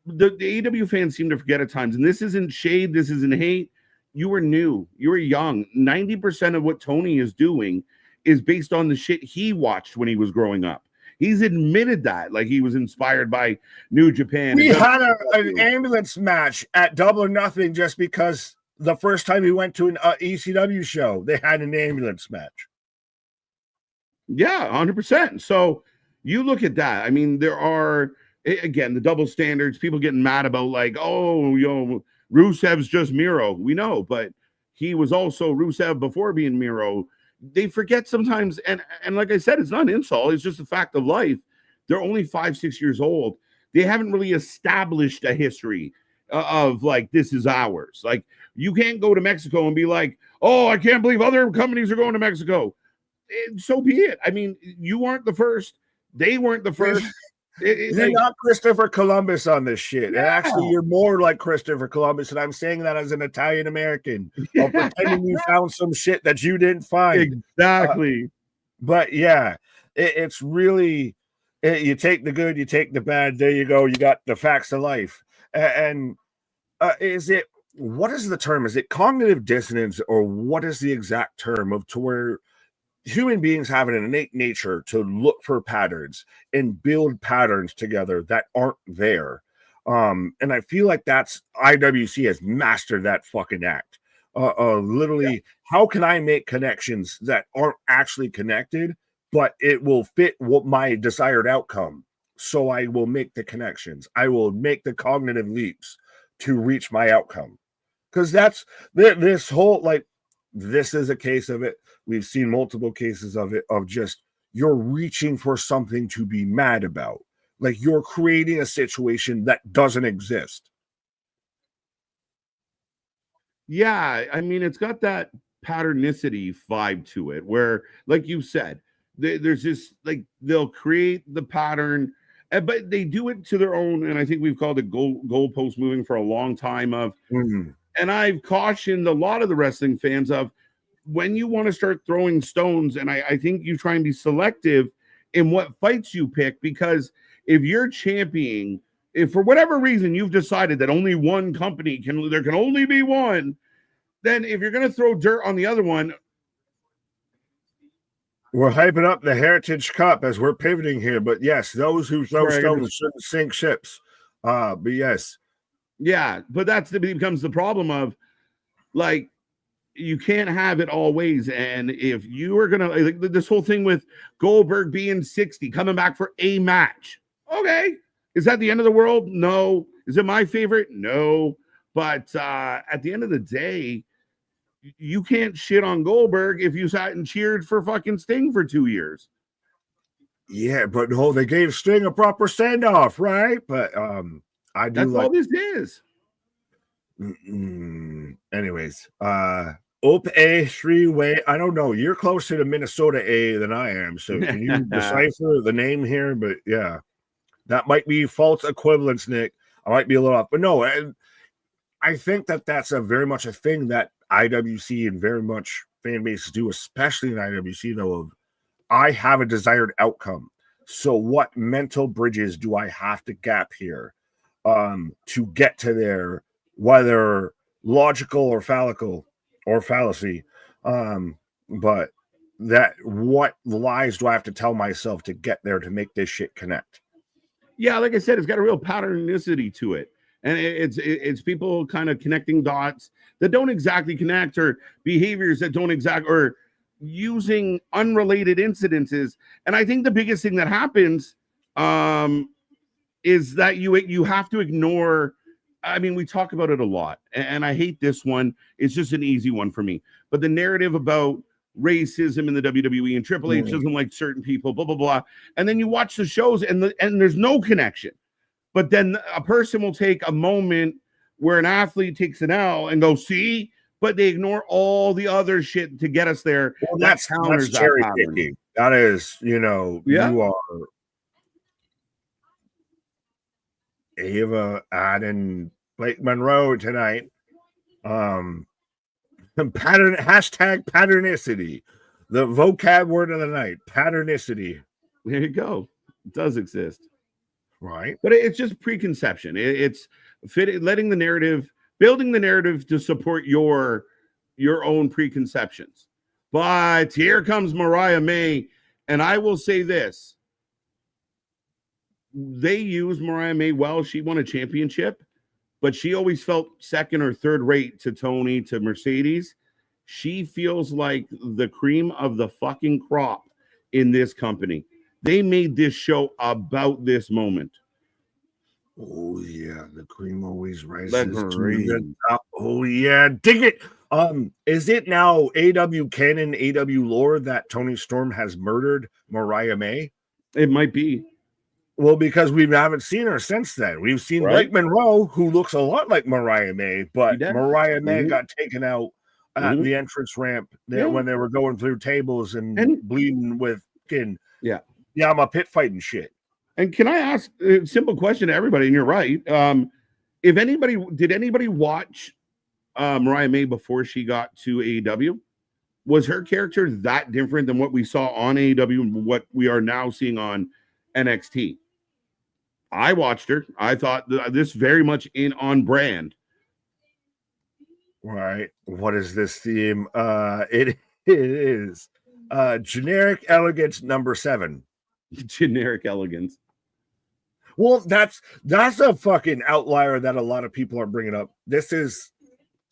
the AEW fans seem to forget at times, and this isn't shade, this isn't hate. You were new, you were young. 90% of what Tony is doing is based on the shit he watched when he was growing up. He's admitted that, like he was inspired by New Japan. We had an ambulance match at Double or Nothing just because the first time he went to an ECW show, they had an ambulance match. Yeah, 100%. So you look at that. I mean, there are, again, the double standards, people getting mad about like, Rusev's just Miro. We know, but he was also Rusev before being Miro. They forget sometimes, and like I said, it's not an insult, it's just a fact of life. They're only 5-6 years old. They haven't really established a history of like, this is ours. Like, you can't go to Mexico and be like, oh, I can't believe other companies are going to Mexico. So be it. I mean, you aren't the first. They weren't the first. You're not Christopher Columbus on this shit. Yeah. Actually, you're more like Christopher Columbus, and I'm saying that as an Italian American. Yeah. Pretending you found some shit that you didn't find. Exactly. But yeah, it's really you take the good, you take the bad. There you go. You got the facts of life. And what is the term? Is it cognitive dissonance, or what is the exact term of to where human beings have an innate nature to look for patterns and build patterns together that aren't there. And I feel like that's IWC has mastered that fucking act. Literally, how can I make connections that aren't actually connected, but it will fit what my desired outcome? So I will make the connections. I will make the cognitive leaps to reach my outcome. Because that's this whole, like, this is a case of it. We've seen multiple cases of it, of just you're reaching for something to be mad about. Like you're creating a situation that doesn't exist. Yeah, I mean, it's got that patternicity vibe to it where, like you said, there's this, like, they'll create the pattern, but they do it to their own. And I think we've called it goalpost moving for a long time of, and I've cautioned a lot of the wrestling fans of, when you want to start throwing stones, and I think you try and be selective in what fights you pick, because if you're championing, if for whatever reason you've decided that only one company there can only be one, then if you're going to throw dirt on the other one. We're hyping up the Heritage Cup as we're pivoting here, but yes, those who throw stones shouldn't sink ships. But yes. Yeah, but becomes the problem of, like, you can't have it always. And if you are gonna, like, this whole thing with Goldberg being 60, coming back for a match, okay, is that the end of the world? No. Is it my favorite? No. But at the end of the day, you can't shit on Goldberg if you sat and cheered for fucking Sting for 2 years. Yeah, but no, they gave Sting a proper send off, right? But I do. That's like all this is. Anyways, Op A 3-way. I don't know. You're closer to Minnesota A than I am, so can you decipher the name here? But yeah, that might be false equivalence, Nick. I might be a little off, but no. And I think that that's very much a thing that IWC and very much fan bases do, especially in IWC, though. Of I have a desired outcome. So what mental bridges do I have to gap here to get to there, whether logical or phallical or fallacy? But that what lies do I have to tell myself to get there to make this shit connect? Yeah, like I said, it's got a real patternicity to it. And it's people kind of connecting dots that don't exactly connect, or behaviors that don't exact, or using unrelated incidences. And I think the biggest thing that happens is that you have to ignore. I mean, we talk about it a lot, and I hate this one. It's just an easy one for me. But the narrative about racism in the WWE and Triple H doesn't like certain people, blah blah blah. And then you watch the shows, and there's no connection. But then a person will take a moment where an athlete takes an L and go, see, but they ignore all the other shit to get us there. Well, that's cherry picking. That is, you are Ava adding Blake Monroe tonight. Hashtag patternicity. The vocab word of the night, patternicity. There you go. It does exist. Right. But it's just preconception. It's letting the narrative, building the narrative to support your own preconceptions. But here comes Mariah May. And I will say this. They used Mariah May well. She won a championship, but she always felt second or third rate to Tony, to Mercedes. She feels like the cream of the fucking crop in this company. They made this show about this moment. Oh yeah, the cream always rises to the top. Oh yeah, dig it. Is it now AW canon, AW lore that Tony Storm has murdered Mariah May? It might be. Well, because we haven't seen her since then. We've seen Blake Monroe, who looks a lot like Mariah May, but Mariah May got taken out at the entrance ramp when they were going through tables and bleeding with skin. Yeah, I'm a pit fighting shit. And can I ask a simple question to everybody? And you're right. Did anybody watch Mariah May before she got to AEW? Was her character that different than what we saw on AEW and what we are now seeing on NXT? I watched her. I thought this very much on brand. Right. What is this theme? It is generic elegance number 7. Generic elegance. Well, that's a fucking outlier that a lot of people are bringing up. This is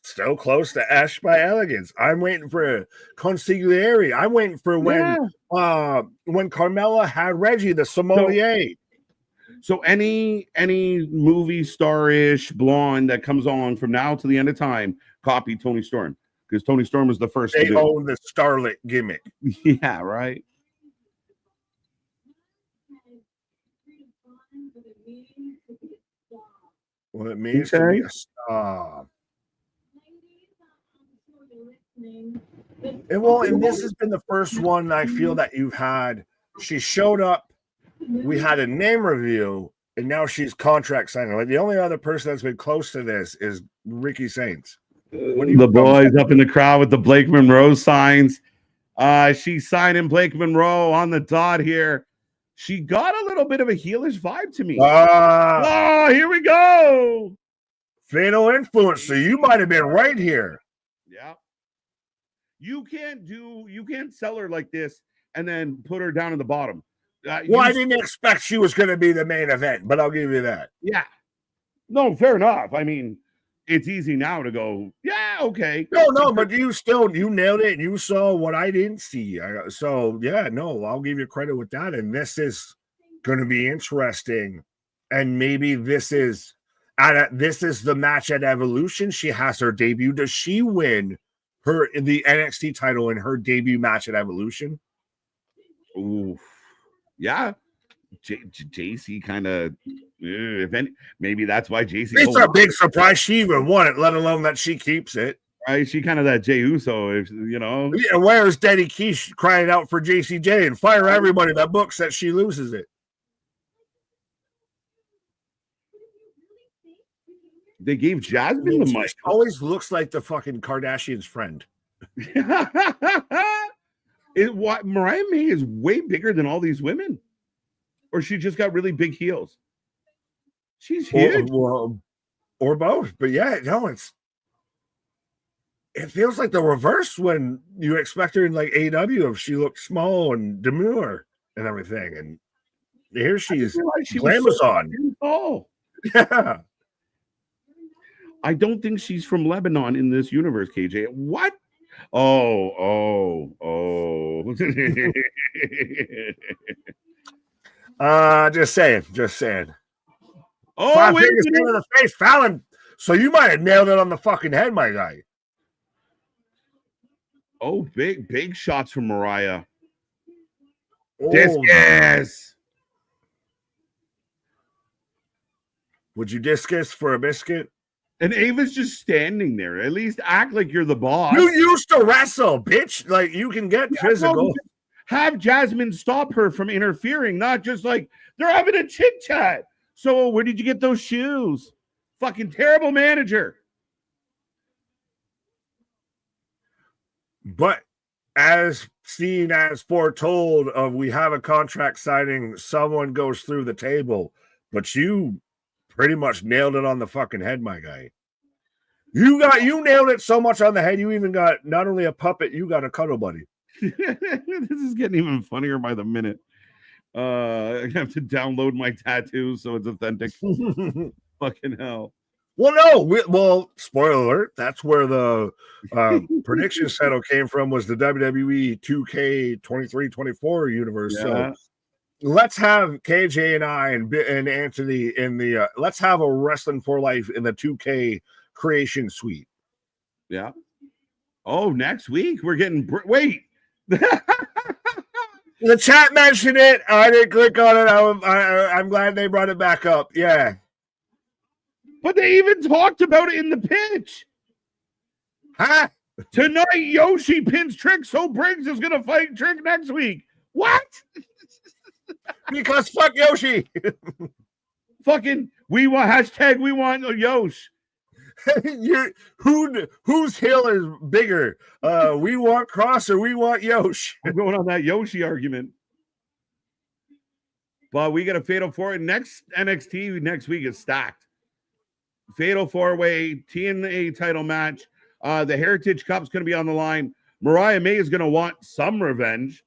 still close to Ash by Elegance. I'm waiting for Consigliere. I'm waiting for when Carmella had Reggie, the sommelier. So any movie star-ish blonde that comes on from now to the end of time, copy Tony Storm, because Tony Storm was the first. They own the starlet gimmick. Yeah, right. Well, it means to be a star. And this has been the first one I feel that you've had. She showed up, we had a name review, and now she's contract signing. Like the only other person that's been close to this is Ricky Saints. The boys up in the crowd with the Blake Monroe signs. She's signing Blake Monroe on the dot here. She got a little bit of a heelish vibe to me. Here we go. Fatal influence. So you might have been right here. Yeah. You can't sell her like this and then put her down in the bottom. I didn't expect she was going to be the main event, but I'll give you that. Yeah. No, fair enough. I mean, it's easy now to go, yeah, okay. No, but you nailed it. You saw what I didn't see. I'll give you credit with that. And this is going to be interesting. And maybe this is the match at Evolution. She has her debut. Does she win the NXT title in her debut match at Evolution? Ooh, yeah. JC kind of, maybe that's why JC. It's a big surprise she even won it, let alone that she keeps it. Right? She kind of that Jey Uso, Yeah, where's Daddy Keish crying out for JCJ and fire everybody that books that she loses it? They gave Jasmine the mic. Always looks like the fucking Kardashian's friend. Mariah May is way bigger than all these women. or she just got really big heels. She's huge. Or both. But yeah, no, it feels like the reverse when you expect her in like AEW if she looked small and demure and everything. And here she's glamorous on. Oh, yeah. I don't think she's from Lebanon in this universe, KJ. What? Oh. Just saying. Oh, 5 fingers to the face, Fallon. So you might have nailed it on the fucking head, my guy. Oh, big shots from Mariah. Oh, discus. Would you discus for a biscuit? And Ava's just standing there. At least act like you're the boss. You used to wrestle, bitch. Like, you can get physical. Have Jasmine stop her from interfering, not just like they're having a chit chat. So where did you get those shoes? Fucking terrible manager. But as seen as foretold of we have a contract signing, someone goes through the table. But you pretty much nailed it on the fucking head, my guy. You nailed it so much on the head, you even got not only a puppet, you got a cuddle buddy. This is getting even funnier by the minute. I have to download my tattoo so it's authentic. Fucking hell. Well, no. Spoiler alert. That's where the prediction settle came from, was the WWE 2K23-24 universe. Yeah. So let's have KJ and I and Anthony in the let's have a Wrestling for Life in the 2K creation suite. Yeah. Oh, next week we're getting wait. The chat mentioned it. I didn't click on it. I'm glad they brought it back up. Yeah. But they even talked about it in the pitch. Huh? Tonight, Yoshi pins Trick, so Briggs is going to fight Trick next week. What? Because fuck Yoshi. Fucking, we want Yosh. Whose hill is bigger? We want Cross or we want Yosh? I'm going on that Yoshi argument. But we got a Fatal 4. Next NXT next week is stacked. Fatal 4-way TNA title match. The Heritage Cup's going to be on the line. Mariah May is going to want some revenge.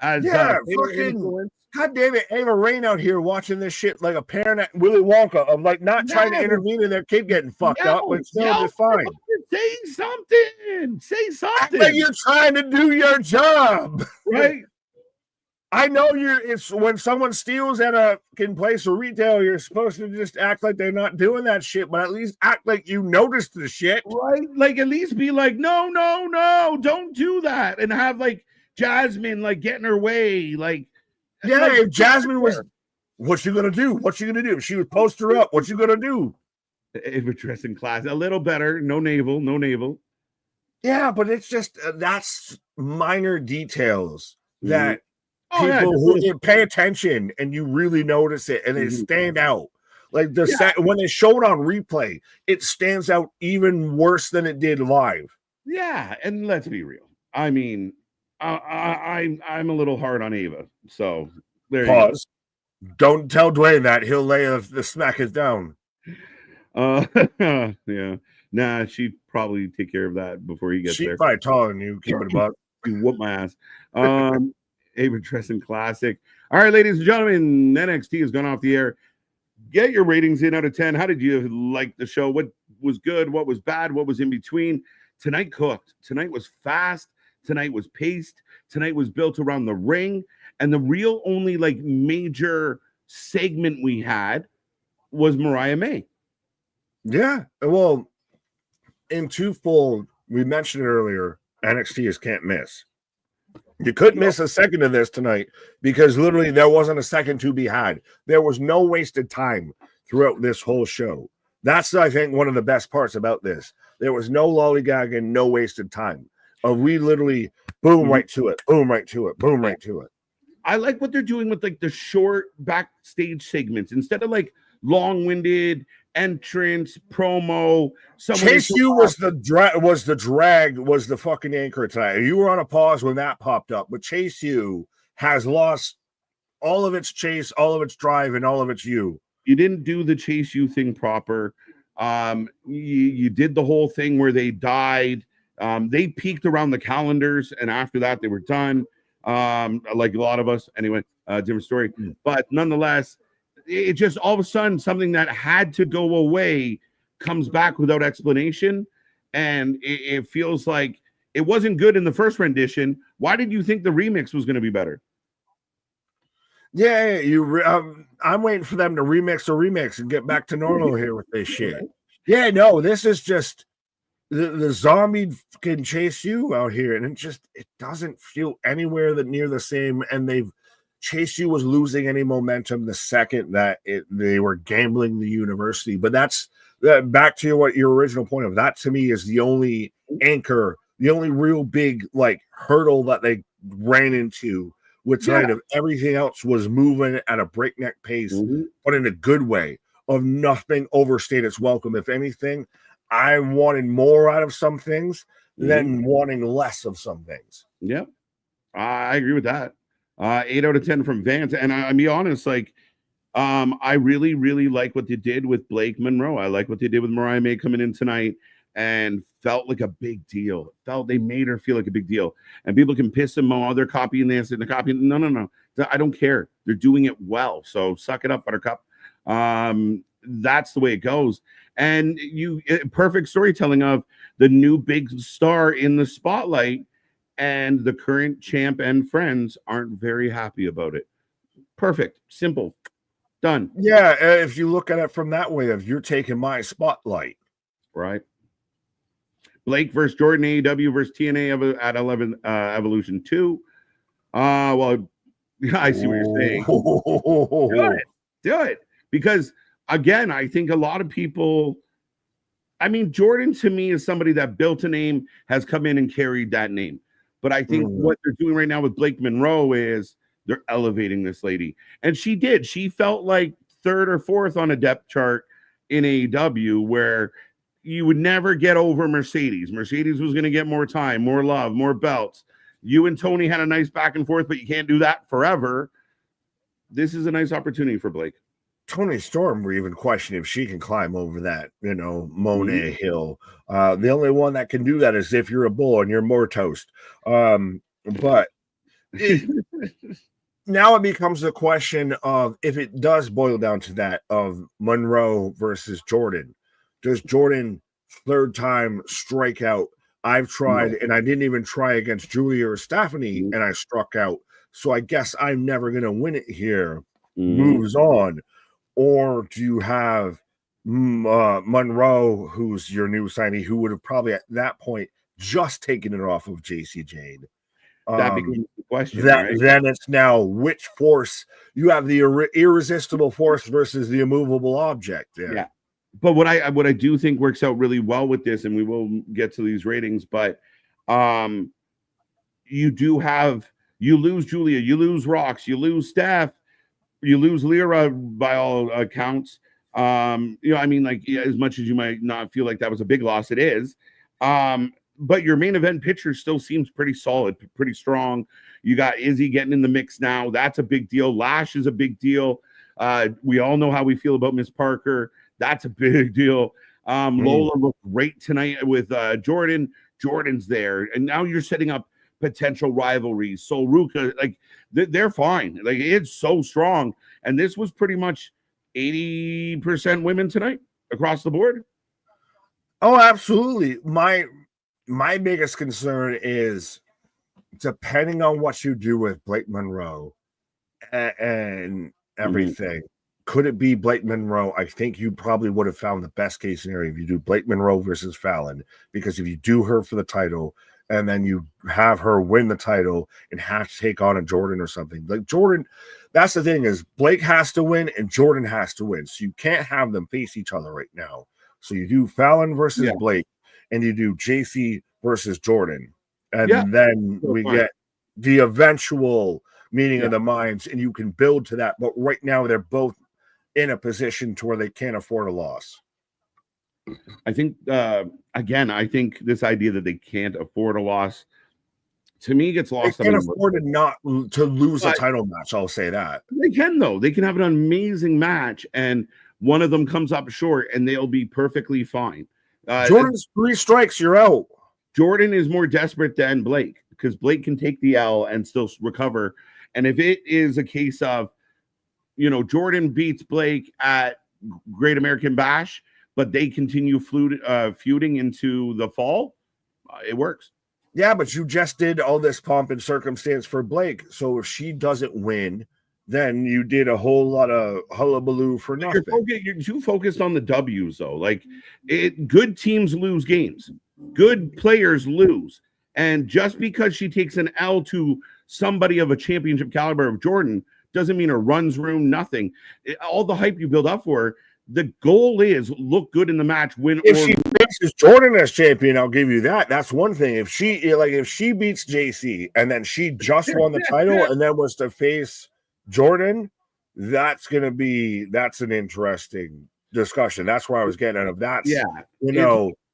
Fucking God damn it, Ava Rain out here watching this shit like a parent at Willy Wonka of like not trying to intervene in their kid getting fucked up, but still just fine. Say something. Act like you're trying to do your job, right? I know it's when someone steals at a place of retail, you're supposed to just act like they're not doing that shit, but at least act like you noticed the shit. Right? Like at least be like, no, don't do that. And have like Jasmine like getting her way. Like, yeah, like, if Jasmine was, what you gonna do? What you gonna do? She would post her up. What you gonna do? If we're dressed in class, a little better. No navel. Yeah, but it's just that's minor details that people who pay attention and you really notice it and they stand out. Like when they show it on replay, it stands out even worse than it did live. Yeah, and let's be real. I mean, I'm a little hard on Ava, so there Pause. You go. Don't tell Dwayne that. He'll lay the smack it down. Yeah. Nah, she'd probably take care of that before he gets there. She's probably taller than you. Keep it about. You whoop my ass. Ava Dressing Classic. All right, ladies and gentlemen, NXT has gone off the air. Get your ratings in out of 10. How did you like the show? What was good? What was bad? What was in between? Tonight cooked. Tonight was fast. Tonight was paced. Tonight was built around the ring. And the real only like major segment we had was Mariah May. Yeah. Well, in twofold, we mentioned earlier, NXT is can't miss. You couldn't miss a second of this tonight because literally there wasn't a second to be had. There was no wasted time throughout this whole show. That's, I think, one of the best parts about this. There was no lollygagging, no wasted time. We literally boom right to it, boom right to it, boom right to it. I like what they're doing with like the short backstage segments instead of like long-winded entrance promo. Chase U was the fucking anchor tonight. You were on a pause when that popped up, but Chase U has lost all of its chase, all of its drive, and all of its you. You didn't do the chase you thing proper. You did the whole thing where they died. They peaked around the calendars, and after that, they were done. Like a lot of us, anyway. Different story, but nonetheless, it just all of a sudden something that had to go away comes back without explanation, and it feels like it wasn't good in the first rendition. Why did you think the remix was going to be better? Yeah, I'm waiting for them to remix and get back to normal here with this shit. Yeah, no, this is just the zombie can chase you out here, and it doesn't feel anywhere near the same. And Chase You was losing any momentum the second that they were gambling the university. But that's back to what your original point of that to me is the only anchor, the only real big like hurdle that they ran into with tonight. Of everything else was moving at a breakneck pace, but in a good way. Of nothing overstayed its welcome. If anything, I wanted more out of some things than wanting less of some things. Yeah, I agree with that. 8 out of 10 from Vance. And I'll be honest, like, I really, really like what they did with Blake Monroe. I like what they did with Mariah May coming in tonight and felt like a big deal. Felt they made her feel like a big deal. And people can piss them off. They're copying this and they're copying. No. I don't care. They're doing it well. So suck it up, Buttercup. That's the way it goes. And perfect storytelling of the new big star in the spotlight. And the current champ and friends aren't very happy about it. Perfect. Simple. Done. Yeah, if you look at it from that way of you're taking my spotlight. Right. Blake versus Jordan, AEW versus TNA at 11 Evolution 2. Well, I see what you're saying. Do it. Because, again, I think a lot of people... I mean, Jordan, to me, is somebody that built a name, has come in and carried that name. But I think what they're doing right now with Blake Monroe is they're elevating this lady. And she did. She felt like third or fourth on a depth chart in AEW where you would never get over Mercedes. Mercedes was going to get more time, more love, more belts. You and Tony had a nice back and forth, but you can't do that forever. This is a nice opportunity for Blake. Tony Storm, we're even questioning if she can climb over that, Monet Hill. The only one that can do that is if you're a bull and you're more toast. But now it becomes a question of if it does boil down to that of Monroe versus Jordan. Does Jordan third time strike out? I've tried, and I didn't even try against Julia or Stephanie, and I struck out. So I guess I'm never going to win it here. Moves on. Or do you have Monroe, who's your new signee, who would have probably at that point just taken it off of JC Jade? That becomes the question. Right? Then it's now which force you have the irresistible force versus the immovable object. Yeah. But what I do think works out really well with this, and we will get to these ratings, but you lose Julia, you lose Rox, you lose Steph. You lose Lyra by all accounts. I mean, like, as much as you might not feel like that was a big loss, it is. But your main event picture still seems pretty solid, pretty strong. You got Izzy getting in the mix now. That's a big deal. Lash is a big deal. We all know how we feel about Miss Parker. That's a big deal. Lola looked great tonight with Jordan. Jordan's there. And now you're setting up potential rivalries. So Ruka, like, they're fine. Like, it's so strong. And this was pretty much 80% women tonight across the board. Oh, absolutely. My biggest concern is depending on what you do with Blake Monroe and everything. Could it be Blake Monroe? I think you probably would have found the best case scenario if you do Blake Monroe versus Fallon, because if you do her for the title and then you have her win the title and have to take on a Jordan or something. Like Jordan, that's the thing is Blake has to win and Jordan has to win. So you can't have them face each other right now. So you do Fallon versus Blake and you do JC versus Jordan. And then we get the eventual meeting of the minds and you can build to that. But right now they're both in a position to where they can't afford a loss. I think, again, I think this idea that they can't afford a loss to me gets lost. They can't afford not to lose a title match. I'll say that. They can, though. They can have an amazing match, and one of them comes up short, and they'll be perfectly fine. Jordan's 3 strikes, you're out. Jordan is more desperate than Blake because Blake can take the L and still recover. And if it is a case of, Jordan beats Blake at Great American Bash, but they continue feuding into the fall, it works. Yeah, but you just did all this pomp and circumstance for Blake. So if she doesn't win, then you did a whole lot of hullabaloo for nothing. You're too focused on the W's, though. Like, good teams lose games. Good players lose. And just because she takes an L to somebody of a championship caliber of Jordan doesn't mean her runs ruin nothing. All the hype you build up for her, the goal is look good in the match, win. If she faces Jordan as champion, I'll give you that. That's one thing. If she beats JC and then she just won the title and then was to face Jordan, that's an interesting discussion. That's where I was getting at.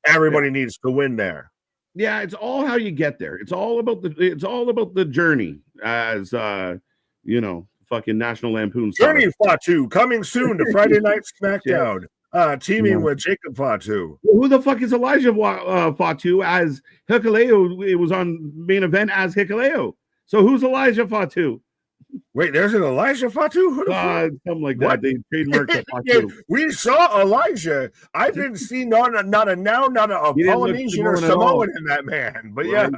Everybody needs to win there. Yeah, it's all how you get there. It's all about the journey, as fucking National Lampoon. Journey Fatu coming soon to Friday Night SmackDown. Teaming with Jacob Fatu. Who the fuck is Elijah Fatu as Hikuleo? It was on main event as Hikuleo. So who's Elijah Fatu? Wait, there's an Elijah Fatu? Something like that. They trademarked Fatu. We saw Elijah. I didn't see not a Polynesian or Samoan in that man. But right.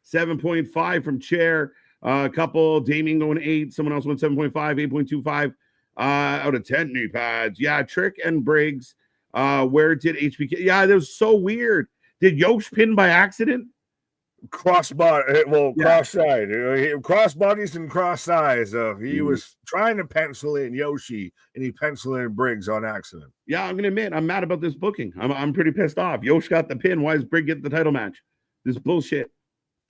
7.5 from Chair. A couple, Damien going 8. Someone else went 7.5, 8.25 out of 10 knee pads. Yeah, Trick and Briggs. Where did HBK? Yeah, that was so weird. Did Yosh pin by accident? Crossbody, cross-side. Crossbodies and cross-sides. He was trying to pencil in Yoshi, and he penciled in Briggs on accident. Yeah, I'm going to admit, I'm mad about this booking. I'm pretty pissed off. Yosh got the pin. Why is Briggs get the title match? This is bullshit.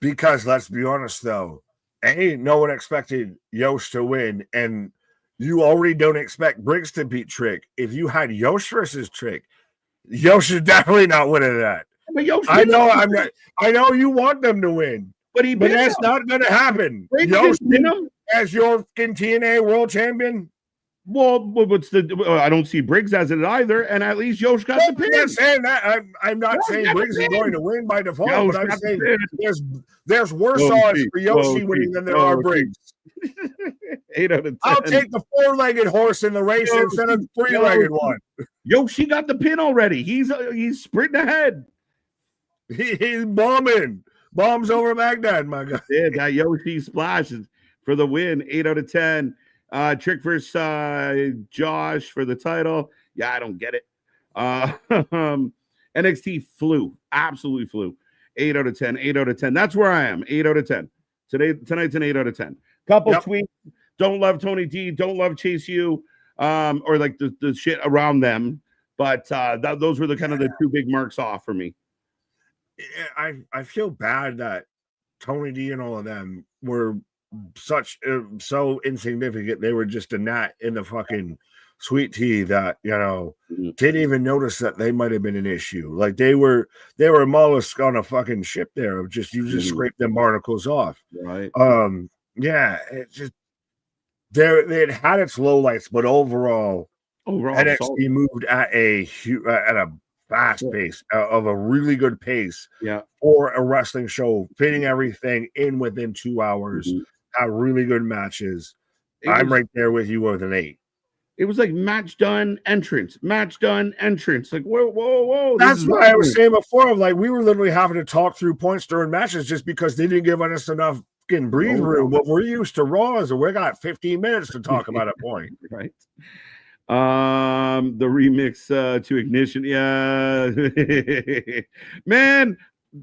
Because, let's be honest, though, no one expected Yosh to win, and you already don't expect Briggs to beat Trick. If you had Yosh versus Trick, Yosh is definitely not winning that. But I know you want them to win, but that's not going to happen. Yosh as your TNA World Champion. Well, what's I don't see Briggs as it either, and at least Yosh got the pin. I'm not saying that. I'm not saying Briggs is going to win by default, but I'm saying there's worse odds for Yoshi winning than there are Briggs. 8 out of 10. I'll take the 4-legged horse in the race instead of the 3-legged one. Yoshi got the pin already. He's sprinting ahead. He's bombing. Bombs over Baghdad, my guy. Yeah, that Yoshi splashes for the win. 8 out of 10. Trick versus Josh for the title. Yeah, I don't get it. NXT flew. Absolutely flew. 8 out of 10. 8 out of 10. That's where I am. 8 out of 10. Tonight's an 8 out of 10. Couple tweets. Don't love Tony D. Don't love Chase U. Or like the shit around them. But those were the kind of the two big marks off for me. I feel bad that Tony D and all of them were so insignificant. They were just a gnat in the fucking sweet tea that didn't even notice that they might have been an issue. Like they were a mollusk on a fucking ship there. Of just scrape them barnacles off. Right. It just it had its lowlights, but overall NXT moved at a fast pace, of a really good pace for a wrestling show, fitting everything in within 2 hours, have really good matches. I'm right there with you with an 8. It was like match done, entrance. Like, whoa. That's what I was saying before. Like, we were literally having to talk through points during matches just because they didn't give us enough fucking breathe room. What we're used to Raw is we got 15 minutes to talk about a point. Right. The remix to Ignition. Yeah. Man,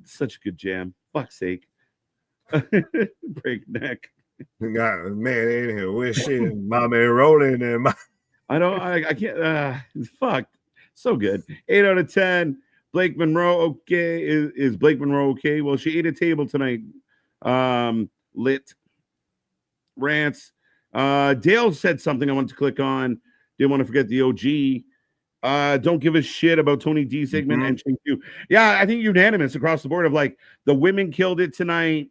such a good jam. Fuck's sake. Breakneck. Man, ain't here wishing mommy rolling and I can't fuck. So good. 8 out of 10. Blake Monroe, okay. Is Blake Monroe okay? Well, she ate a table tonight. Lit. Rants. Dale said something I wanted to click on. Didn't want to forget the OG. Don't give a shit about Tony D segment and Ching Q. Yeah, I think unanimous across the board of like the women killed it tonight.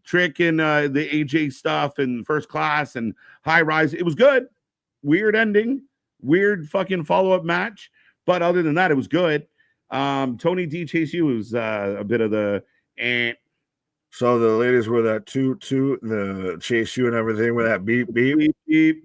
Trick and the AJ stuff and First Class and High Rise. It was good. Weird ending. Weird fucking follow-up match. But other than that, it was good. Tony D Chase U was a bit of the So the ladies were that toot, the Chase U and everything with that beep, beep. beep.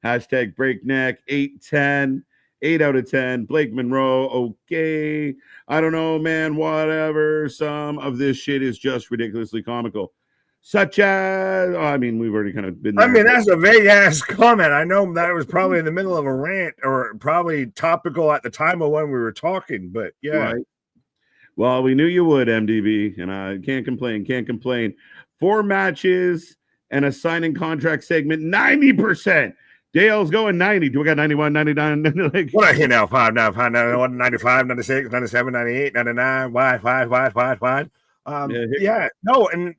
Hashtag breakneck 810. 8 out of 10. Blake Monroe, okay. I don't know, man, whatever. Some of this shit is just ridiculously comical. Such as, we've already kind of been there. That's a vague-ass comment. I know that was probably in the middle of a rant or probably topical at the time of when we were talking, but yeah. Right. Well, we knew you would, MDB, and I can't complain. 4 matches and a signing contract segment, 90%. Dale's going 90. Do we got 91, 99? What I hear now? 5, 9, 5, 91, 95, 96, 97, 98, 99. Why? Yeah. No, and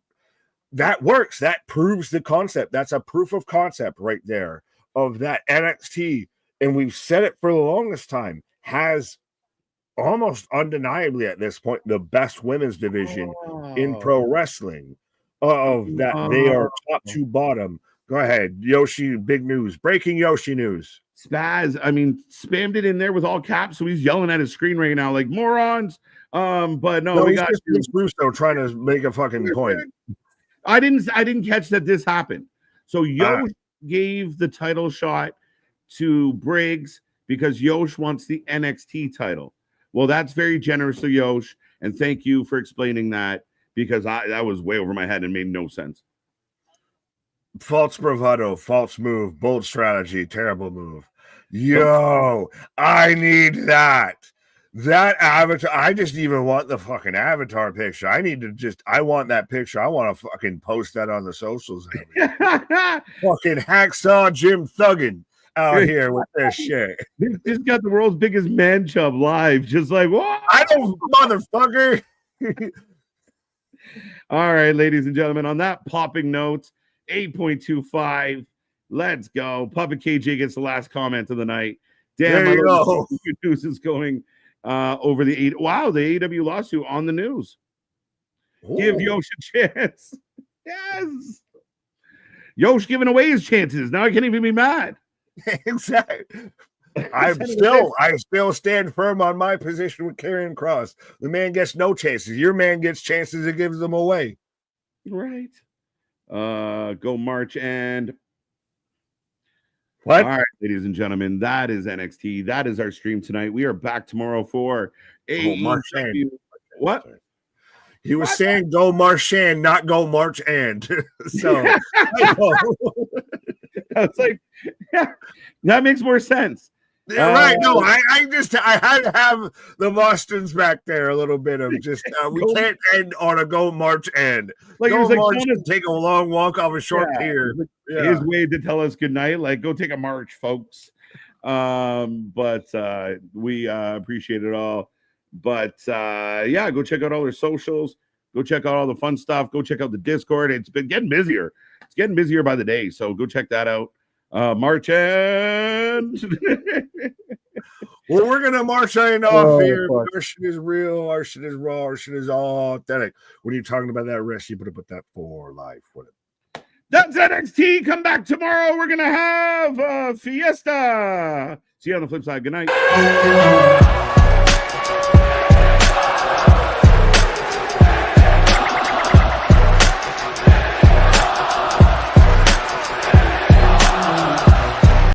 that works. That proves the concept. That's a proof of concept right there of that NXT. And we've said it for the longest time, has almost undeniably at this point the best women's division in pro wrestling. They are top to bottom. Go ahead, Yoshi. Big news. Breaking Yoshi news. Spaz, spammed it in there with all caps, so he's yelling at his screen right now like morons. But no, we got Russo trying to make a fucking point. I didn't catch that this happened. So Yosh gave the title shot to Briggs because Yosh wants the NXT title. Well, that's very generous of Yosh, and thank you for explaining that because that was way over my head and made no sense. False bravado, false move, bold strategy, terrible move. Yo, I need that. That avatar. I just even want the fucking avatar picture. I want that picture. I want to fucking post that on the socials. Fucking hacksaw Jim Thuggin out here with this shit. This got the world's biggest man chub live. Just like, what? I don't, motherfucker. All right, ladies and gentlemen, on that popping note, 8.25. Let's go. Puppet KJ gets the last comment of the night. Damn, there you go. Good news is going over the the AEW lawsuit on the news. Ooh. Give Yosh a chance. Yes. Yosh giving away his chances. Now I can't even be mad. Exactly. I still stand firm on my position with Karrion Kross. The man gets no chances. Your man gets chances and gives them away. Right. Go March and what? All right, ladies and gentlemen, that is NXT. That is our stream tonight. We are back tomorrow for AEW. What? He was saying go Marchand, not go March and. So I was like, yeah, that makes more sense. Yeah, right. No, I had to have the Bostons back there a little bit of just we can't end on a go March end. Like go March and take a long walk off a short pier. Yeah. His way to tell us good night. Like go take a march, folks. But we appreciate it all. But yeah, go check out all their socials. Go check out all the fun stuff. Go check out the Discord. It's been getting busier. It's getting busier by the day. So go check that out. March end. Well, we're gonna march off here. Our shit is real. Our shit is raw. Our shit is all authentic. When you're talking about that rest, you better put that for life with it. That's NXT. Come back tomorrow. We're gonna have a fiesta. See you on the flip side. Good night.